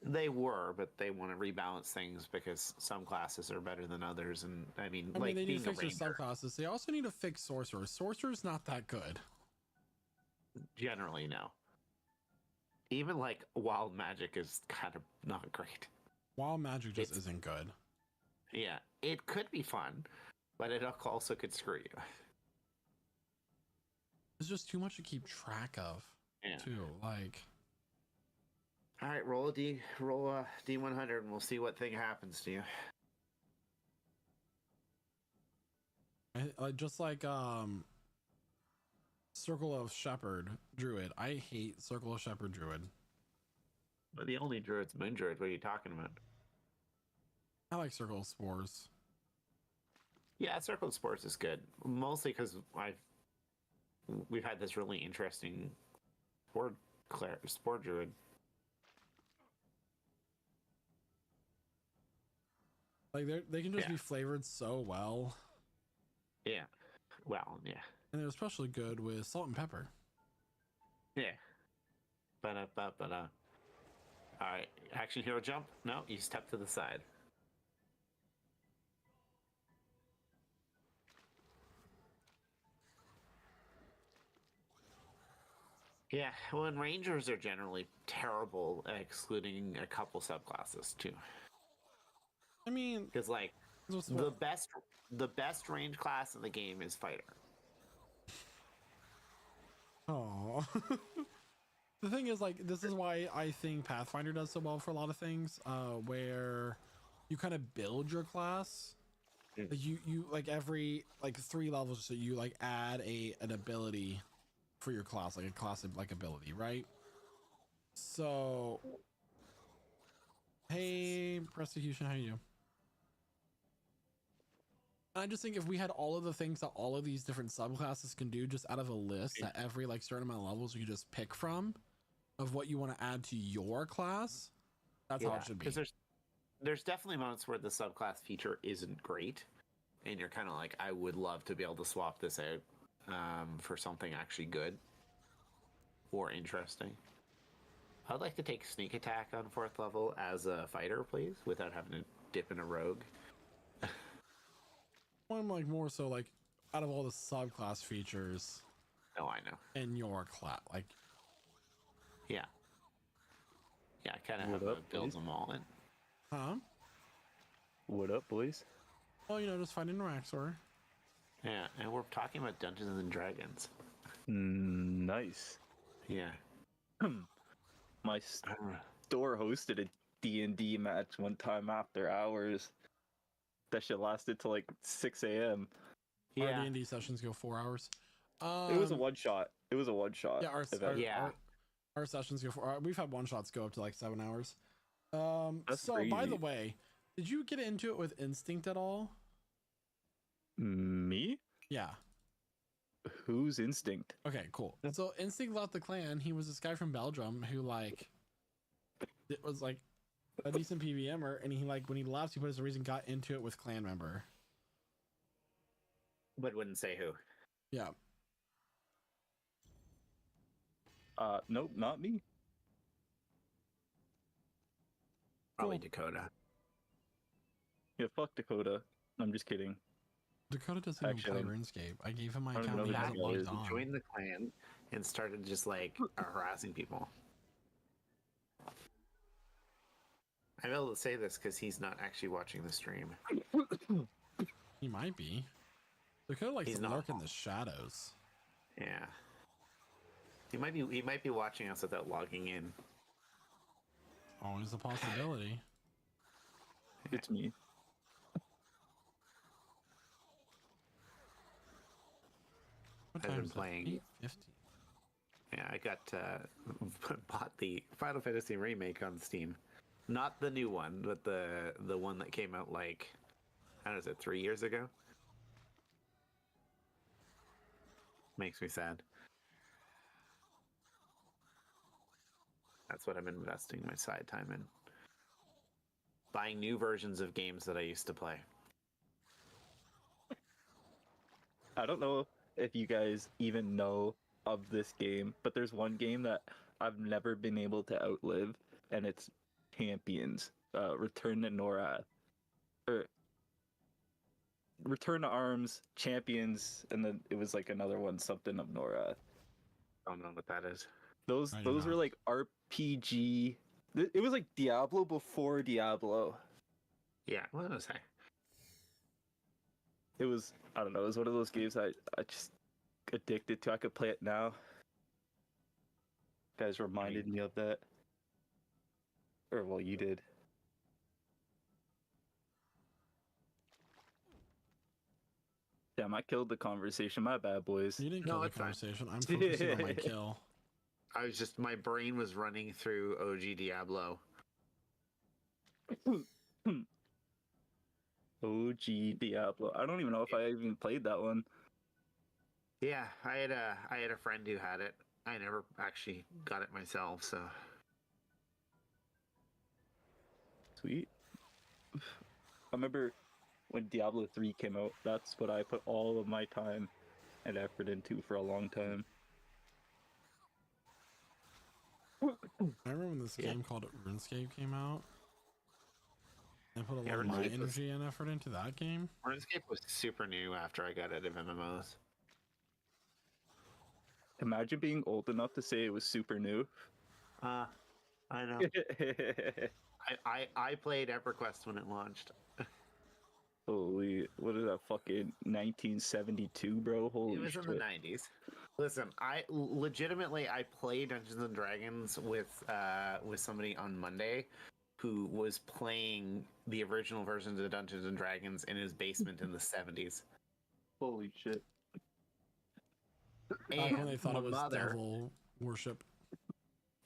They were, but they want to rebalance things because some classes are better than others, and I mean, I like mean, they need being to a fix their ranger, subclasses. They also need to fix sorcerers. Sorcerer's not that good. generally no. Even like wild magic is kind of not great. Wild magic just It's- isn't good. Yeah, it could be fun, but it also could screw you. It's just too much to keep track of, Yeah. too. Like, All right, roll a D100, and we'll see what thing happens to you. just like Circle of Shepherd Druid. I hate Circle of Shepherd Druid. But the only druid's moon druid. What are you talking about? I like Circle of Spores. Yeah, Circle of Sports is good, mostly because we've had this really interesting spore druid. Like they can just Yeah. be flavored so well, Yeah. Well, yeah. and they're especially good with salt and pepper. Yeah. Ba-da-ba-ba-da. All right, action hero jump. No, you step to the side. Yeah, well, and rangers are generally terrible, excluding a couple subclasses too. I mean, Because like what's- the best range class in the game is fighter. oh. The thing is, like, this is why I think Pathfinder does so well for a lot of things, where you kind of build your class. Mm. Like you like every like 3 levels, so you like add an ability for your class, like a class of like ability, right? So, hey, Prosecution, how are you? I just think if we had all of the things that all of these different subclasses can do just out of a list that every like certain amount of levels you can just pick from of what you want to add to your class, that's how it should be. Because there's definitely moments where the subclass feature isn't great, and you're kind of like, I would love to be able to swap this out for something actually good or interesting. I'd like to take sneak attack on 4th level as a fighter, please, without having to dip in a rogue. I'm like more so like out of all the subclass features Oh, I know. in your class, like Yeah. Yeah, I kind of What have up, to build please? them all in. huh? What up, boys? Oh, just fighting Raxor. Yeah, and we're talking about Dungeons and Dragons. Nice. Yeah. My store hosted a D&D match one time after hours. That shit lasted till like 6 a.m. Our Yeah. D&D sessions go 4 hours. It was a one shot. It was a one shot. Yeah, Yeah. our sessions go for. We've had one shots go up to like 7 hours. That's So by the crazy. way, did you get into it with Instinct at all? Me? Yeah. Who's Instinct? Okay, cool. So Instinct left the clan. He was this guy from Belgium who like it was like a decent PVMer, and he like when he left, he put as a reason got into it with clan member. But wouldn't say who. Yeah. Nope, not me. Probably Cool. Dakota. Yeah, fuck Dakota. I'm just kidding. Dakota doesn't even Actually, play RuneScape. I gave him my I don't even account. know He who hasn't that guy logged is. on. Joined the clan and started just like harassing people. I'm able to say this because he's not actually watching the stream. He might be. Dakota likes He's to not. lurk in the shadows. Yeah. He might be watching us without logging in. Always a possibility. It's me. What I've time been is it? playing. 8:50. Yeah, I got bought the Final Fantasy remake on Steam. Not the new one, but the one that came out like, how is it, 3 years ago? Makes me sad. That's what I'm investing my side time in. Buying new versions of games that I used to play. I don't know if you guys even know of this game, but there's one game that I've never been able to outlive, and it's Champions. Return to Norath. Or Return to Arms, Champions, and then it was like another one, something of Norath. Don't know what that is. Those I do were not. like RPG. It was like Diablo before Diablo. Yeah, what was I? It was, I don't know, it was one of those games I just addicted to. I could play it now. You guys reminded me of that. Or well, you did. Damn, I killed the conversation. My bad, boys. You didn't No, kill the it's fine. conversation. I'm focusing on my kill. I was just, my brain was running through OG Diablo. OG Diablo. I don't even know if I even played that one. Yeah, I had a friend who had it. I never actually got it myself, so Sweet. I remember when Diablo 3 came out, that's what I put all of my time and effort into for a long time. I remember when this game called RuneScape came out. I put a lot of my RuneScape was- energy and effort into that game. RuneScape was super new after I got out of MMOs. Imagine being old enough to say it was super new. I know. I played EverQuest when it launched. Holy, what is that fucking 1972, bro? Holy It was shit. in the 90s. Listen, I legitimately played Dungeons and Dragons with somebody on Monday who was playing the original versions of Dungeons and Dragons in his basement in the 70s. Holy shit. Back when And they thought my it was mother, devil worship.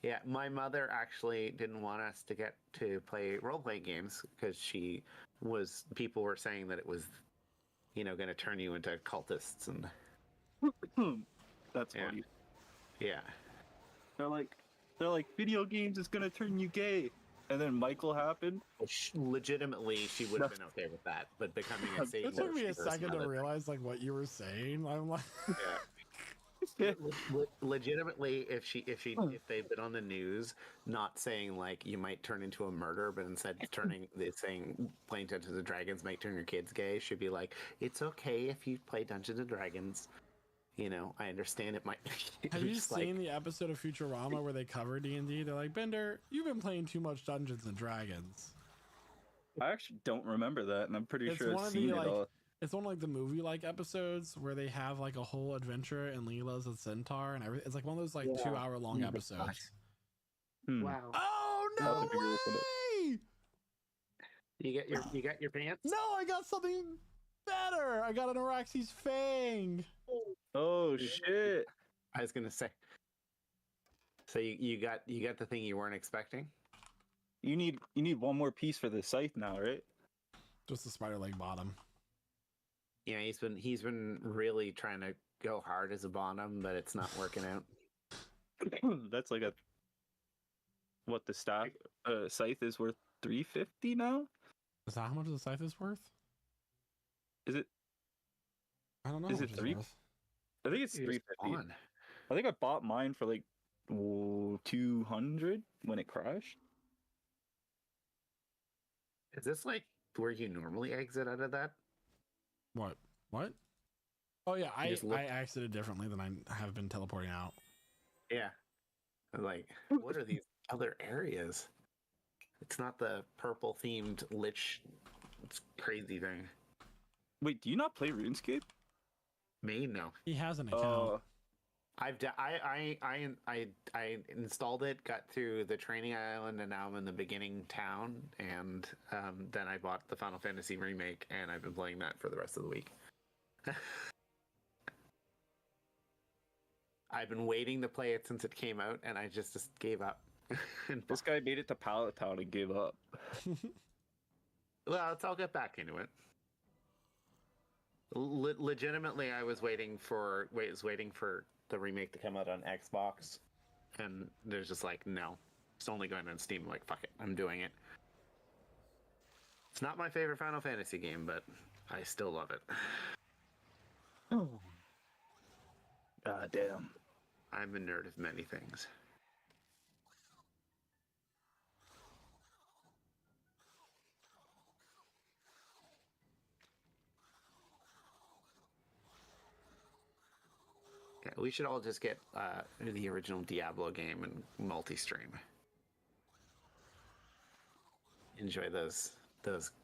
yeah, my mother actually didn't want us to get to play role-playing games because people were saying that it was, going to turn you into cultists and That's Yeah. funny. yeah. They're like video games is gonna turn you gay, and then Michael happened. Which legitimately, she would have been okay with that, but becoming a Satan It took me a worshiper is second to another- realize like what you were saying. I'm like, Yeah. Legitimately, if they've been on the news, not saying like you might turn into a murderer, but instead saying playing Dungeons and Dragons might turn your kids gay, should be like, it's okay if you play Dungeons and Dragons. I understand it might. have you just seen the episode of Futurama where they cover D&D? They're like, Bender, you've been playing too much Dungeons and Dragons. I actually don't remember that, and I'm pretty It's sure one I've of seen the it like, all. it's one of like the movie like episodes where they have like a whole adventure and Leela's a centaur and everything. It's like one of those like 2-hour long episodes. Wow. Oh I'll have no to be looking at- way! You got your pants? No, I got something better. I got an Araxes Fang. Oh shit! I was gonna say. So you got the thing you weren't expecting? You need one more piece for the scythe now, right? Just the spider leg bottom. Yeah, he's been really trying to go hard as a bottom, but it's not working out. That's like the staff scythe is worth 350 now. Is that how much the scythe is worth? Is it? I don't know. Is how it much it's 3? worth. I think it's You're just 350. on. I think I bought mine for like 200 when it crashed. Is this like where you normally exit out of that? What? What? Oh yeah, You I just look- exited differently than I have been teleporting out. Yeah. I'm like, what are these other areas? It's not the purple themed lich crazy thing. Wait, do you not play RuneScape? Me? No. He has an account. Oh, I installed it, got to the training island, and now I'm in the beginning town. And then I bought the Final Fantasy remake, and I've been playing that for the rest of the week. I've been waiting to play it since it came out, and I just gave up. this guy made it to Pallet Town and gave up. Well, I'll get back into it. Legitimately, I was waiting for the remake to come out on Xbox, and there's just like, no, it's only going on Steam. I'm like, fuck it, I'm doing it. It's not my favorite Final Fantasy game, but I still love it. Oh. God damn. I'm a nerd of many things. Yeah, we should all just get the original Diablo game and multi-stream. Enjoy those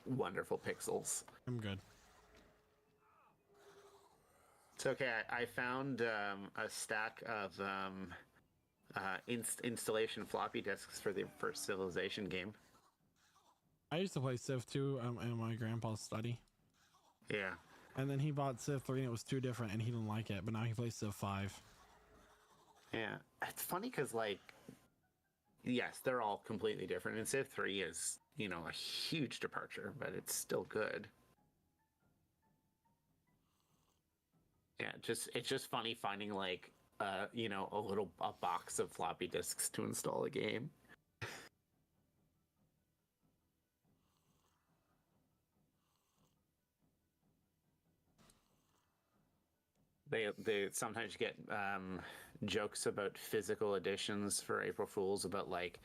wonderful pixels. I'm good. It's okay. I found a stack of installation floppy disks for the first Civilization game. I used to play Civ 2 in my grandpa's study. Yeah. And then he bought Civ 3 and it was too different and he didn't like it, but now he plays Civ 5. Yeah. It's funny because, like, yes, they're all completely different. And Civ 3 is, a huge departure, but it's still good. Yeah, it's just funny finding, like, a box of floppy disks to install a game. They sometimes get jokes about physical editions for April Fools about, like,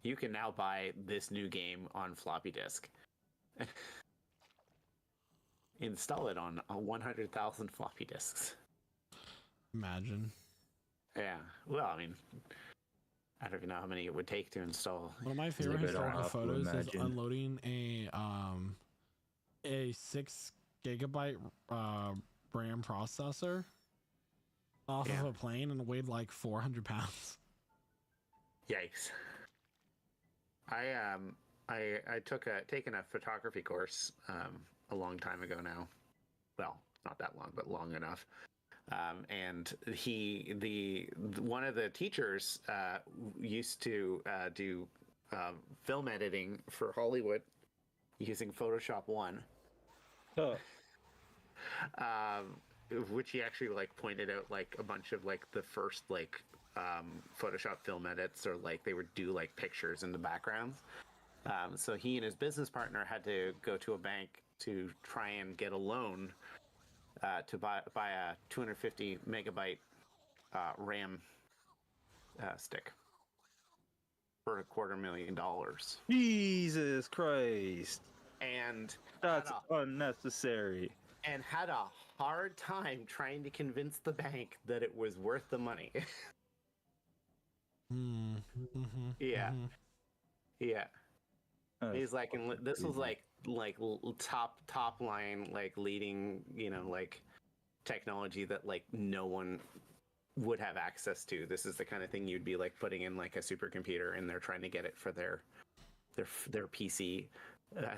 you can now buy this new game on floppy disk. Install it on 100,000 floppy disks. Imagine. Yeah. Well, I mean, I don't even know how many it would take to install. One of my favorite bit historical off, photos is imagine. unloading a 6 gigabyte RAM processor off of a plane and it weighed like 400 pounds. Yikes. I taken a photography course a long time ago now. Well, not that long, but long enough. And one of the teachers used to do film editing for Hollywood using Photoshop 1. Oh. Which he actually, like, pointed out, like, a bunch of, like, the first, like, Photoshop film edits, or, like, they would do, like, pictures in the backgrounds. So he and his business partner had to go to a bank to try and get a loan to buy a 250 megabyte RAM stick for $250,000. Jesus Christ. And That's unnecessary. And had a hard time trying to convince the bank that it was worth the money. Yeah. Yeah. He's like, and this was like top line, like, leading, like, technology that, like, no one would have access to. This is the kind of thing you'd be, like, putting in, like, a supercomputer, and they're trying to get it for their PC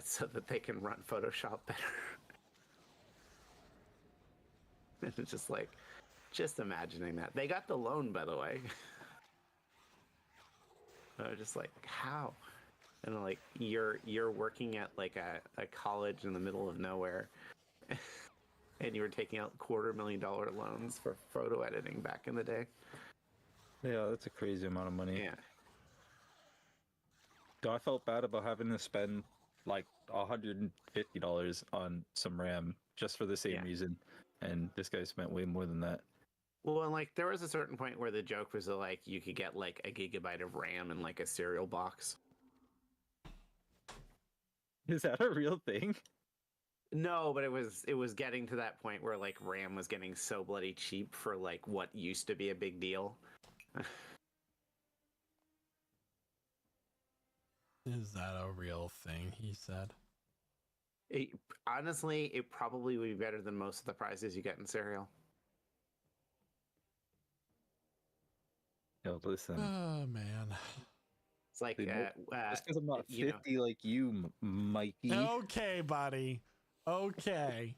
so that they can run Photoshop better. And it's just like, just imagining that. They got the loan, by the way. I was just like, how? And, like, you're working at, like, a college in the middle of nowhere, and you were taking out $250,000 loans for photo editing back in the day. Yeah, that's a crazy amount of money. Yeah. So I felt bad about having to spend like $150 on some RAM just for the same reason, and this guy spent way more than that. Well, and like there was a certain point where the joke was that, like you could get like a gigabyte of RAM in like a cereal box. Is that a real thing? No, but it was getting to that point where like RAM was getting so bloody cheap for like what used to be a big deal. Is that a real thing? He said. It, honestly, it probably would be better than most of the prizes you get in cereal. Yo, listen. Oh man. It's like Dude, just because I'm not you 50 like you, Mikey. Okay, buddy. Okay.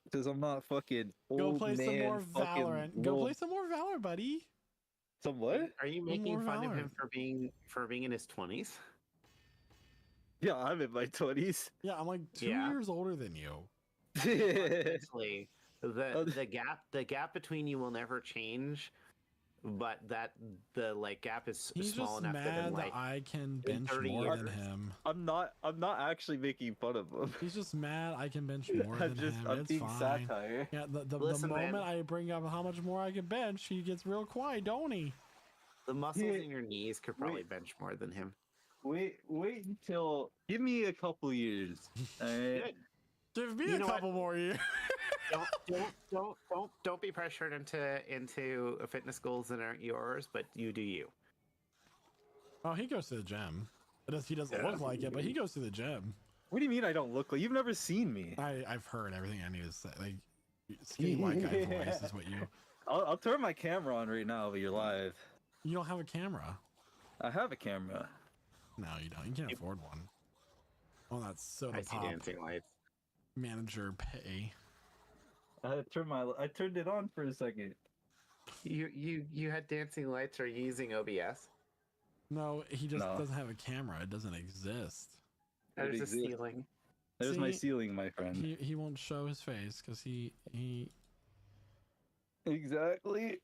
Because I'm not fucking old Go play man, some more fucking Valorant. Go wolf. play some more Valor, buddy. Some what? Are you More making fun of him Valorant. for being in his 20s? Yeah, I'm in my 20s. Yeah, I'm like 2 Yeah. years older than you. Honestly, Oh, the gap between you will never change, but that the like gap is He's small just enough that in mad like that I can bench 30 more years. than him. I'm not actually making fun of him. He's just mad I can bench more I'm than him. I'm It's being fine. satire. Yeah, the Listen, moment man. I bring up how much more I can bench, he gets real quiet, don't he? the muscles Yeah. in your knees could probably Wait. bench more than him. Wait until give me a couple years. Alright. Give me You a know what? couple more years. Don't be pressured into fitness goals that aren't yours, but you do you. Oh, he goes to the gym. He doesn't Yeah. look like it, but he goes to the gym. What do you mean I don't look like you've never seen me? I've heard everything I need to say. Like, skinny white guy voice is what you. I'll turn my camera on right now, but you're live. You don't have a camera. I have a camera. No, you don't. You can't afford one. Oh, that's soda I see pop dancing lights. manager pay. I turned it on for a second. You had dancing lights. Are you using OBS? No, he just No. doesn't have a camera. It doesn't exist. There's a exists. ceiling. There's my See, ceiling, my friend. He won't show his face because he Exactly.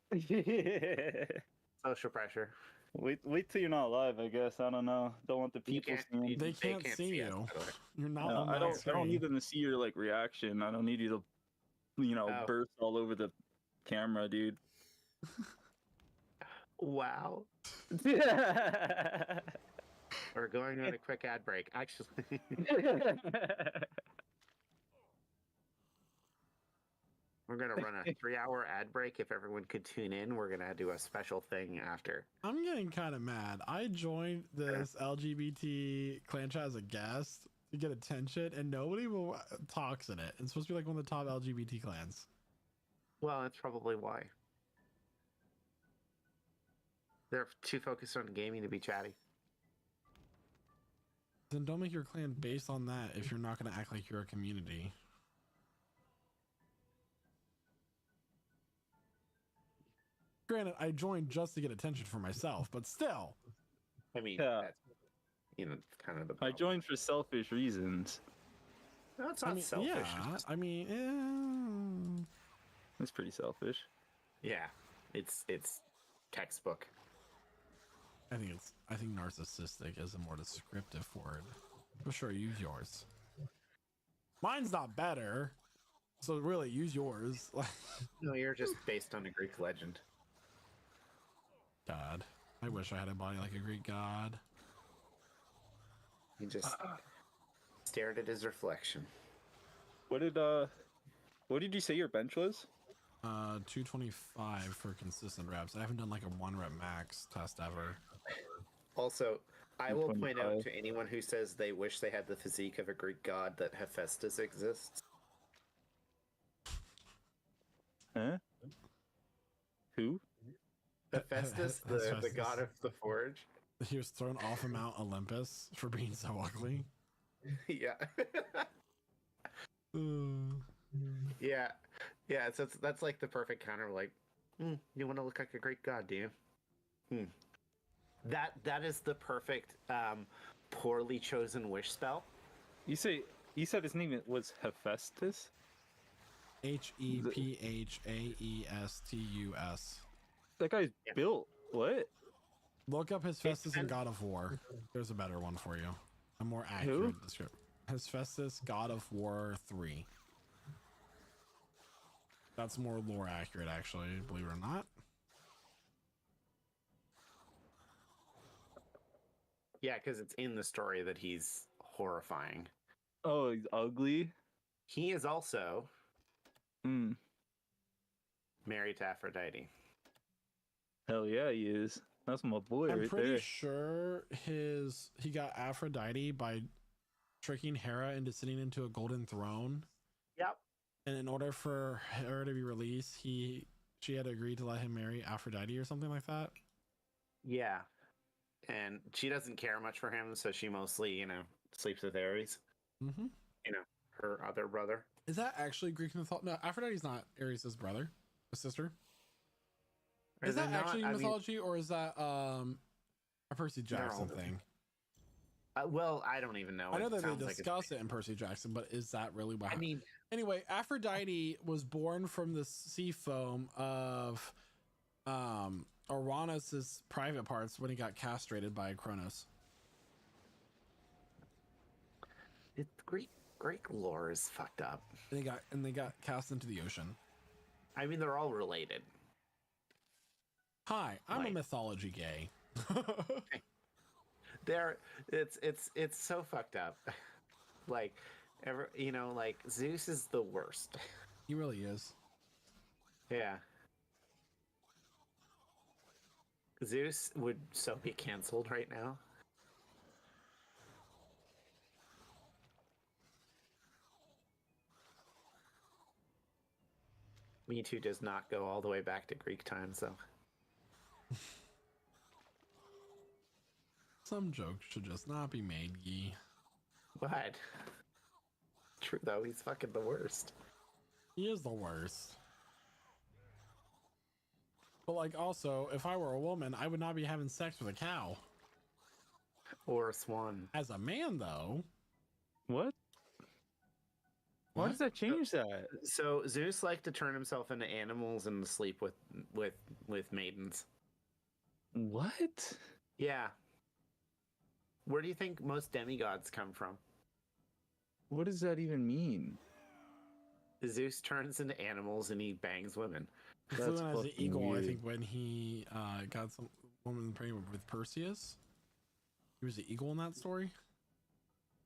Social pressure. Wait till you're not live, I guess. I don't know. Don't want the You people can't- seeing. you- they They can't can't see see us, you. by the way. You're not No, on I that don't screen. need them to see your like reaction. I don't need you to, Oh. burst all over the camera, dude. Wow. We're going on a quick ad break. Actually, we're gonna run a 3-hour ad break. If everyone could tune in, we're gonna do a special thing after. I'm getting kind of mad. I joined this LGBT clan chat as a guest to get attention, and nobody will talks in it. It's supposed to be like one of the top LGBT clans. Well, that's probably why. They're too focused on gaming to be chatty. Then don't make your clan based on that if you're not going to act like you're a community. Granted, I joined just to get attention for myself, but still. I mean, Yeah. that's kind of the. I Problem. joined for selfish reasons. No, it's I not mean, selfish. yeah. I mean, It's pretty selfish. Yeah, it's textbook. I think narcissistic is a more descriptive word. For sure, use yours. Mine's not better, so really use yours. No, you're just based on a Greek legend. God, I wish I had a body like a Greek god. He just stared at his reflection. What did you say your bench was? 225 for consistent reps. I haven't done like a 1 rep max test ever. Also, I will point out 225. to anyone who says they wish they had the physique of a Greek god that Hephaestus exists. Huh? Who? Hephaestus, the Hephaestus. god of the forge. He was thrown off of Mount Olympus for being so ugly. Yeah. Uh, Yeah. Yeah, so that's like the perfect counter. Like, you want to look like a Greek god, do you? That is the perfect poorly chosen wish spell. You said his name was Hephaestus? Hephaestus. That guy's Yeah. built. What? Look up Hephaestus in God of War. There's a better one for you. A more accurate description. Hephaestus, God of War 3. That's more lore accurate, actually, believe it or not. Yeah, because it's in the story that he's horrifying. Oh, he's ugly. He is also Hmm. married to Aphrodite. Hell yeah, he is. That's my boy I'm right pretty there. sure he got Aphrodite by tricking Hera into sitting into a golden throne. Yep. And in order for Hera to be released, she had agreed to let him marry Aphrodite or something like that. Yeah. And she doesn't care much for him, so she mostly, sleeps with Ares, Mm-hmm. her other brother. Is that actually Greek mythology? No, Aphrodite's not Ares' brother, a sister. Is that actually mythology, or is that a Percy Jackson thing? Well, I don't even know. I know It that they sounds like discuss it in Percy Jackson, but is that really what I happened? mean, Anyway, Aphrodite was born from the sea foam of Uranus's private parts when he got castrated by Kronos. Greek lore is fucked up. And they got cast into the ocean. I mean, they're all related. Hi, I'm a Like- mythology gay. It's so fucked up. Like like Zeus is the worst. He really is. Yeah. Zeus would so be canceled right now. Me Too does not go all the way back to Greek times, though. Some jokes should just not be made, ye. But true though, he's fucking the worst. He is the worst. But like, also, if I were a woman, I would not be having sex with a cow. Or a swan. As a man, though, What? Why What? does that change that? So Zeus liked to turn himself into animals and sleep with maidens. What? Yeah. Where do you think most demigods come from? What does that even mean? Zeus turns into animals and he bangs women. he That's flew in as an fucking eagle. weird. I think when he got some woman pregnant with Perseus, he was the eagle in that story.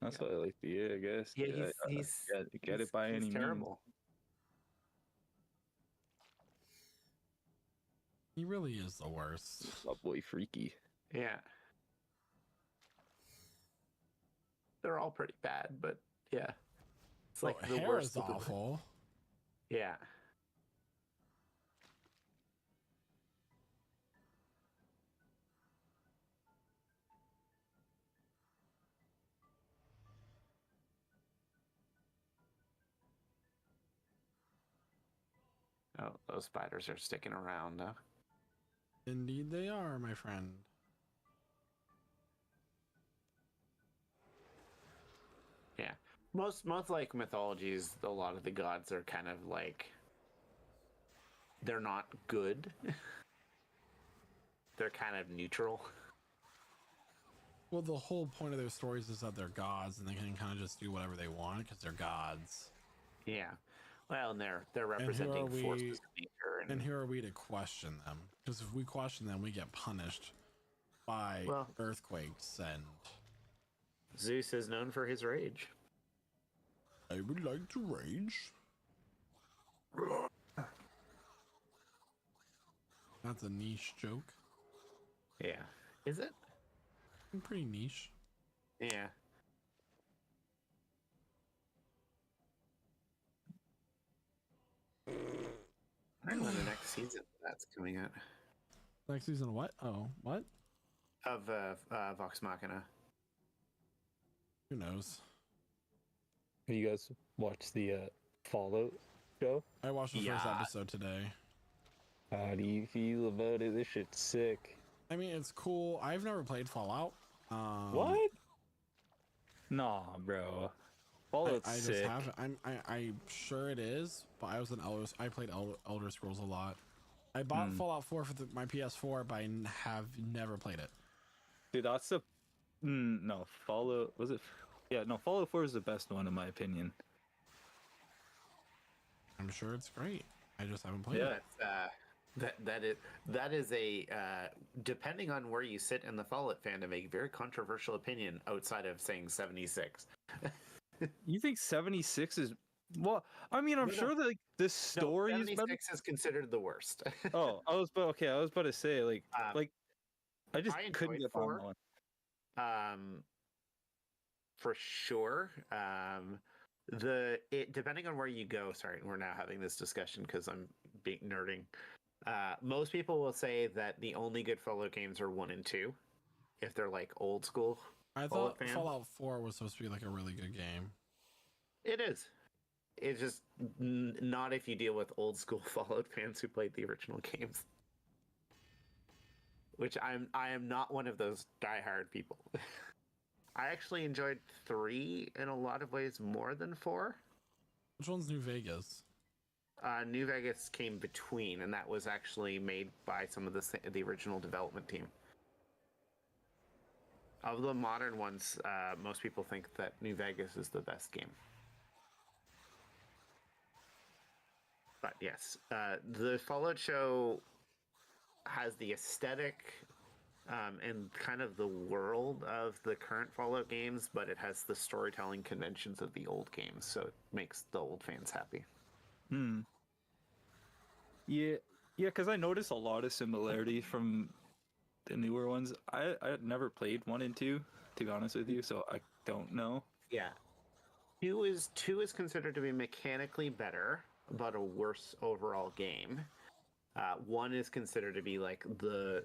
That's what I like to hear, I guess. Yeah, he's Get it by he's any means. terrible. He really is the worst. My boy Freaky. Yeah. They're all pretty bad, but yeah. It's like the Hera's worst. of the- awful. Yeah. Oh, those spiders are sticking around, huh? Indeed, they are, my friend. Yeah. Most like mythologies, a lot of the gods are kind of like they're not good. They're kind of neutral. Well, the whole point of their stories is that they're gods and they can kind of just do whatever they want because they're gods. Yeah. Well, and they're who representing are we- forces of nature And who are we to question them? Because if we question them, we get punished by Well- earthquakes and... Zeus is known for his rage. I would like to rage. That's a niche joke. Yeah. Is it? Pretty niche. Yeah. I don't know when the next season that's coming out Next season of what? Oh, what? of Vox Machina. Who knows? Have you guys watched the Fallout show? I watched the first Yeah. episode today. How do you feel about it? This shit's sick. I mean, it's cool. I've never played Fallout. What? Nah, bro. Fallout's I just sick. haven't. I'm sure it is, but I was an Elder. I played Elder Scrolls a lot. I bought Fallout 4 for my PS4, but I have never played it. Dude, that's the no Fallout. Was it? Yeah, no. Fallout 4 is the best one in my opinion. I'm sure it's great. I just haven't played Yeah. it. That is a depending on where you sit in the Fallout fandom, a very controversial opinion outside of saying 76. You think 76 is? Well, I mean, I'm No, no. sure that like, the story is better. 76 is considered the worst. Oh, I was about to say like I just I couldn't enjoyed get 4. behind that one. For sure. Depending on where you go. Sorry, we're now having this discussion because I'm being nerding. Most people will say that the only good Fallout games are 1 and 2, if they're like old school. I Fallout thought fan. Fallout 4 was supposed to be like a really good game. It is. It's just not if you deal with old school Fallout fans who played the original games. Which I am not one of those diehard people. I actually enjoyed 3 in a lot of ways more than 4. Which one's New Vegas? New Vegas came between, and that was actually made by some of the original development team. Of the modern ones, most people think that New Vegas is the best game. But yes, the Fallout show has the aesthetic and kind of the world of the current Fallout games, but it has the storytelling conventions of the old games, so it makes the old fans happy. Yeah, because I noticed a lot of similarity from the newer ones. I had never played 1 and 2, to be honest with you, so I don't know. Yeah. 2 is considered to be mechanically better, but a worse overall game. 1 is considered to be like the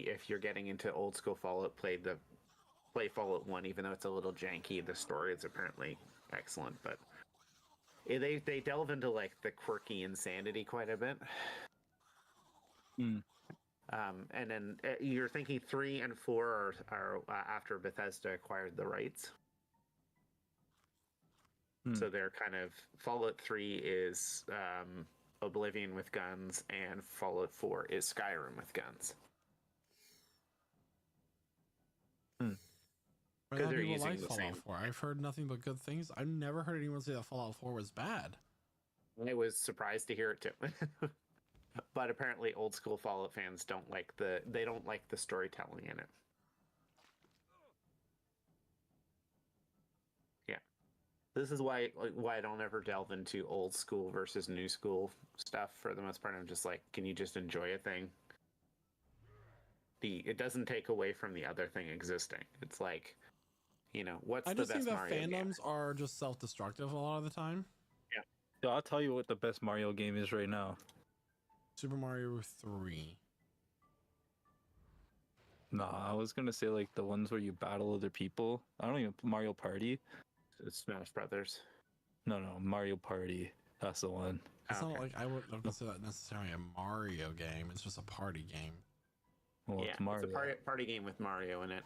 if you're getting into old school Fallout, play Fallout 1, even though it's a little janky. The story is apparently excellent, but they delve into like the quirky insanity quite a bit. And then you're thinking 3 and 4 are after Bethesda acquired the rights. So they're kind of Fallout 3 is Oblivion with guns, and Fallout 4 is Skyrim with guns. Because they're people using like the Fallout same- 4. I've heard nothing but good things. I've never heard anyone say that Fallout 4 was bad. I was surprised to hear it too. But apparently old school Fallout fans don't like the storytelling in it. Yeah. This is why I don't ever delve into old school versus new school stuff for the most part. I'm just like, can you just enjoy a thing? It doesn't take away from the other thing existing. It's like, what's I the just think best that Mario game? fandoms are just self-destructive a lot of the time. Yeah, I'll tell you what the best Mario game is right now. Super Mario 3. Nah, I was gonna say like the ones where you battle other people. I don't even Mario Party. It's Smash Brothers. No, Mario Party. That's the one. It's not Okay. like I would consider that necessarily a Mario game. It's just a party game. Well, Yeah, it's Mario. it's a party game with Mario in it.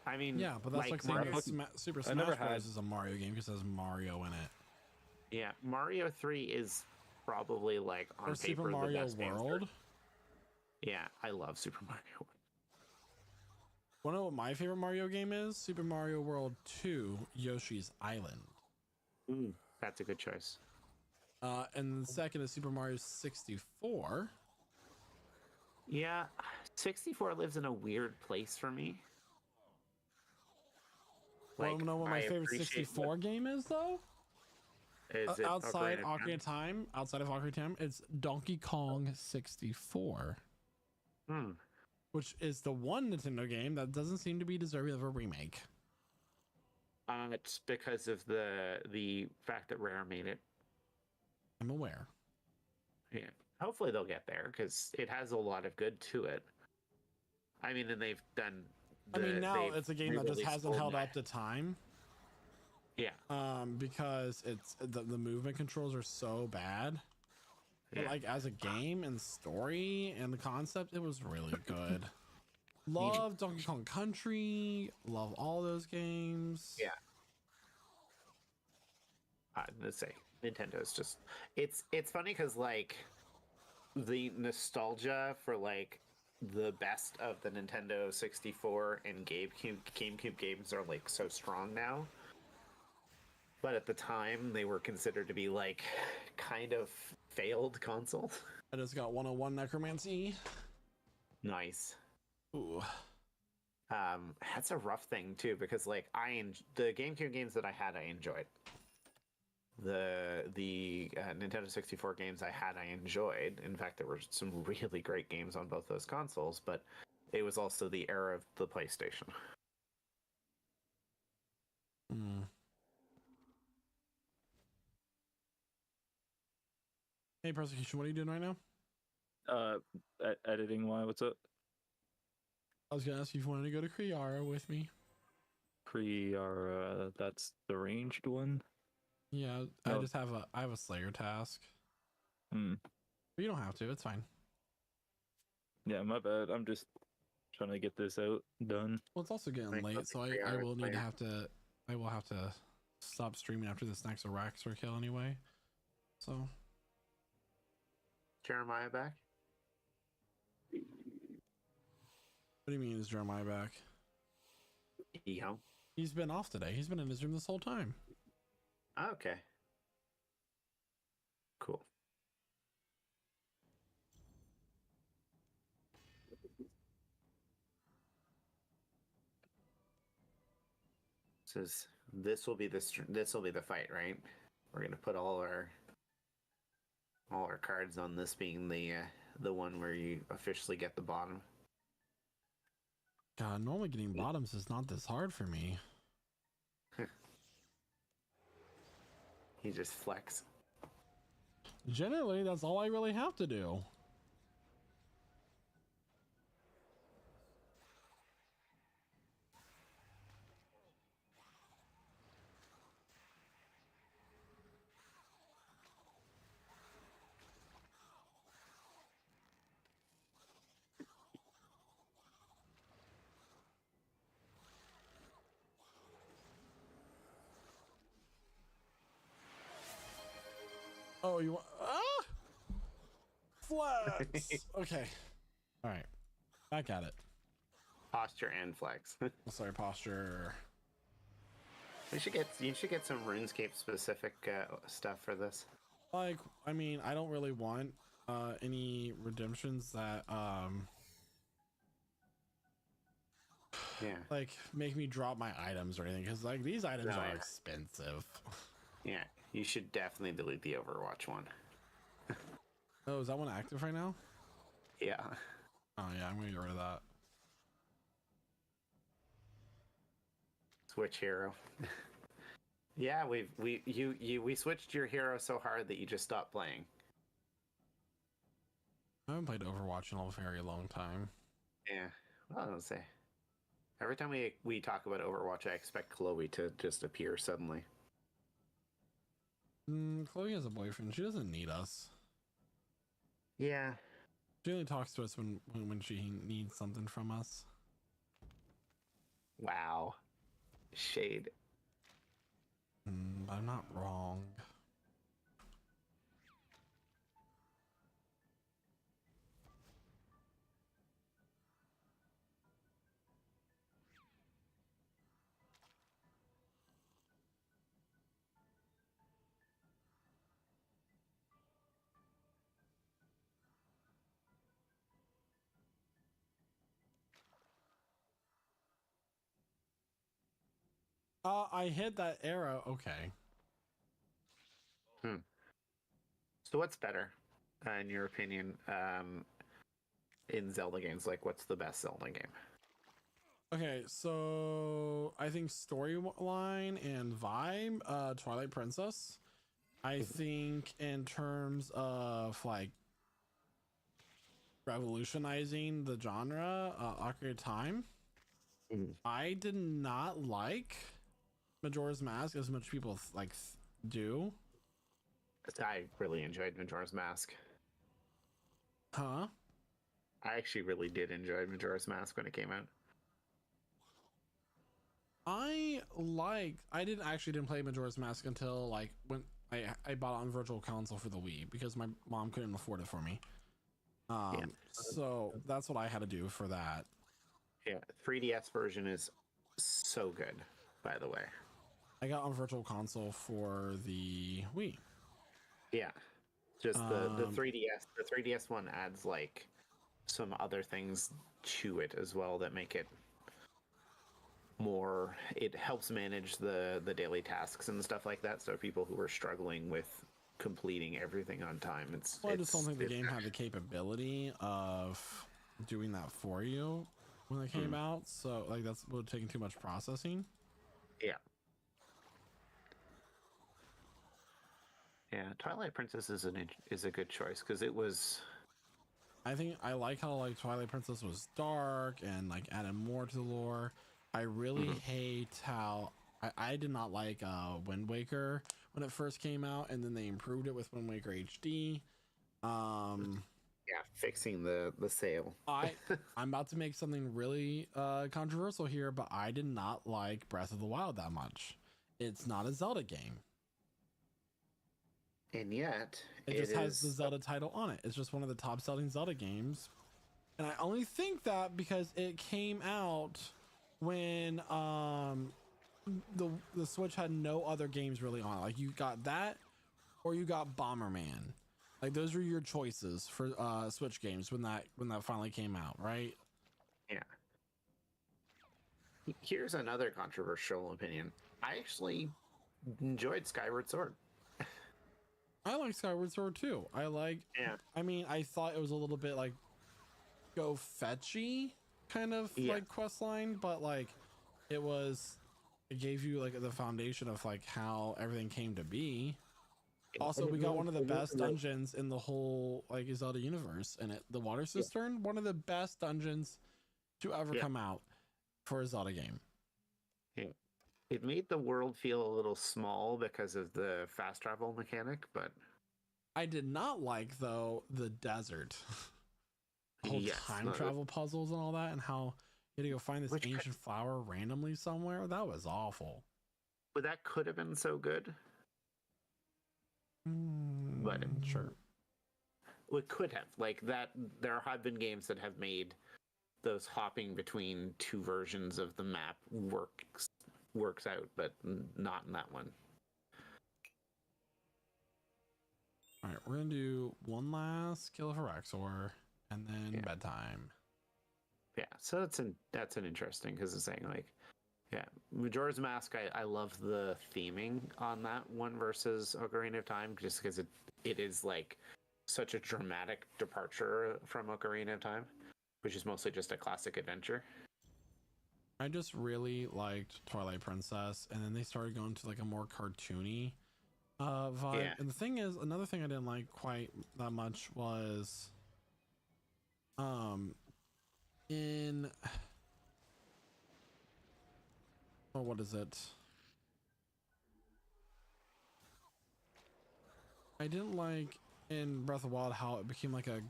I mean, Yeah, but that's like saying Mario, that Super I never Smash Bros. had- Is a Mario game because it has Mario in it. yeah, Mario 3 is probably like on Or paper Super Mario the best answer. World. Yeah, I love Super Mario. Want to know what my favorite Mario game is? Super Mario World 2, Yoshi's Island. That's a good choice. And the second is Super Mario 64. Yeah, 64 lives in a weird place for me. Want to know what my I favorite appreciate 64 game is, though? Is it Outside Ocarina of Ocarina of Time, it's Donkey Kong 64. Which is the one Nintendo game that doesn't seem to be deserving of a remake. It's because of the fact that Rare made it. I'm aware. Yeah, hopefully they'll get there because it has a lot of good to it. I mean, and they've done. Now it's a game that just re-released hasn't held GoldenEye. up to time. Yeah. Because it's the movement controls are so bad. But Yeah. like as a game and story and the concept, it was really good. Love Donkey Kong Country. Love all those games. Yeah. Let's say Nintendo's just it's funny because like the nostalgia for like the best of the Nintendo 64 and GameCube games are like so strong now. But at the time, they were considered to be like kind of failed console. I just got 101 necromancy. Nice. Ooh. That's a rough thing too, because like the GameCube games that I had, I enjoyed. The Nintendo 64 games I had, I enjoyed. In fact, there were some really great games on both those consoles, but it was also the era of the PlayStation. Hmm. Hey, Persecution, what are you doing right now? Editing why? What's up? I was gonna ask you if you wanted to go to Kriara with me. Kriara, that's the ranged one. Yeah, No. I have a Slayer task. Hmm. But you don't have to. It's fine. Yeah, my bad. I'm just trying to get this out done. Well, it's also getting Like, late, let's so see, I Kriara will Slayer. have to stop streaming after this next Araxor kill anyway. So Jeremiah back? what do you mean is Jeremiah back? Yeah. He's been off today. He's been in his room this whole time. Okay. Cool. This will be the fight, right? We're gonna put all our cards on this being the one where you officially get the bottom. God, normally getting bottoms is not this hard for me. He just flex. Generally, that's all I really have to do. Oh, you want flex? Okay. All right. Back at it. Posture and flex. Sorry, posture. you should get some RuneScape specific stuff for this. Like, I mean, I don't really want any redemptions that Yeah. like make me drop my items or anything, because like these items No, are yeah. expensive. Yeah. You should definitely delete the Overwatch one. Oh, is that one active right now? Yeah. Oh yeah, I'm gonna get rid of that. Switch hero. Yeah, we switched your hero so hard that you just stopped playing. I haven't played Overwatch in a very long time. Yeah. Well, I don't say. Every time we talk about Overwatch, I expect Chloe to just appear suddenly. Chloe has a boyfriend. She doesn't need us. Yeah. She only talks to us when she needs something from us. Wow. Shade. I'm not wrong. I hit that arrow. Okay. So what's better, in your opinion, in Zelda games? Like, what's the best Zelda game? Okay, so I think storyline and vibe, Twilight Princess. I think in terms of like revolutionizing the genre, Ocarina of Time. I did not like Majora's Mask as much people do. I really enjoyed Majora's Mask. Huh? I actually really did enjoy Majora's Mask when it came out. I didn't play Majora's Mask until like when I bought it on Virtual Console for the Wii because my mom couldn't afford it for me. So that's what I had to do for that. Yeah, 3DS version is so good, by the way. I got on Virtual Console for the Wii. Yeah. Just the Um, 3DS. The 3DS one adds like some other things to it as well that make it more. It helps manage the daily tasks and stuff like that. So people who are struggling with completing everything on time, well, I just don't think the it's game had the capability of doing that for you when it came out. So like that's would taking too much processing. yeah. Yeah, Twilight Princess is a good choice because it was. I think I like how like Twilight Princess was dark and like added more to the lore. I really hate how I did not like Wind Waker when it first came out, and then they improved it with Wind Waker HD. Yeah, fixing the sail. I'm about to make something really controversial here, but I did not like Breath of the Wild that much. It's not a Zelda game. And yet, It just has the Zelda title on it. It's just one of the top selling Zelda games. And I only think that because it came out when the Switch had no other games really on it. Like you got that or you got Bomberman. Like those were your choices for Switch games when that finally came out, right? Yeah. Here's another controversial opinion. I actually enjoyed Skyward Sword. I like Skyward Sword too. Yeah. I mean, I thought it was a little bit like go fetchy kind of like quest line, but like it gave you like the foundation of like how everything came to be. Also, we got one of the best dungeons in the whole like Zelda universe in it. The Water Cistern, one of the best dungeons to ever come out for a Zelda game. Yeah. It made the world feel a little small because of the fast travel mechanic, but I did not like though the desert. Whole time travel puzzles and all that, and how you had to go find this ancient flower randomly somewhere. That was awful. But that could have been so good. But Sure. It could have. Like that, there have been games that have made those hopping between two versions of the map works out, but not in that one. All right, we're gonna do one last kill for Raxor, and then bedtime. Yeah, so that's an interesting because it's saying like, yeah, Majora's Mask. I love the theming on that one versus Ocarina of Time, just because it is like such a dramatic departure from Ocarina of Time, which is mostly just a classic adventure. I just really liked Twilight Princess, and then they started going to like a more cartoony vibe. Yeah. And the thing is, another thing I didn't like quite that much was in what is it? I didn't like in Breath of the Wild how it became like a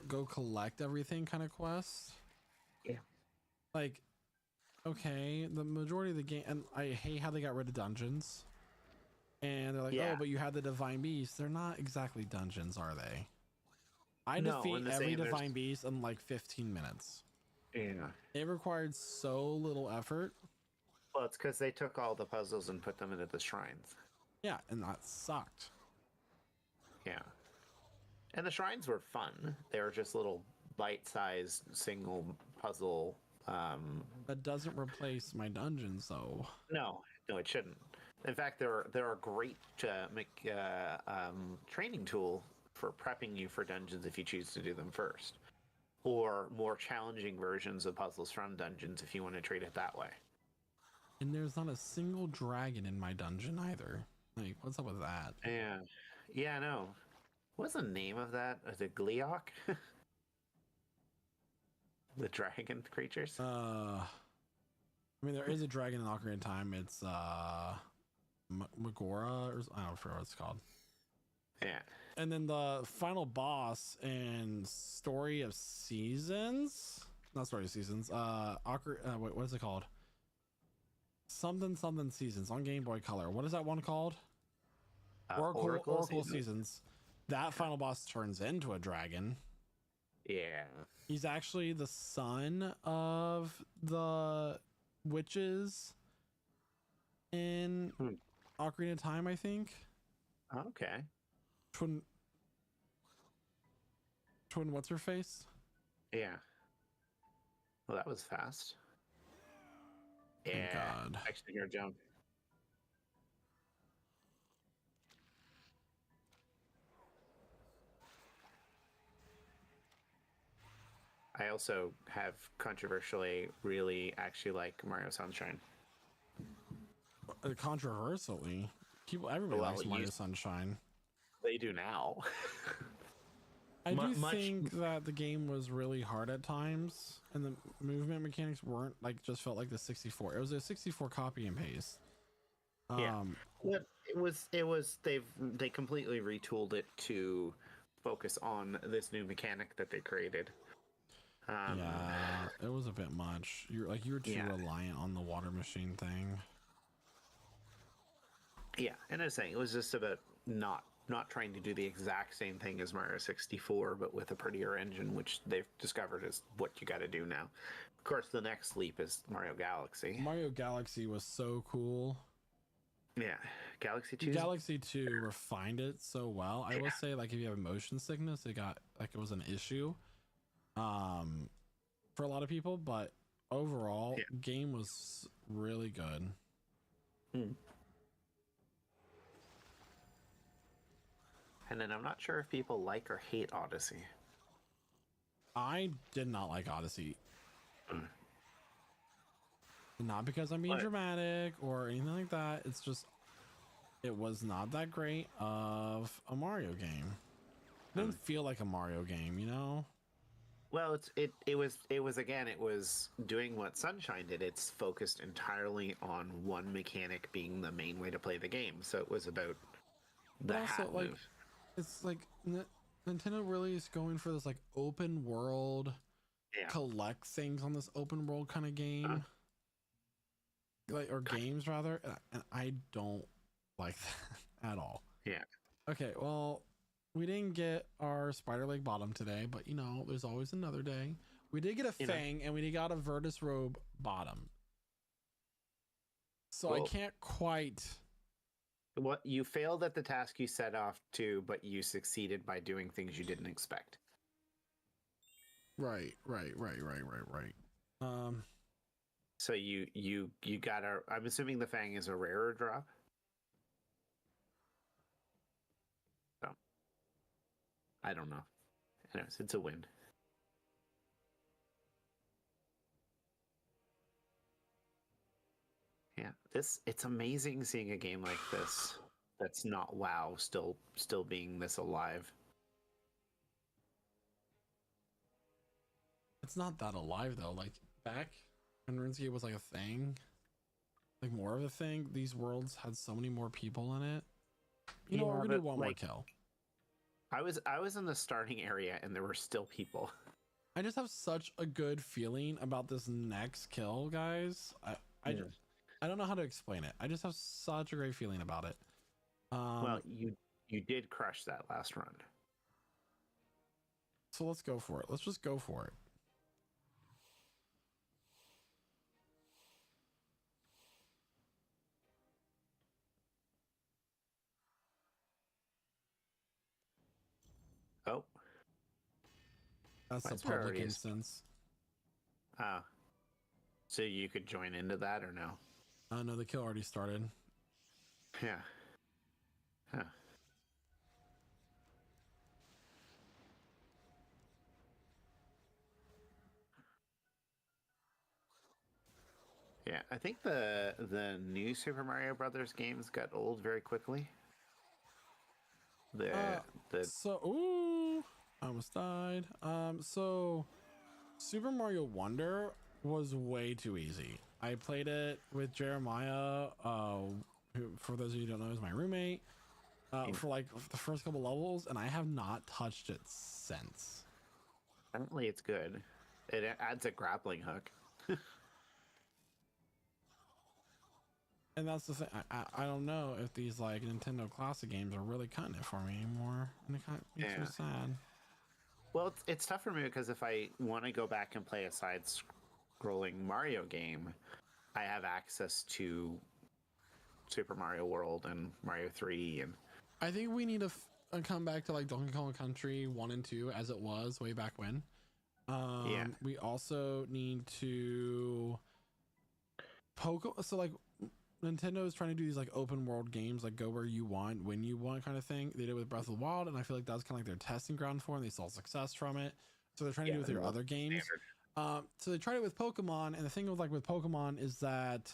go collect everything kind of quest. Yeah. Like, okay, the majority of the game, and I hate how they got rid of dungeons. And they're like, oh, but you had the Divine Beast. They're not exactly dungeons, are they? I defeat every Divine Beast in like 15 minutes. Yeah. It required so little effort. Well, it's because they took all the puzzles and put them into the shrines. Yeah, and that sucked. Yeah. And the shrines were fun. They were just little bite-sized single puzzle. That doesn't replace my dungeons, though. No, it shouldn't. In fact, they're a great training tool for prepping you for dungeons if you choose to do them first, or more challenging versions of puzzles from dungeons if you want to treat it that way. And there's not a single dragon in my dungeon either. Like, what's up with that? Yeah, I know. What's the name of that? Is it Gleeok? The dragon creatures? I mean, there is a dragon in Ocarina of Time. It's Megora, or I don't know what it's called. Yeah. And then the final boss in Story of Seasons, not Story of Seasons. Wait, what is it called? Something Seasons on Game Boy Color. What is that one called? Oracle Seasons. That final boss turns into a dragon. Yeah. He's actually the son of the witches in Ocarina of Time, I think. Okay. twin what's her face? Yeah. Well, that was fast. Thank Yeah. God. Actually, your jump. I also have controversially really actually like Mario Sunshine. Controversially, everybody Well, likes you- Mario Sunshine. They do now. I do much- think that the game was really hard at times, and the movement mechanics weren't like just felt like the 64. It was a 64 copy and paste. Yeah. But it was they completely retooled it to focus on this new mechanic that they created. Yeah, it was a bit much. You're too Yeah. reliant on the water machine thing. Yeah, and I was saying it was just about not trying to do the exact same thing as Mario 64, but with a prettier engine, which they've discovered is what you got to do now. Of course, the next leap is Mario Galaxy. Mario Galaxy was so cool. Yeah, Galaxy 2. Galaxy 2 refined it so well. I will say, like, if you have motion sickness, it was an issue for a lot of people, but overall, game was really good. And then I'm not sure if people like or hate Odyssey. I did not like Odyssey. Not because I'm being dramatic or anything like that. It's just, it was not that great of a Mario game. It didn't feel like a Mario game, you know? Well, it was doing what Sunshine did. It's focused entirely on one mechanic being the main way to play the game. So it was about the But also, hat like, move. it's like Nintendo really is going for this like open world, collect things on this open world kind of game, or games rather, and I don't like that at all. Yeah. Okay, well, we didn't get our spider leg bottom today, but you know, there's always another day. We did get a fang, and we got a Virtus robe bottom. So I can't quite. What you failed at the task you set off to, but you succeeded by doing things you didn't expect. Right. So you got a. I'm assuming the fang is a rarer drop. So I don't know. Anyways, it's a win. Yeah, it's amazing seeing a game like this that's not WoW still being this alive. It's not that alive though. Like back when RuneScape was like a thing, like more of a thing, these worlds had so many more people in it. You know, we're gonna do one more kill. I was in the starting area and there were still people. I just have such a good feeling about this next kill, guys. I don't know how to explain it. I just have such a great feeling about it. Well, you did crush that last run. So let's go for it. Let's just go for it. Oh. That's a public instance. Ah. So you could join into that or no? No, the kill already started. Yeah. Huh. Yeah, I think the new Super Mario Brothers games got old very quickly. I almost died. So Super Mario Wonder was way too easy. I played it with Jeremiah, who, for those of you who don't know, is my roommate, for like the first couple levels, and I have not touched it since. Apparently it's good. It adds a grappling hook. And that's the thing. I don't know if these like Nintendo classic games are really cutting it for me anymore, and it kind of makes me sad. Well, it's tough for me because if I want to go back and play a side-scrolling Mario game, I have access to Super Mario World and Mario 3, and I think we need come back to like Donkey Kong Country 1 and 2 as it was way back when. We also need to so like Nintendo is trying to do these like open world games, like go where you want, when you want kind of thing. They did it with Breath of the Wild, and I feel like that's kind of like their testing ground for, and they saw success from it. So they're trying to do it with their other games. So they tried it with Pokemon, and the thing with Pokemon is that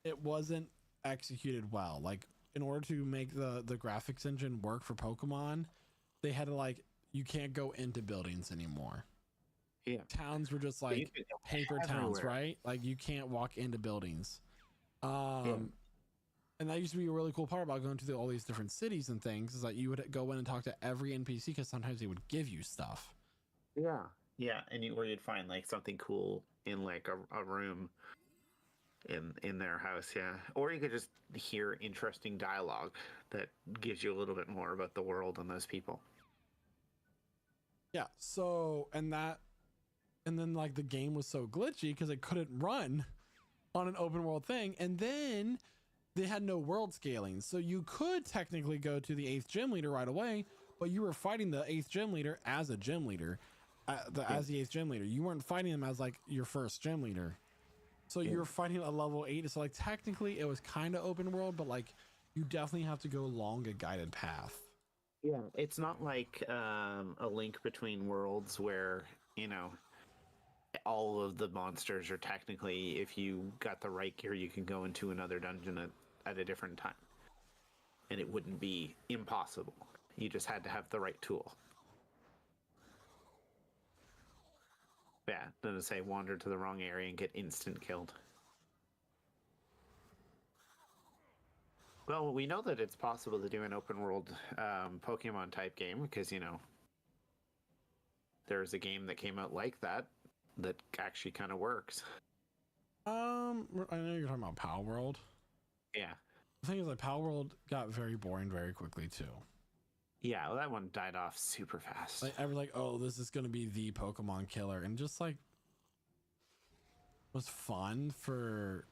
it wasn't executed well. Like in order to make the graphics engine work for Pokemon, they had to like you can't go into buildings anymore. Yeah. Towns were just like paper towns, right? Like you can't walk into buildings. And that used to be a really cool part about going to all these different cities and things, is that you would go in and talk to every NPC because sometimes they would give you stuff. Yeah. Yeah, and or you'd find like something cool in like a room in their house, yeah. Or you could just hear interesting dialogue that gives you a little bit more about the world and those people. Yeah. So and then like the game was so glitchy because it couldn't run on an open world thing, and then they had no world scaling, so you could technically go to the 8th gym leader right away, but you were fighting the 8th gym leader as a gym leader, as the 8th gym leader. You weren't fighting him as like your first gym leader, so you were fighting a level 8. So like technically it was kind of open world, but like you definitely have to go along a guided path. Yeah, it's not like a Link Between Worlds where, you know, all of the monsters are technically, if you got the right gear, you can go into another dungeon at a different time. And it wouldn't be impossible. You just had to have the right tool. Yeah, doesn't say wander to the wrong area and get instant killed. Well, we know that it's possible to do an open world Pokemon type game because, you know, there's a game that came out like that actually kind of works. I know you're talking about Power World. Yeah. The thing is, like, Power World got very boring very quickly too. Yeah, well, that one died off super fast. Like, I was like, oh, this is gonna be the Pokemon killer, and just like was fun for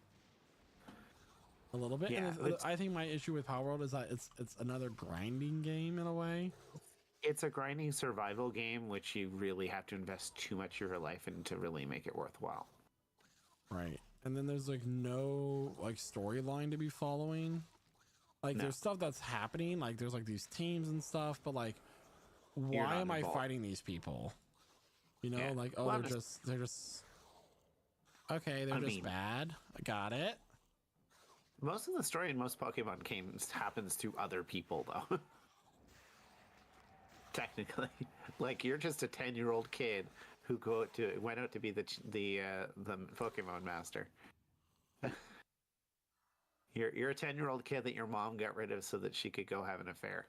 a little bit. Yeah, And I think my issue with Power World is that it's another grinding game in a way. It's a grinding survival game, which you really have to invest too much of your life in to really make it worthwhile. Right. And then there's like no like storyline to be following. Like there's stuff that's happening, like there's like these teams and stuff, but like why am I fighting these people? You know, like they're just okay, they're just bad. I got it. Most of the story in most Pokemon games happens to other people though. Technically, like you're just a 10-year-old kid who went out to be the Pokemon master. You're a 10-year-old kid that your mom got rid of so that she could go have an affair.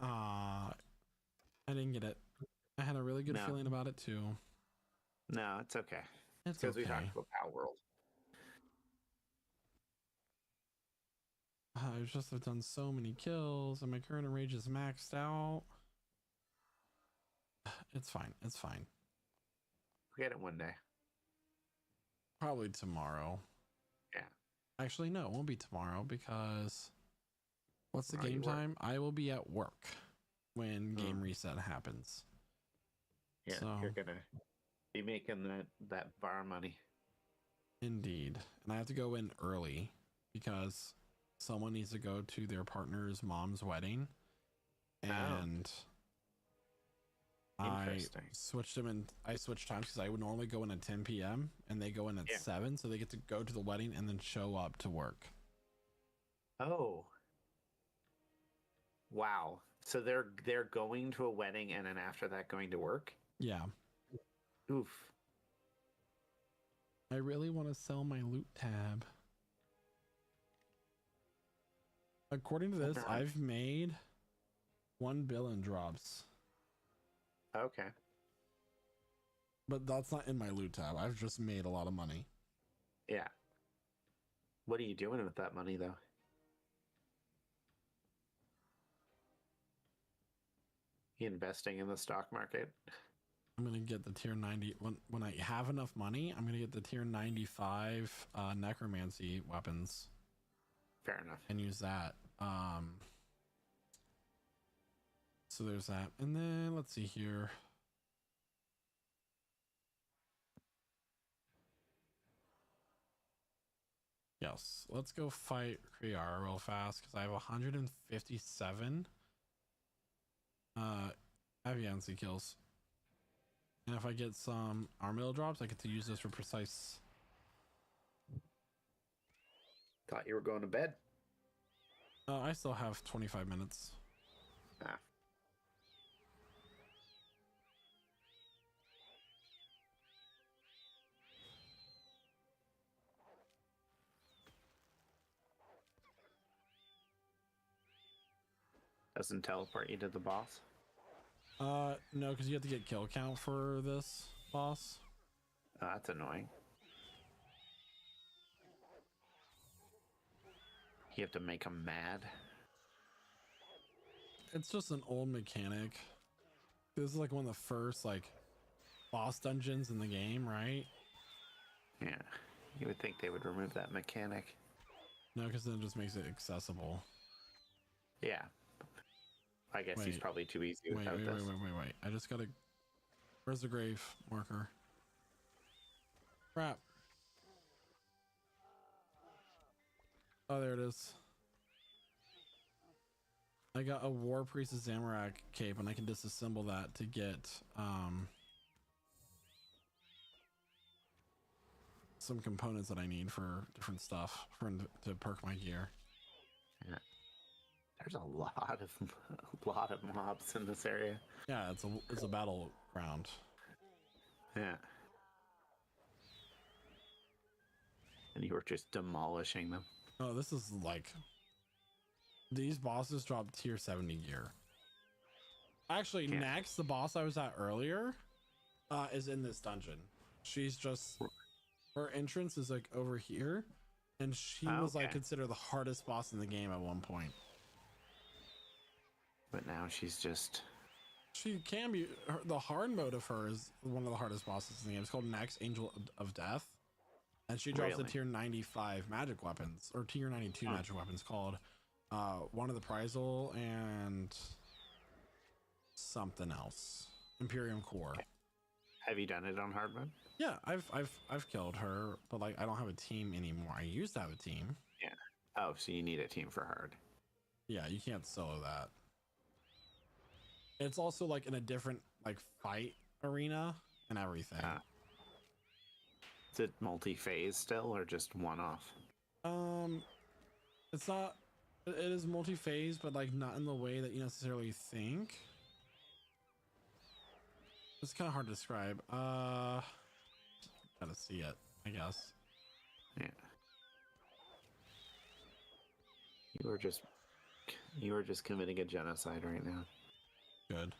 I didn't get it. I had a really good feeling about it too. No, it's okay. It's because okay. we talked about Power World. I've done so many kills, and my current rage is maxed out. It's fine. It's fine. We'll get it one day. Probably tomorrow. Yeah. Actually, no, it won't be tomorrow because what's the game time? I will be at work when game reset happens. Yeah, so you're gonna be making that bar money. Indeed. And I have to go in early because someone needs to go to their partner's mom's wedding. And I switched them, and I switched times because I would normally go in at 10 p.m. and they go in at 7, so they get to go to the wedding and then show up to work. Oh. Wow. So they're going to a wedding and then after that going to work? Yeah. Oof. I really want to sell my loot tab. According to this, I've made 1 bill in drops. Okay. But that's not in my loot tab. I've just made a lot of money. Yeah. What are you doing with that money, though? You investing in the stock market? I'm going to get the tier 90. When I have enough money, I'm going to get the tier 95 necromancy weapons. Fair enough. and use that. So there's that. And then let's see here. Yes, let's go fight Kriar real fast because I have 157 Aviancy kills. And if I get some armadillo drops, I get to use this for precise. Thought you were going to bed. I still have 25 minutes. Ah. Doesn't teleport you to the boss. No, because you have to get kill count for this boss. Oh, that's annoying. You have to make them mad. It's just an old mechanic. This is like one of the first like boss dungeons in the game, right? Yeah, you would think they would remove that mechanic. No, because then it just makes it accessible. Yeah. I guess he's Wait. probably too easy Wait, without wait, this. wait. I just gotta. Where's the grave marker? Crap. Oh, there it is. I got a War Priest of Zamorak cape, and I can disassemble that to get some components that I need for different stuff to perk my gear. Yeah. There's a lot of mobs in this area. Yeah, it's a battleground. Yeah. And you were just demolishing them. Oh, this is like these bosses drop tier 70 gear. Actually, Yeah. next, the boss I was at earlier is in this dungeon. She's just her entrance is like over here, and she was like Okay. considered the hardest boss in the game at one point. But now she's just... She can be the hard mode of her is one of the hardest bosses in the game. It's called Next Angel of Death, and she drops Really? the tier 95 magic weapons or tier 92 magic weapons called one of the Prizal and something else, Imperium Core. Have you done it on hard mode? Yeah, I've killed her, but like I don't have a team anymore. I used to have a team. Yeah. Oh, so you need a team for hard. Yeah, you can't solo that. It's also like in a different like fight arena and everything. Is it multi-phase still or just one-off? It's not. It is multi-phase, but like not in the way that you necessarily think. It's kind of hard to describe. Gotta see it, I guess. Yeah. You are just committing a genocide right now. Good.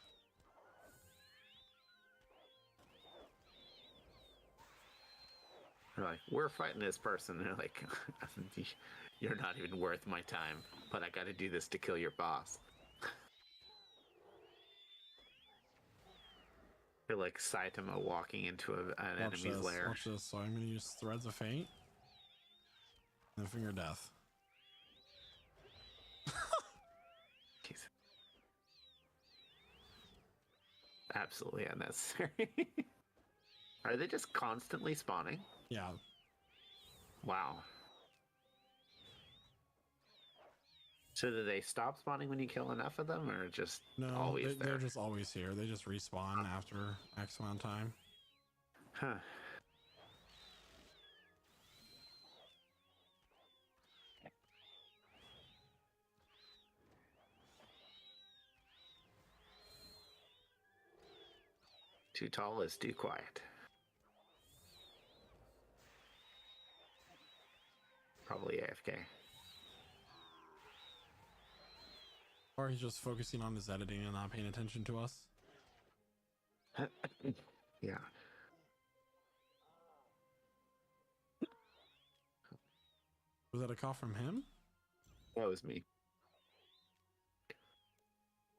They're like, we're fighting this person. And they're like, you're not even worth my time, but I gotta do this to kill your boss. You're like Saitama walking into an Watch enemy's this. lair. Watch this. So I'm gonna use Threads of Fate and Finger Death. Jeez. Absolutely unnecessary. Are they just constantly spawning? Yeah. Wow. So do they stop spawning when you kill enough of them, or just No, always there? they're just always here. They just respawn after X amount of time. Huh. Too tall is too quiet. Probably AFK. Or he's just focusing on his editing and not paying attention to us. Yeah. Was that a cough from him? That was me.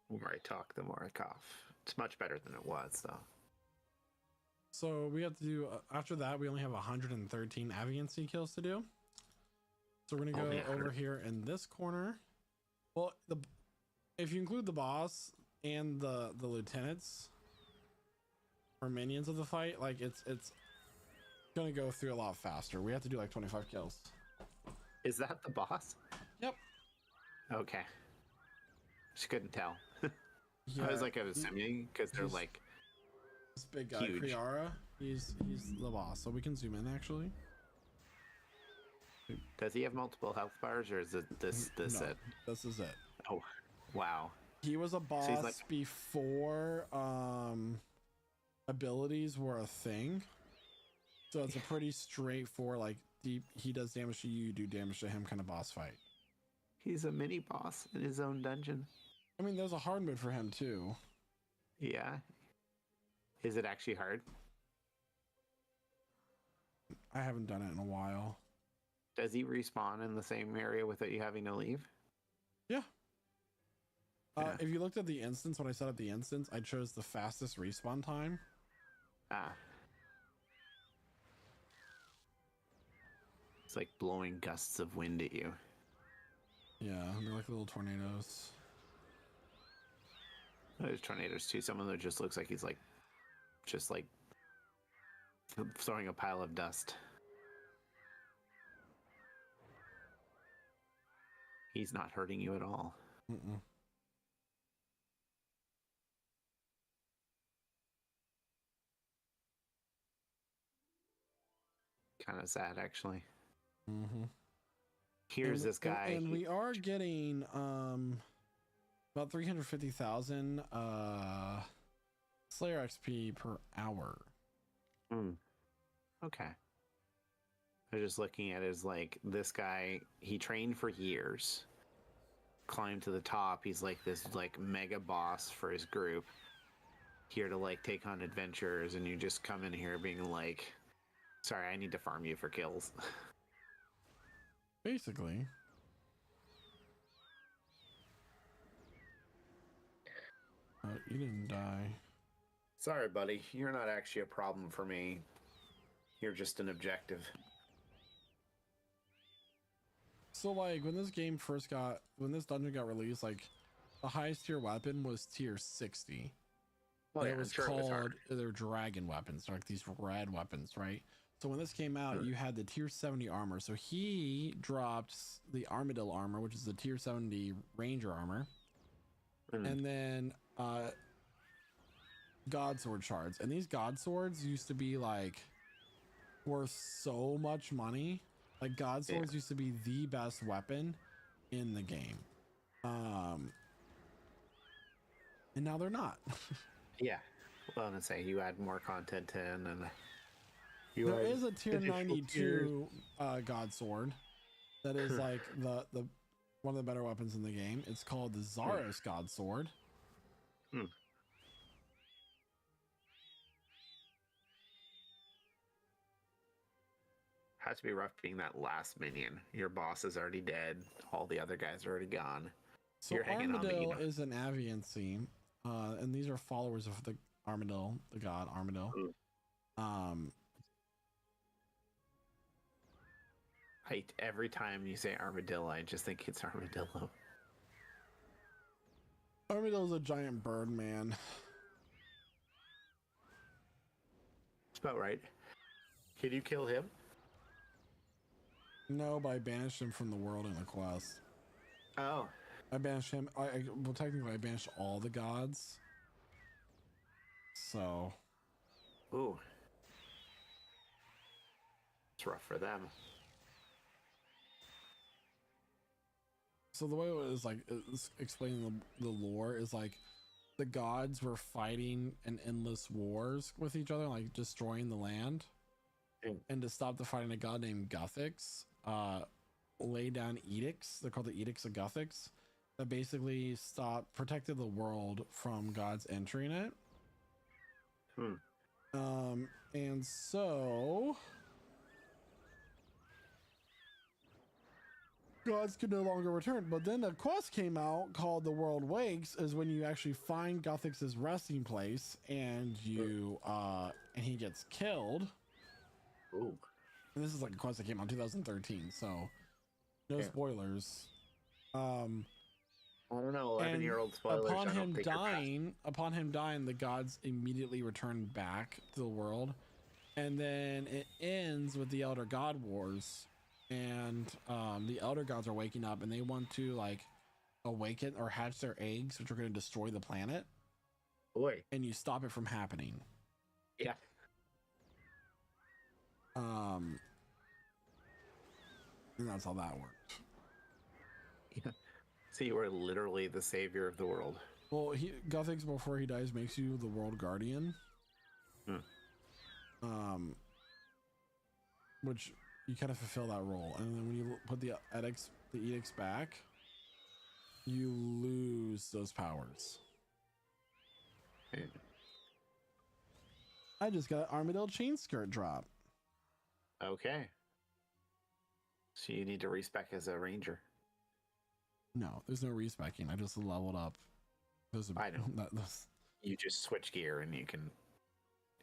The more I talk, the more I cough. It's much better than it was, though. So we have to do, after that, we only have 113 Aviancy kills to do. So we're gonna go over here in this corner. Well, if you include the boss and the lieutenants or minions of the fight, like it's gonna go through a lot faster. We have to do like 25 kills. Is that the boss? Yep. Okay. Just couldn't tell. Yeah, I was assuming because they're like this big guy, huge. Kriara. He's the boss, so we can zoom in actually. Does he have multiple health bars, or is it this No, it? This is it. Oh, wow. He was a boss he's like- before abilities were a thing. So it's a pretty straightforward, like he does damage to you, you do damage to him kind of boss fight. He's a mini boss in his own dungeon. I mean, there's a hard mode for him too. Yeah. Is it actually hard? I haven't done it in a while. Does he respawn in the same area without you having to leave? Yeah. Yeah. If you looked at the instance, when I set up the instance, I chose the fastest respawn time. Ah. It's like blowing gusts of wind at you. Yeah, they're like little tornadoes. There's tornadoes too. Some of them just looks like he's just like throwing a pile of dust. He's not hurting you at all. Mm-mm. Kind of sad, actually. Mm-hmm. Here's this guy. And we are getting about 350,000 Slayer XP per hour. Okay. I was just looking at it as like this guy, he trained for years, climbed to the top. He's like this like mega boss for his group, here to like take on adventures, and you just come in here being like, sorry, I need to farm you for kills. Basically. You didn't die. Sorry, buddy. You're not actually a problem for me. You're just an objective. So like when this dungeon got released, like the highest tier weapon was tier 60. Oh, And yeah, it was I'm sure it was called hard. they're dragon weapons, like these red weapons, right? So when this came out, you had the tier 70 armor. So he dropped the Armadillo armor, which is the tier 70 ranger armor. And then God sword shards. And these God swords used to be like worth so much money. Like God swords used to be the best weapon in the game. And now they're not. Yeah. Well, I'm gonna say you add more content in, and There is a tier 92 God sword that is like the one of the better weapons in the game. It's called the Zaros God sword. Has to be rough being that last minion. Your boss is already dead. All the other guys are already gone. So You're hanging on, Armadillo but, is an Aviancy, and these are followers of the Armadillo, the god Armadillo. Every time you say armadillo, I just think it's armadillo. Armadillo's a giant bird, man. It's about right. Can you kill him? No, but I banished him from the world in a quest. Oh. I banished him. Well, technically, I banished all the gods. So. Ooh. It's rough for them. So the way it was like explaining the lore is like the gods were fighting in endless wars with each other, like destroying the land. And to stop the fighting, a god named Guthix laid down edicts. They're called the Edicts of Guthix, that basically protected the world from gods entering it. And so gods could no longer return. But then a quest came out called The World Wakes, is when you actually find Guthix's resting place and you and he gets killed. Ooh. And this is like a quest that came out in 2013, so No Yeah. spoilers. I don't know, 11-year-old spoilers. Upon I don't him think are passed. dying, the gods immediately return back to the world, and then it ends with the Elder God Wars, and the Elder Gods are waking up, and they want to like awaken or hatch their eggs, which are going to destroy the planet, Boy, and you stop it from happening. yeah. And that's how that worked. Yeah. So you were literally the savior of the world. Well, Guthix before he dies makes you the world guardian. Which you kind of fulfill that role, and then when you put the edicts back, you lose those powers. Yeah. I just got Armadillo chain skirt drop. Okay. So you need to respec as a ranger. No, there's no respecking. I just leveled up. I know. You just switch gear and you can.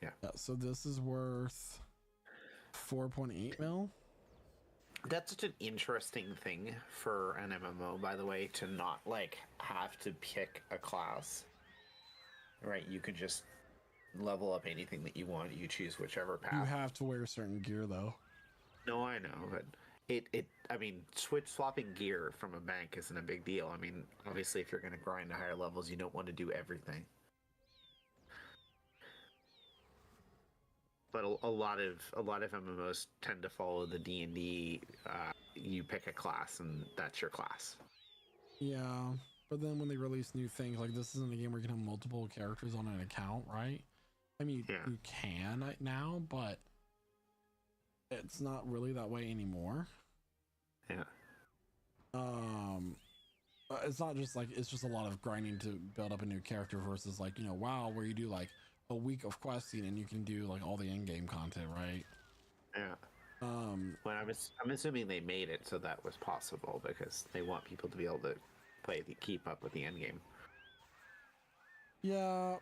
Yeah. So this is worth 4.8 mil. That's such an interesting thing for an MMO, by the way, to not like have to pick a class. Right? You can just level up anything that you want. You choose whichever path. You have to wear certain gear though. No, I know, but I mean, swapping gear from a bank isn't a big deal. I mean, obviously, if you're going to grind to higher levels, you don't want to do everything. But a lot of MMOs tend to follow the D&D. You pick a class, and that's your class. Yeah, but then when they release new things, like this isn't a game where you can have multiple characters on an account, right? I mean, Yeah. you can now, but it's not really that way anymore. Yeah. It's not just like it's just a lot of grinding to build up a new character versus like, you know, WoW, where you do like a week of questing and you can do like all the in-game content, right? Yeah. When I'm assuming they made it so that was possible because they want people to be able to keep up with the end game. Yeah,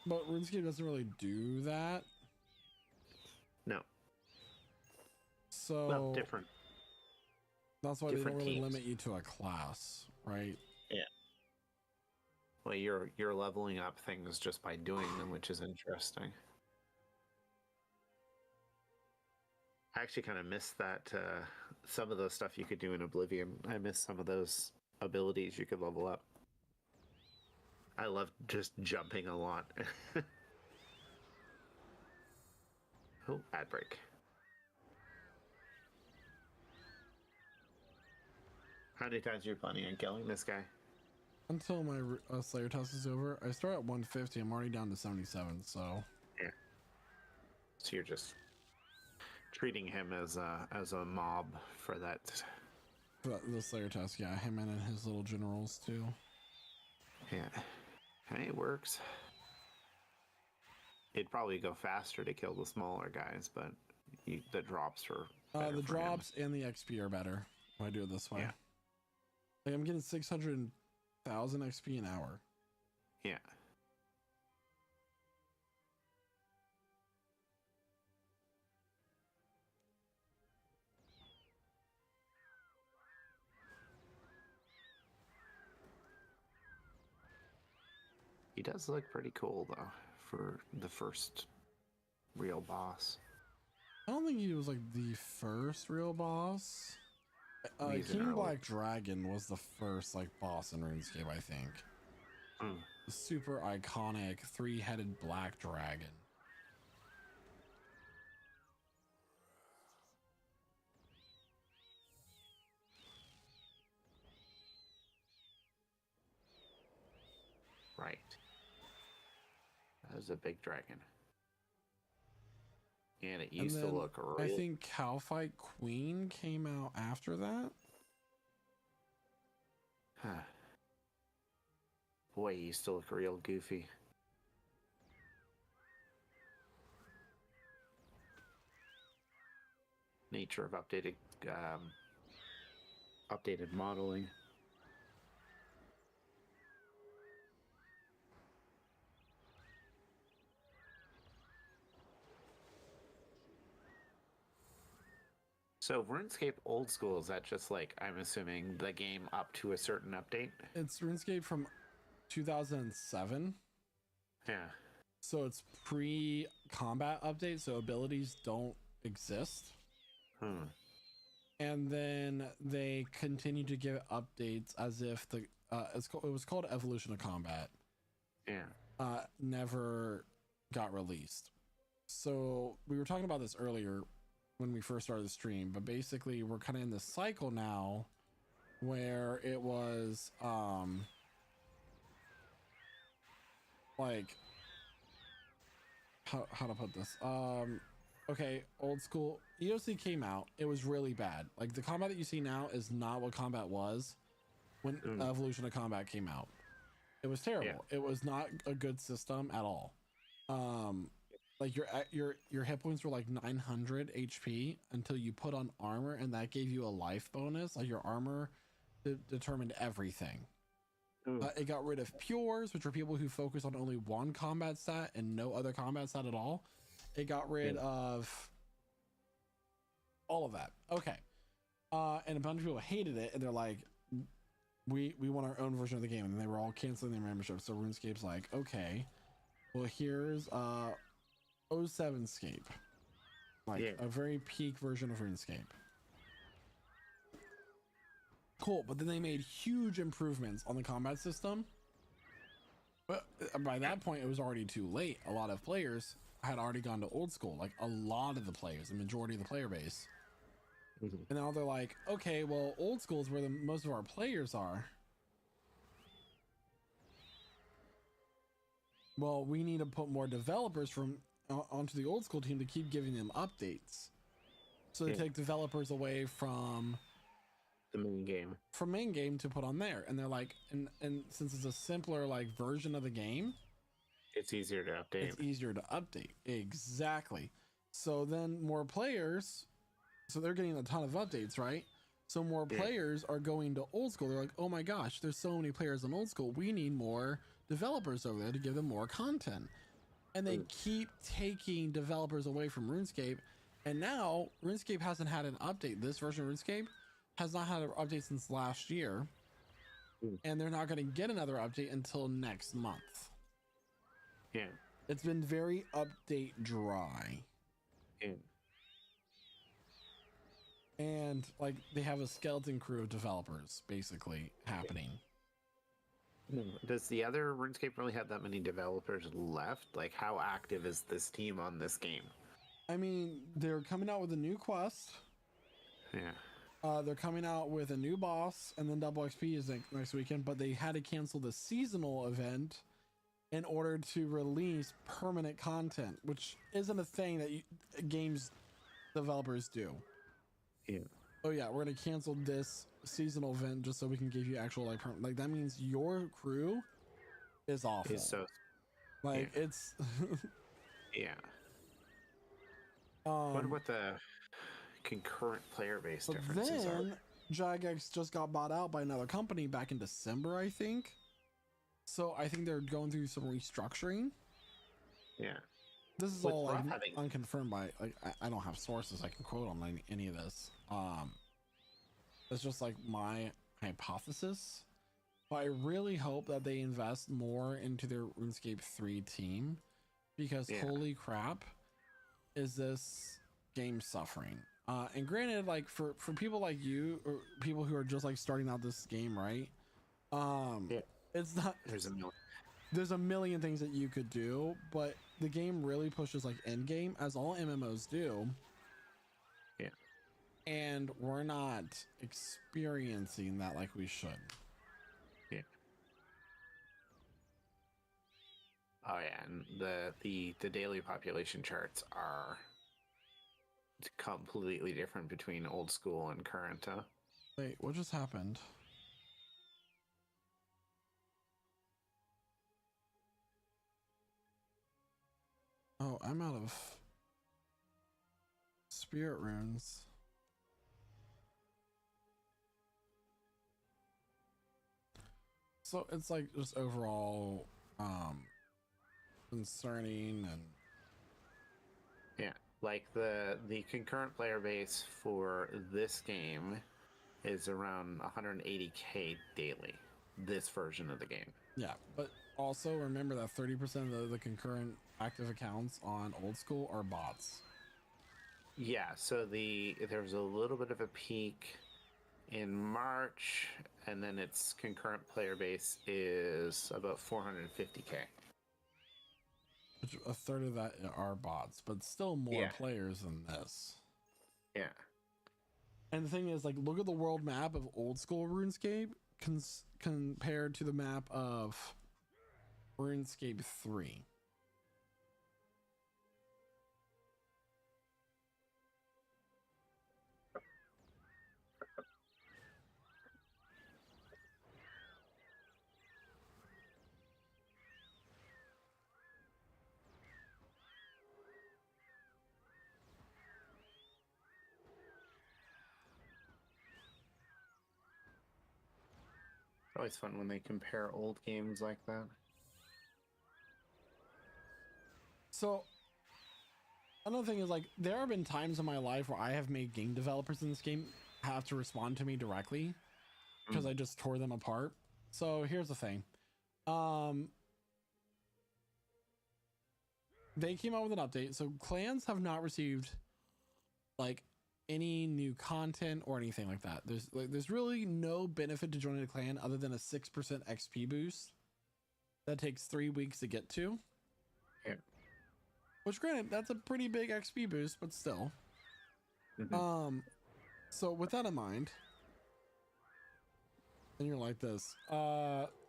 but RuneScape doesn't really do that. No. So Well, different. That's why they don't different really teams. limit you to a class, right? Yeah. Well, you're leveling up things just by doing them, which is interesting. I actually kind of miss that some of the stuff you could do in Oblivion. I miss some of those abilities you could level up. I love just jumping a lot. Oh, ad break. How many times are you planning on killing this guy? Until my Slayer task is over, I start at 150. I'm already down to 77. So Yeah. So you're just treating him as a mob for that. the Slayer task, yeah, him and his little generals too. Yeah. Hey, it works. It'd probably go faster to kill the smaller guys, but the drops are better The for him. drops and the XP are better if I do it this way. Yeah. Like I'm getting 600,000 XP an hour. Yeah. He does look pretty cool though for the first real boss. I don't think he was like the first real boss. He's an King early- Black Dragon was the first like boss in RuneScape, I think. Mm. The super iconic three-headed black dragon. Right. That was a big dragon. And it used to then look real. I think Cowfight Queen came out after that. Huh. Boy, he used to look real goofy. Nature of updated modeling. So RuneScape old school, is that just like, I'm assuming, the game up to a certain update? It's RuneScape from 2007. Yeah. So it's pre-combat update, so abilities don't exist. Hmm. And then they continue to give updates as if the it was called Evolution of Combat. Yeah. Never got released. So we were talking about this earlier when we first started the stream, but basically we're kind of in this cycle now where it was like how to put this, okay, old school EOC came out, it was really bad. Like the combat that you see now is not what combat was when Evolution of Combat came out. It was terrible. Yeah. It was not a good system at all. Like your hit points were like 900 HP until you put on armor, and that gave you a life bonus. Like your armor determined everything. It got rid of pures, which are people who focus on only one combat stat and no other combat stat at all. It got rid of all of that. Okay. And a bunch of people hated it, and they're like, we want our own version of the game, and they were all canceling their membership. So RuneScape's like, okay, well, here's 07scape, like a very peak version of RuneScape. Cool, but then they made huge improvements on the combat system. But by that point, it was already too late. A lot of players had already gone to old school, like a lot of the players, the majority of the player base. And now they're like, okay, well, old school is where most of our players are. Well, we need to put more developers from onto the old school team to keep giving them updates. So they take developers away from the main game, to put on there. And they're like, and since it's a simpler like version of the game, it's easier to update. Exactly. So then more players, so they're getting a ton of updates, right? So more players are going to old school. They're like, oh my gosh, there's so many players in old school. We need more developers over there to give them more content. And they keep taking developers away from RuneScape. And now RuneScape hasn't had an update. This version of RuneScape has not had an update since last year. And they're not going to get another update until next month. Yeah. It's been very update dry. And like they have a skeleton crew of developers basically happening. Does the other RuneScape really have that many developers left? Like, how active is this team on this game? I mean, they're coming out with a new quest. Yeah. They're coming out with a new boss, and then Double XP is like next weekend, but they had to cancel the seasonal event in order to release permanent content, which isn't a thing that games developers do. Yeah. Oh yeah, we're gonna cancel this seasonal event just so we can give you actual like that means your crew is awful. It's so it's yeah. What about the concurrent player base differences are? Then Jagex just got bought out by another company back in December, I think. So I think they're going through some restructuring. Yeah. This is all like unconfirmed by like I don't have sources I can quote on any of this. It's just like my hypothesis. But I really hope that they invest more into their RuneScape 3 team, because holy crap, is this game suffering. And granted, like for people like you or people who are just like starting out this game, right? It's not, there's a million things that you could do, but the game really pushes like end game, as all MMOs do. Yeah. And we're not experiencing that like we should. Yeah. Oh yeah, and the daily population charts are completely different between old school and current. Wait, what just happened? Oh, I'm out of spirit runes. So it's like just overall concerning, and Like the concurrent player base for this game is around 180K daily. This version of the game. Yeah, but also remember that 30% of the concurrent active accounts on old school are bots. Yeah, so there's a little bit of a peak in March, and then its concurrent player base is about 450K. Which a third of that are bots, but still more Yeah. players than this. Yeah. And the thing is, like, look at the world map of old school RuneScape compared to the map of RuneScape 3. Always fun when they compare old games like that. So another thing is, like, there have been times in my life where I have made game developers in this game have to respond to me directly because I just tore them apart. So here's the thing. They came out with an update. So clans have not received like any new content or anything like that. There's really no benefit to joining a clan other than a 6% XP boost that takes 3 weeks to get to. Yeah. Which, granted, that's a pretty big XP boost, but still. Mhm. So with that in mind, and you're like this,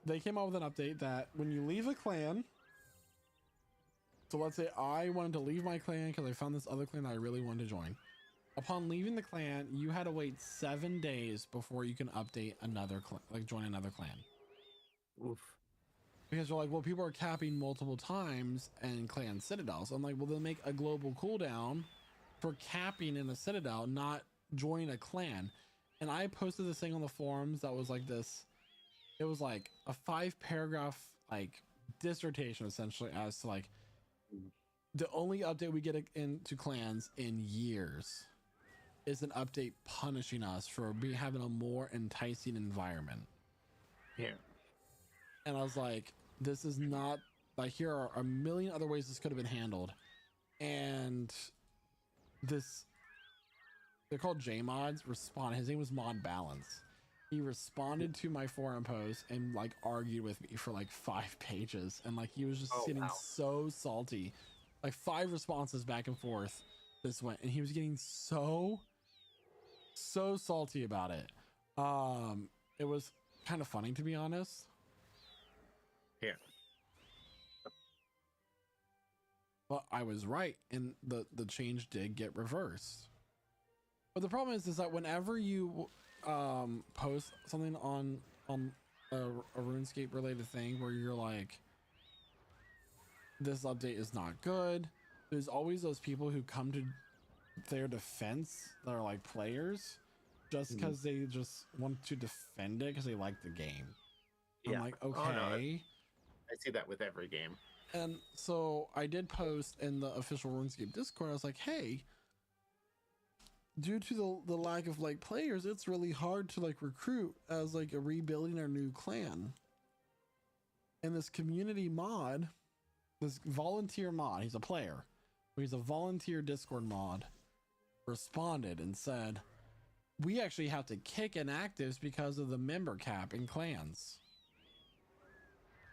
they came out with an update that when you leave a clan, so let's say I wanted to leave my clan because I found this other clan that I really wanted to join. Upon leaving the clan, you had to wait 7 days before you can update another join another clan. Oof. Because you're like, well, people are capping multiple times in clan citadels. I'm like, well, they'll make a global cooldown for capping in a citadel, not joining a clan. And I posted this thing on the forums that was like this. It was like a 5-paragraph like dissertation essentially as to like the only update we get into clans in years is an update punishing us for having a more enticing environment. Yeah. And I was like, this is not like, here are a million other ways this could have been handled. And this, they're called JMods, respond. His name was Mod Balance. He responded to my forum post and like argued with me for like 5 pages. And like, he was just getting so salty, like 5 responses back and forth this went. And he was getting so salty about it. It was kind of funny, to be honest. Yeah. But I was right, and the change did get reversed. But the problem is that whenever you post something on a RuneScape related thing where you're like, this update is not good, there's always those people who come to their defense that are like players just because they just want to defend it because they like the game. Yeah. I'm like, okay. Oh, no, I see that with every game. And so I did post in the official RuneScape Discord. I was like, hey, due to the lack of like players, it's really hard to like recruit as like a rebuilding our new clan. And this community mod, this volunteer mod, he's a player, but he's a volunteer Discord mod, responded and said, we actually have to kick inactives because of the member cap in clans.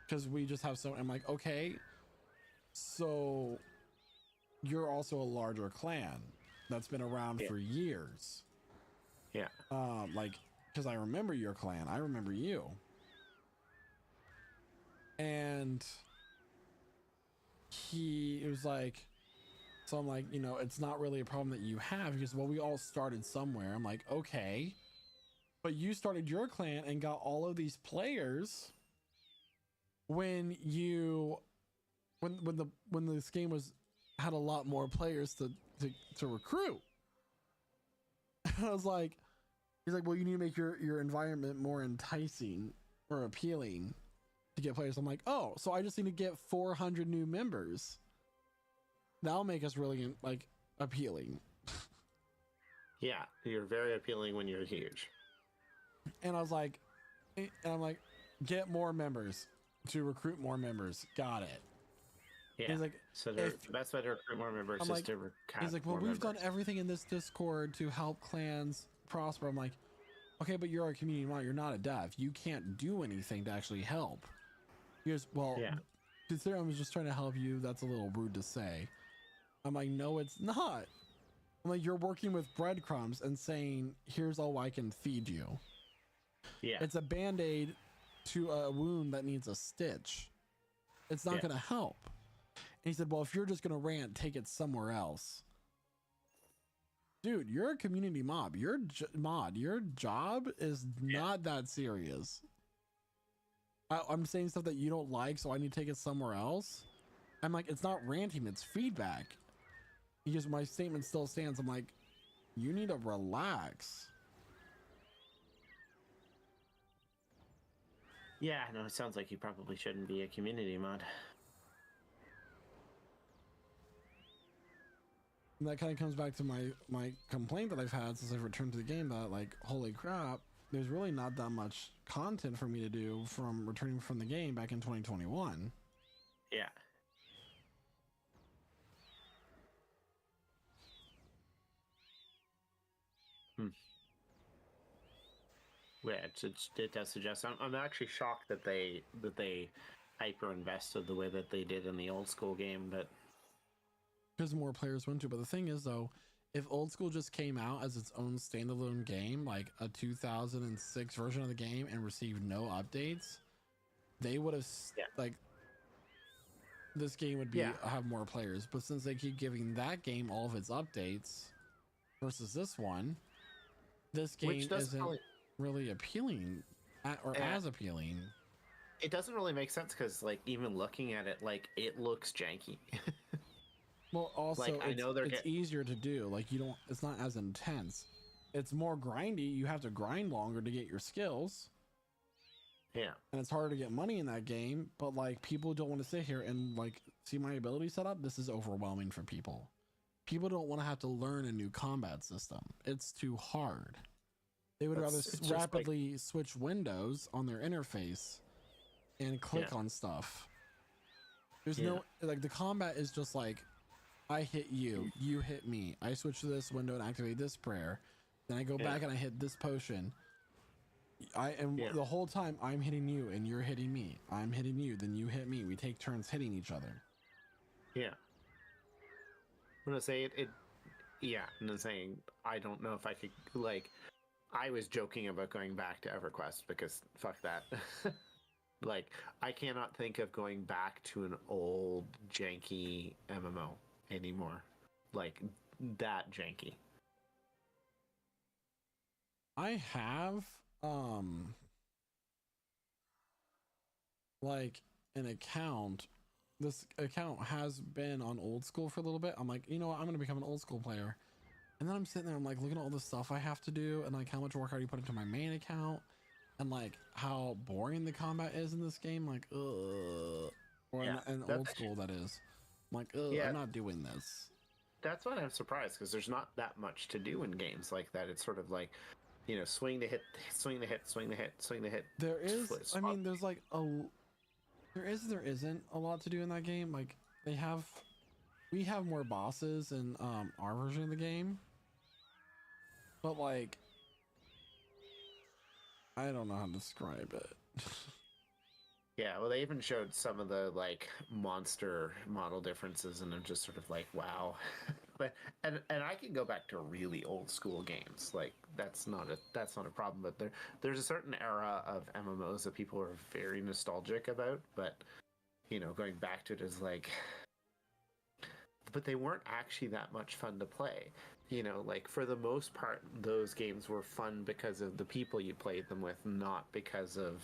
Because we just have so, I'm like, okay, so you're also a larger clan that's been around for years. Yeah. Like, because I remember your clan, I remember you. And it was like, so I'm like, you know, it's not really a problem that you have because, well, we all started somewhere. I'm like, okay, but you started your clan and got all of these players when this game had a lot more players to recruit. And I was like, he's like, well, you need to make your environment more enticing or appealing to get players. I'm like, oh, so I just need to get 400 new members. That'll make us really like appealing. Yeah, you're very appealing when you're huge. And I was like, and I'm like, get more members to recruit more members. Got it. Yeah. He's like, So if- the best way to recruit more members I'm is like- to recruit he's like, well, more we've done members. everything in this Discord to help clans prosper. I'm like, okay, but you're a community monitor. You're not a dev. You can't do anything to actually help. He goes, well, Yeah. consider I was just trying to help you. That's a little rude to say. I'm like, no, it's not. I'm like, you're working with breadcrumbs and saying, here's all I can feed you. Yeah. It's a band-aid to a wound that needs a stitch. It's not Yeah. going to help. And he said, well, if you're just going to rant, take it somewhere else. Dude, you're a community mob. Your job is not that serious. I'm saying stuff that you don't like, so I need to take it somewhere else. I'm like, it's not ranting, it's feedback. Because my statement still stands. I'm like, you need to relax. Yeah, no, it sounds like you probably shouldn't be a community mod. And that kind of comes back to my complaint that I've had since I've returned to the game, that like, holy crap, there's really not that much content for me to do from returning from the game back in 2021. Yeah. Yeah, it does suggest. I'm actually shocked that they hyper invested the way that they did in the old school game, but Because more players went to. But the thing is, though, if old school just came out as its own standalone game, like a 2006 version of the game, and received no updates, they would have like this game would be have more players. But since they keep giving that game all of its updates versus this one, this game isn't really appealing as appealing. it doesn't really make sense because, like, even looking at it, like, it looks janky. Well, also, Like, I know it's easier to do. Like, you don't, it's not as intense. It's more grindy. You have to grind longer to get your skills. Yeah. And it's harder to get money in that game. But, like, people don't want to sit here and, like, see my ability setup. This is overwhelming for people. People don't want to have to learn a new combat system. It's too hard. They would rather rapidly switch windows on their interface and click on stuff. There's no, like, the combat is just like, I hit you, you hit me. I switch to this window and activate this prayer. Then I go back and I hit this potion. The whole time I'm hitting you and you're hitting me. I'm hitting you, then you hit me. We take turns hitting each other. Yeah. I'm gonna say it. Yeah, and then saying I don't know if I could, like, I was joking about going back to EverQuest because fuck that. Like, I cannot think of going back to an old janky MMO anymore. Like, that janky. I have like an account. This account has been on old school for a little bit. I'm like, you know what, I'm gonna become an old school player. And then I'm sitting there, I'm like looking at all the stuff I have to do and like how much work I already put into my main account and like how boring the combat is in this game. Like, ugh. Or in old school, that is. I'm like, ugh, I'm not doing this. That's why I'm surprised, because there's not that much to do in games like that. It's sort of like, you know, swing the hit, swing the hit, swing the hit, swing the hit. There is, I mean, there's like there isn't a lot to do in that game. Like, we have more bosses in our version of the game. But like, I don't know how to describe it. Yeah, well, they even showed some of the, like, monster model differences, and I'm just sort of like, wow. But and I can go back to really old school games. Like, that's not a problem. But there's a certain era of MMOs that people are very nostalgic about. But, you know, going back to it is like, but they weren't actually that much fun to play. You know, like, for the most part, those games were fun because of the people you played them with, not because of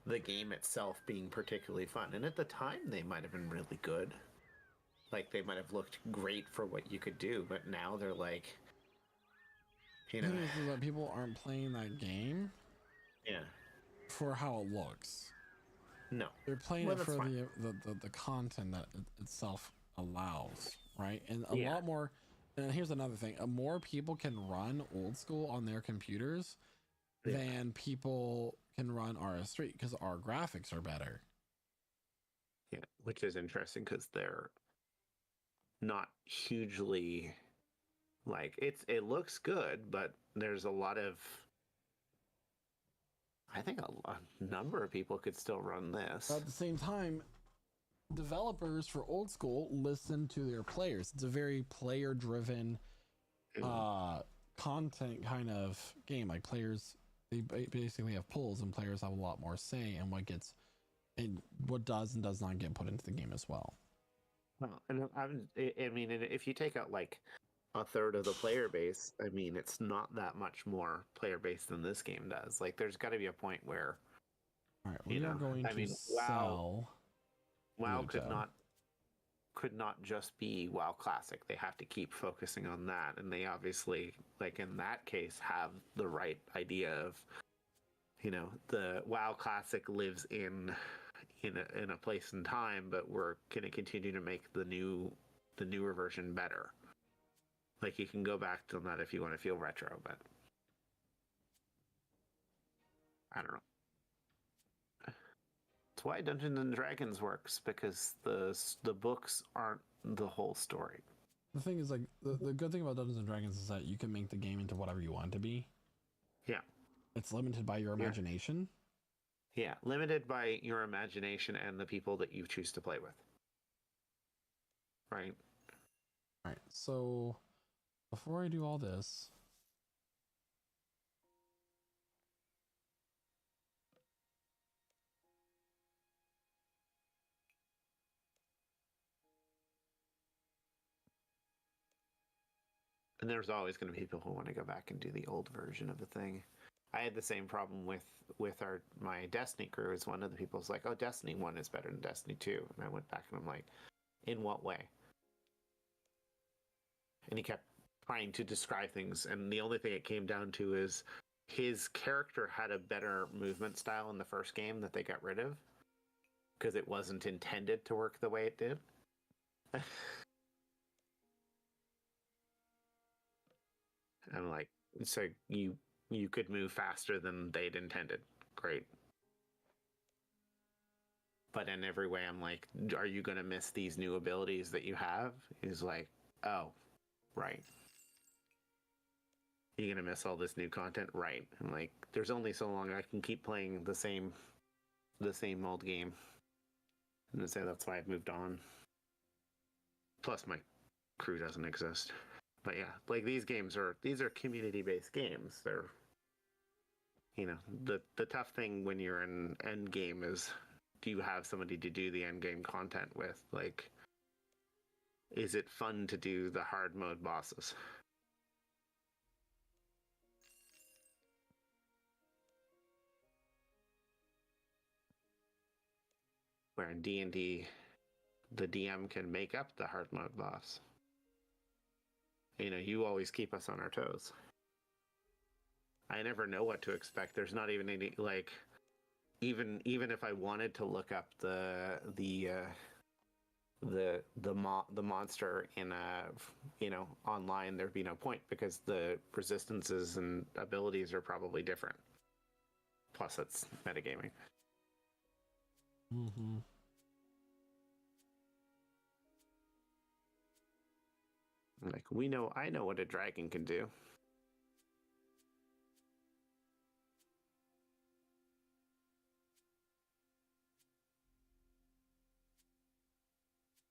the game itself being particularly fun. And at the time, they might have been really good. Like, they might have looked great for what you could do, but now they're like, you know, Is that people aren't playing that game for how it looks. No, They're playing it for the content that itself allows, right? And a Yeah. lot more. And here's another thing: more people can run old school on their computers Yeah. than people can run RS3 because our graphics are better. Yeah, which is interesting because they're not hugely like it looks good, but there's a lot of I think a number of people could still run this. But at the same time, developers for old school listen to their players. It's a very player driven content kind of game. Like players, they basically have polls, and players have a lot more say in what gets and what does and does not get put into the game as well. Well, and I mean, and if you take out like a third of the player base, I mean, it's not that much more player base than this game does. Like, there's got to be a point where, All right, we are going to sell. WoW Luta. could not just be WoW Classic. They have to keep focusing on that, and they obviously, like in that case, have the right idea of, the WoW Classic lives in a place and time, but we're gonna continue to make the newer version better. Like you can go back to that if you want to feel retro, but I don't know. That's why Dungeons and Dragons works, because the books aren't the whole story. The thing is, like, the good thing about Dungeons and Dragons is that you can make the game into whatever you want it to be. Yeah. It's limited by your imagination. Yeah, limited by your imagination and the people that you choose to play with. Right? All right, so before I do all this, and there's always going to be people who want to go back and do the old version of the thing. I had the same problem with my Destiny crew. Is one of the people's like, "Oh, Destiny 1 is better than Destiny 2," and I went back and I'm like, "In what way?" And he kept trying to describe things, and the only thing it came down to is his character had a better movement style in the first game that they got rid of because it wasn't intended to work the way it did. I'm like, so you could move faster than they'd intended. Great. But in every way, I'm like, are you going to miss these new abilities that you have? He's like, oh, right. You're going to miss all this new content? Right. I'm like, there's only so long I can keep playing the same old game. And I say that's why I've moved on. Plus, my crew doesn't exist. But yeah, like these are community-based games. They're, the tough thing when you're in end game is, do you have somebody to do the end game content with? Like, is it fun to do the hard mode bosses? Where in D&D, the DM can make up the hard mode boss. You always keep us on our toes. I never know what to expect. There's not even any, like, even if I wanted to look up the monster in online, there'd be no point because the resistances and abilities are probably different. Plus, it's metagaming. mm-hmm. Like I know what a dragon can do.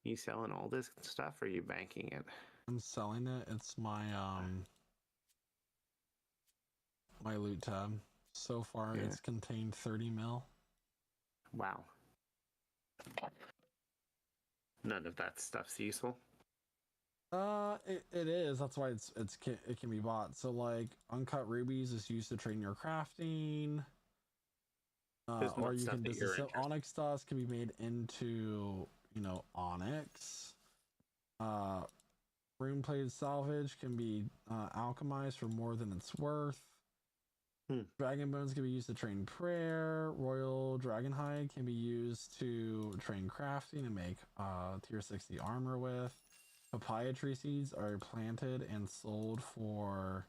You selling all this stuff, or are you banking it? I'm selling it. It's my my loot tab. So far, it's contained 30 mil. Wow. None of that stuff's useful. It is. That's why it can be bought. So like uncut rubies is used to train your crafting. Or you can disassemble onyx dust can be made into onyx. Rune plated salvage can be alchemized for more than it's worth. Dragon bones can be used to train prayer. Royal dragon hide can be used to train crafting and make tier 60 armor with. Papaya tree seeds are planted and sold for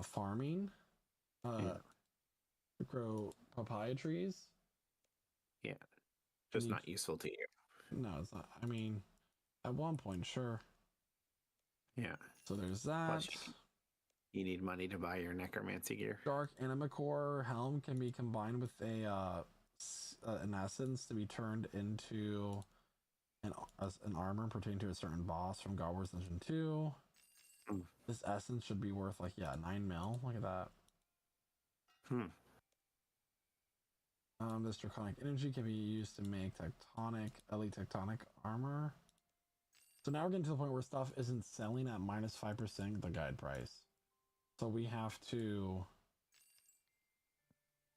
farming. Yeah. To grow papaya trees. Yeah. Just You- not useful to you. No, it's not. I mean, at one point, sure. Yeah. So there's that. Plus, you need money to buy your necromancy gear. Dark anima core helm can be combined with an essence to be turned into an armor pertaining to a certain boss from God Wars Dungeon 2. Hmm. This essence should be worth like 9 mil. Look at that. This draconic energy can be used to make elite tectonic armor. So now we're getting to the point where stuff isn't selling at minus 5% the guide price. So we have to.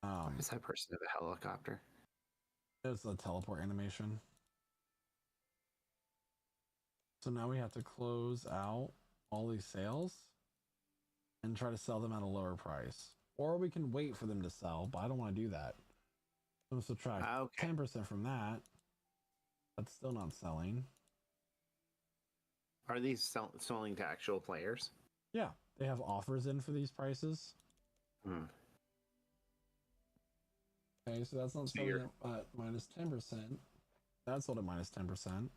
Why does that person have a helicopter? It's a teleport animation. So now we have to close out all these sales and try to sell them at a lower price. Or we can wait for them to sell, but I don't want to do that. So subtract 10% from that. That's still not selling. Are these selling to actual players? Yeah, they have offers in for these prices. Okay, so that's not selling at minus 10%. That's sold at minus 10%.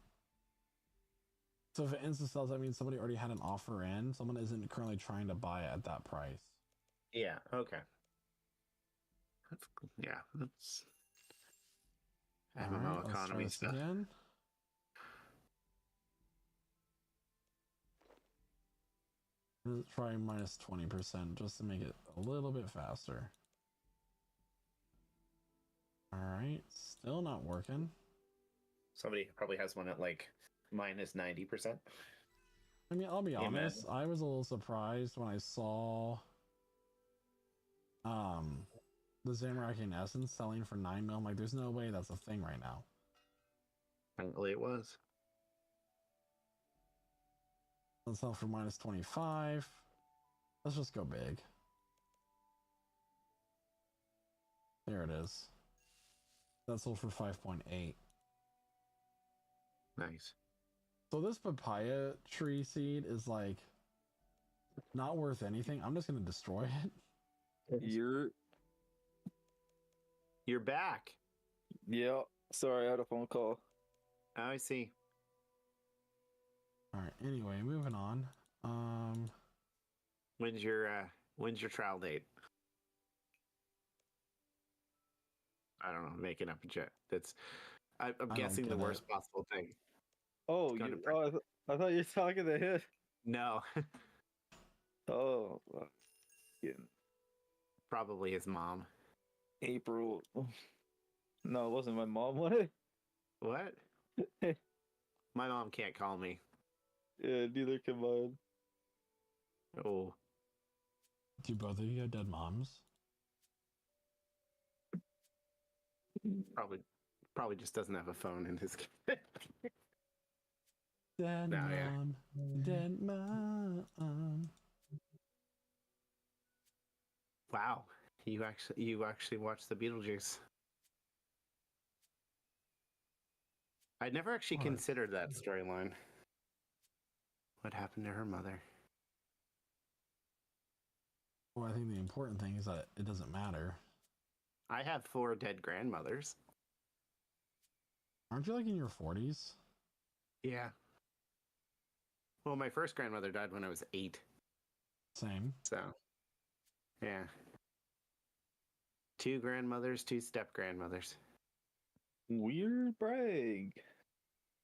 So if it insta sells, that means somebody already had an offer in. Someone isn't currently trying to buy it at that price. Yeah. Okay. That's MMO economy stuff. Again. Let's try minus 20% just to make it a little bit faster. All right, still not working. Somebody probably has one at like minus 90%. I mean, I'll be honest. I was a little surprised when I saw the Zamorakian Essence selling for 9 mil. I'm like, there's no way that's a thing right now. Apparently it was. Let's sell for minus 25. Let's just go big. There it is. That sold for 5.8. Nice. So this papaya tree seed is like not worth anything. I'm just gonna destroy it. You're back. Yeah. Sorry, I had a phone call. Oh, I see. All right. Anyway, moving on. When's your trial date? I don't know. Making up a jet. I'm guessing the worst possible thing. Oh, I thought you were talking to him. No. Oh, Probably his mom. April. No, it wasn't my mom. What? What? My mom can't call me. Yeah, neither can mine. Oh. Do both of you have dead moms? Probably just doesn't have a phone in his. Dead No, yeah. mom, dead mom. Wow, you actually watched the Beetlejuice. I'd never actually considered that storyline. What happened to her mother? Well, I think the important thing is that it doesn't matter. I have 4 dead grandmothers. Aren't you like in your 40s? Yeah. Well, my first grandmother died when I was 8. Same. So, yeah. 2 grandmothers, 2 step grandmothers. Weird brag.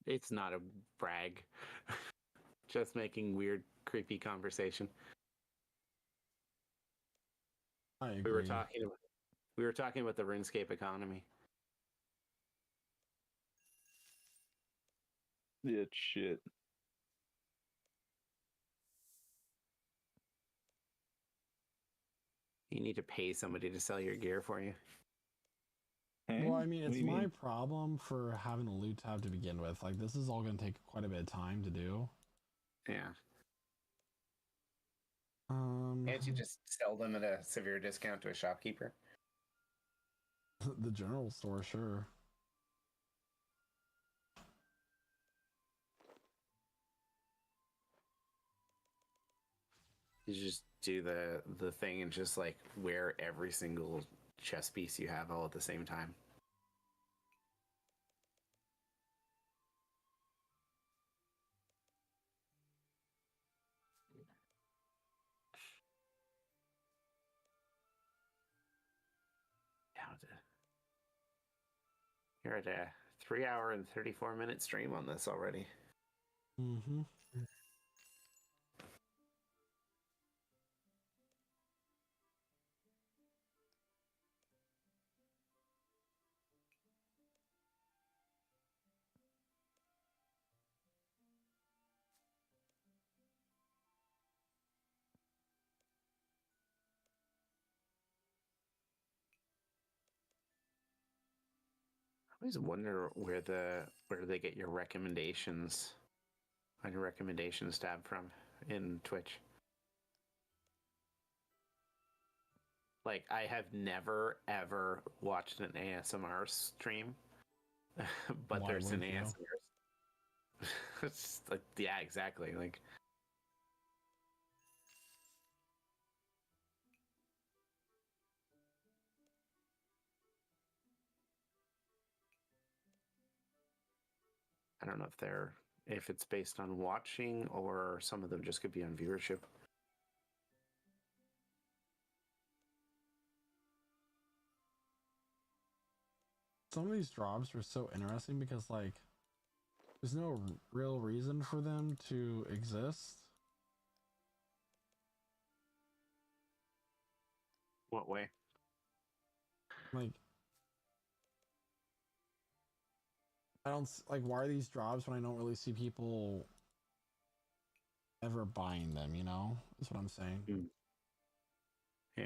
It's not a brag. Just making weird, creepy conversation. I agree. We were talking about the RuneScape economy. Yeah, shit. You need to pay somebody to sell your gear for you. Well, I mean, it's my problem for having a loot tab to begin with. Like, this is all going to take quite a bit of time to do. Yeah. Can't you just sell them at a severe discount to a shopkeeper? The general store, sure. You just do the thing and just like wear every single chess piece you have all at the same time. You're at a 3 hour and 34-minute stream on this already. Mm-hmm. I always wonder where they get your recommendations on your recommendations tab from in Twitch. Like, I have never ever watched an ASMR stream, but Why there's an wouldn't you? ASMR. It's just like, yeah, exactly. Like, I don't know if it's based on watching or some of them just could be on viewership. Some of these drops are so interesting because, like, there's no real reason for them to exist. What way? Like, I don't like, why are these drops when I don't really see people ever buying them, you know? That's what I'm saying. Yeah.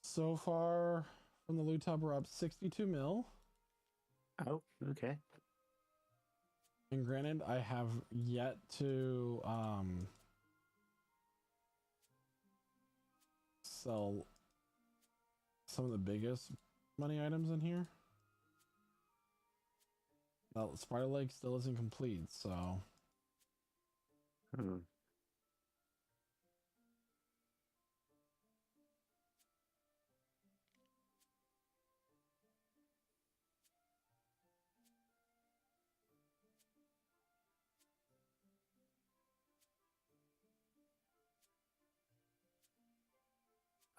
So far from the loot tab, we're up 62 mil. Oh, okay. And granted, I have yet to sell some of the biggest money items in here. Well, Spider Lake still isn't complete, so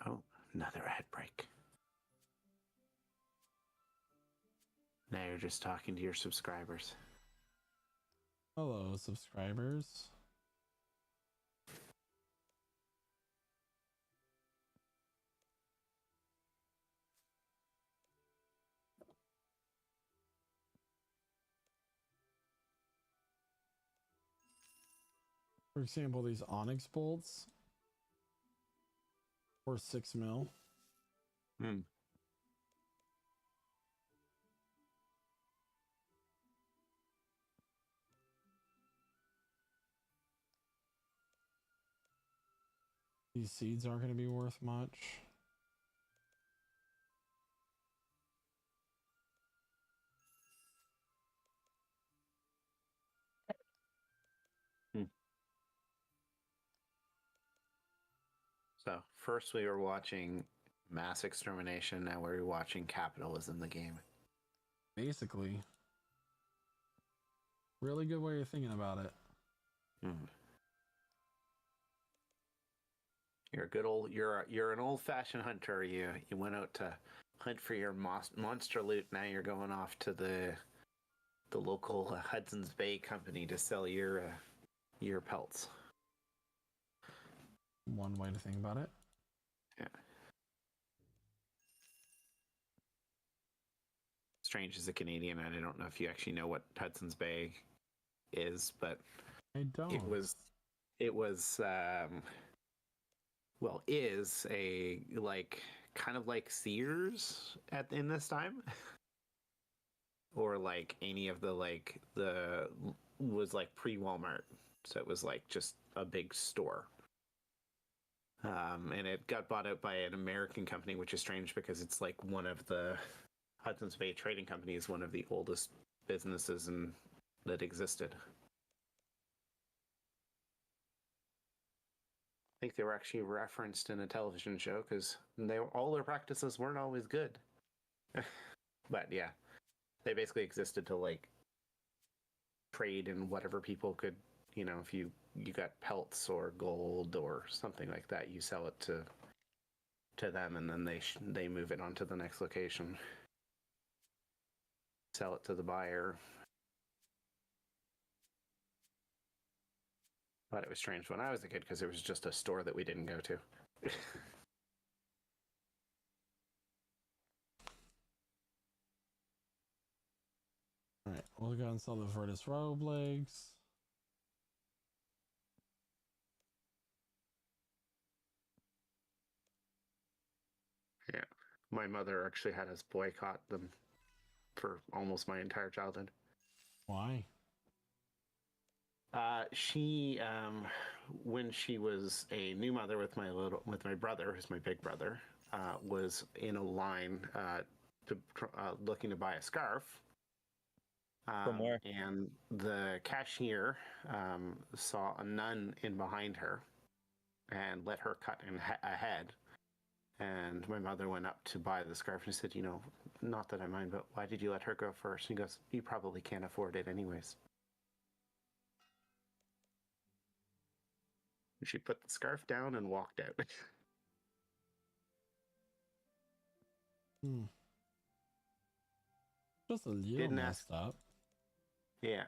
Oh, another ad break. Now you're just talking to your subscribers. hello, subscribers. For example, these onyx bolts for 6 mil. These seeds aren't going to be worth much. So first we were watching mass extermination. Now we're watching capitalism, the game. Basically. Really good way of thinking about it. You're a good old. You're an old-fashioned hunter. You went out to hunt for your monster loot. Now you're going off to the local Hudson's Bay company to sell your pelts. One way to think about it. Yeah. Strange as a Canadian, I don't know if you actually know what Hudson's Bay is, but I don't. it was well, is a like kind of like Sears in this time, or like any of the like the was like pre Walmart, so it was like just a big store. And it got bought out by an American company, which is strange because it's like one of the Hudson's Bay Trading Company is one of the oldest businesses that existed. I think they were actually referenced in a television show because all their practices weren't always good. But yeah, they basically existed to like trade in whatever people could, if you got pelts or gold or something like that, you sell it to them, and then they move it on to the next location, sell it to the buyer. But it was strange when I was a kid because it was just a store that we didn't go to. All right, we'll go and sell the Virtus robe legs. Yeah, my mother actually had us boycott them for almost my entire childhood. Why? She, when she was a new mother with my brother, who's my big brother, was in a line looking to buy a scarf. From where? And the cashier saw a nun in behind her and let her cut ahead. And my mother went up to buy the scarf and said, not that I mind, but why did you let her go first? And he goes, you probably can't afford it anyways. She put the scarf down and walked out. Just a little Didn't messed up. Yeah.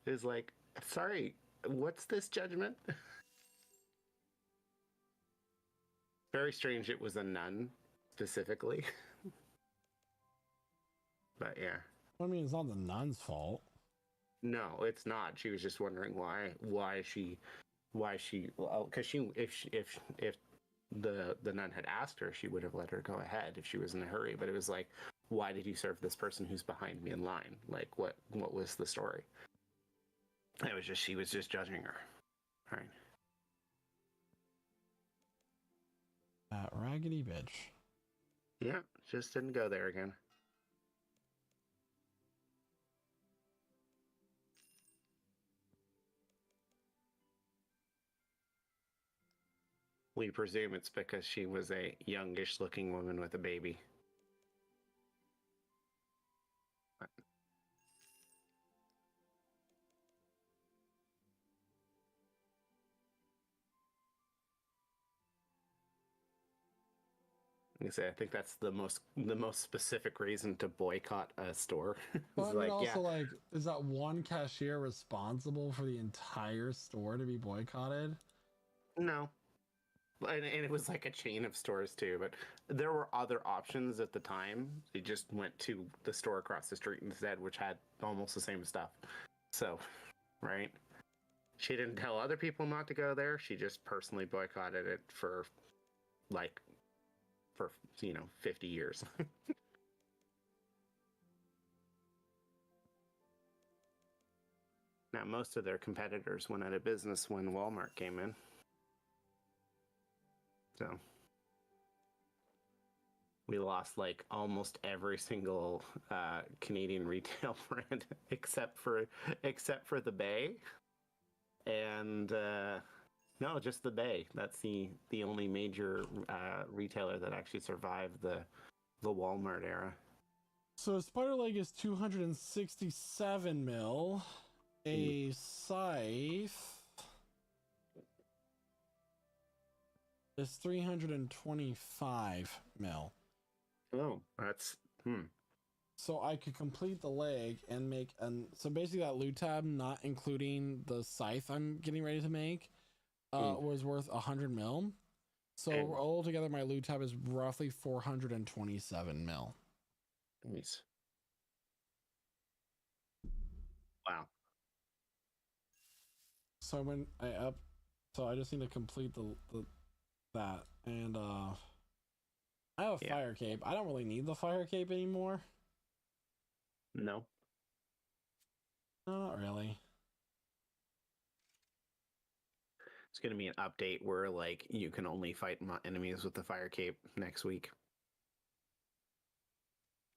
It was like, sorry, what's this judgment? Very strange it was a nun, specifically. But yeah. I mean, it's not the nun's fault. No, it's not. She was just wondering why she, well, because if the nun had asked her, she would have let her go ahead if she was in a hurry. But it was like, why did you serve this person who's behind me in line? Like, what was the story? It was just, she was just judging her. All right. That raggedy bitch. Yeah, just didn't go there again. We presume it's because she was a youngish looking woman with a baby. Like I say, I think that's the most specific reason to boycott a store. But I mean, like, also, like, is that one cashier responsible for the entire store to be boycotted? No. And it was like a chain of stores too, but there were other options at the time. They just went to the store across the street instead, which had almost the same stuff. So, right? She didn't tell other people not to go there. She just personally boycotted it for 50 years. Now, most of their competitors went out of business when Walmart came in. So we lost like almost every single Canadian retail brand except for the Bay, and no, just the Bay. That's the only major retailer that actually survived the Walmart era. So spider leg is 267 mil. A scythe is 325 mil. Oh, that's So I could complete the leg and make so basically that loot tab, not including the scythe I'm getting ready to make, was worth 100 mil. So altogether my loot tab is roughly 427 mil. Nice. Wow. So when I So I just need to complete the that, and I have a Yeah. fire cape. I don't really need the fire cape anymore. No. No, not really. It's going to be an update where like you can only fight enemies with the fire cape next week.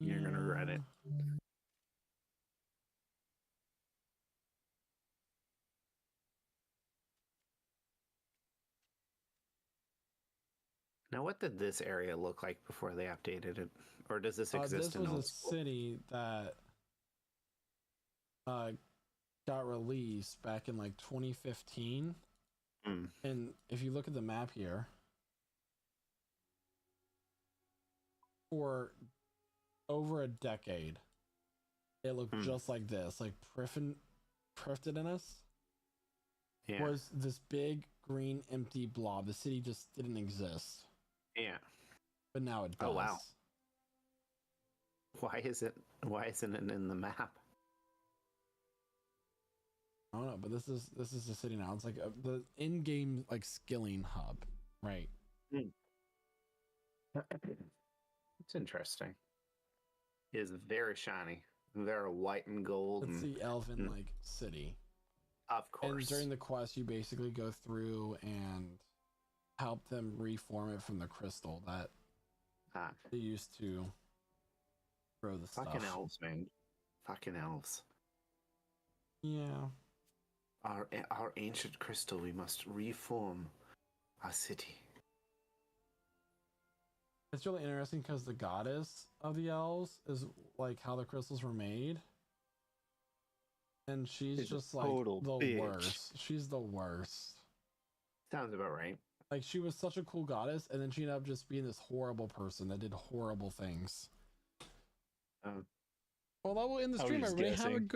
You're going to regret it. Now, what did this area look like before they updated it? Or does this exist This in was a old school? city that got released back in like 2015. Hmm. And if you look at the map here, for over a decade, it looked just like this. Like Prifdinus Yeah. was this big green empty blob. The city just didn't exist, Yeah. but now it does. Oh, wow. Why isn't it in the map? I don't know, but this is the city now. It's like the in-game like skilling hub, right? It's interesting. It is very shiny. Very white and gold. It's And, the elven like city. of course. And during the quest, you basically go through and help them reform it from the crystal that they used to grow the fucking stuff. elves, man. Fucking elves. Yeah. Our ancient crystal, we must reform our city. It's really interesting because the goddess of the elves is like how the crystals were made. And she's She's a just like total the bitch. worst. She's the worst. Sounds about right. Like she was such a cool goddess, and then she ended up just being this horrible person that did horrible things. Well, that will end the I was stream, just everybody. Have a guessing. good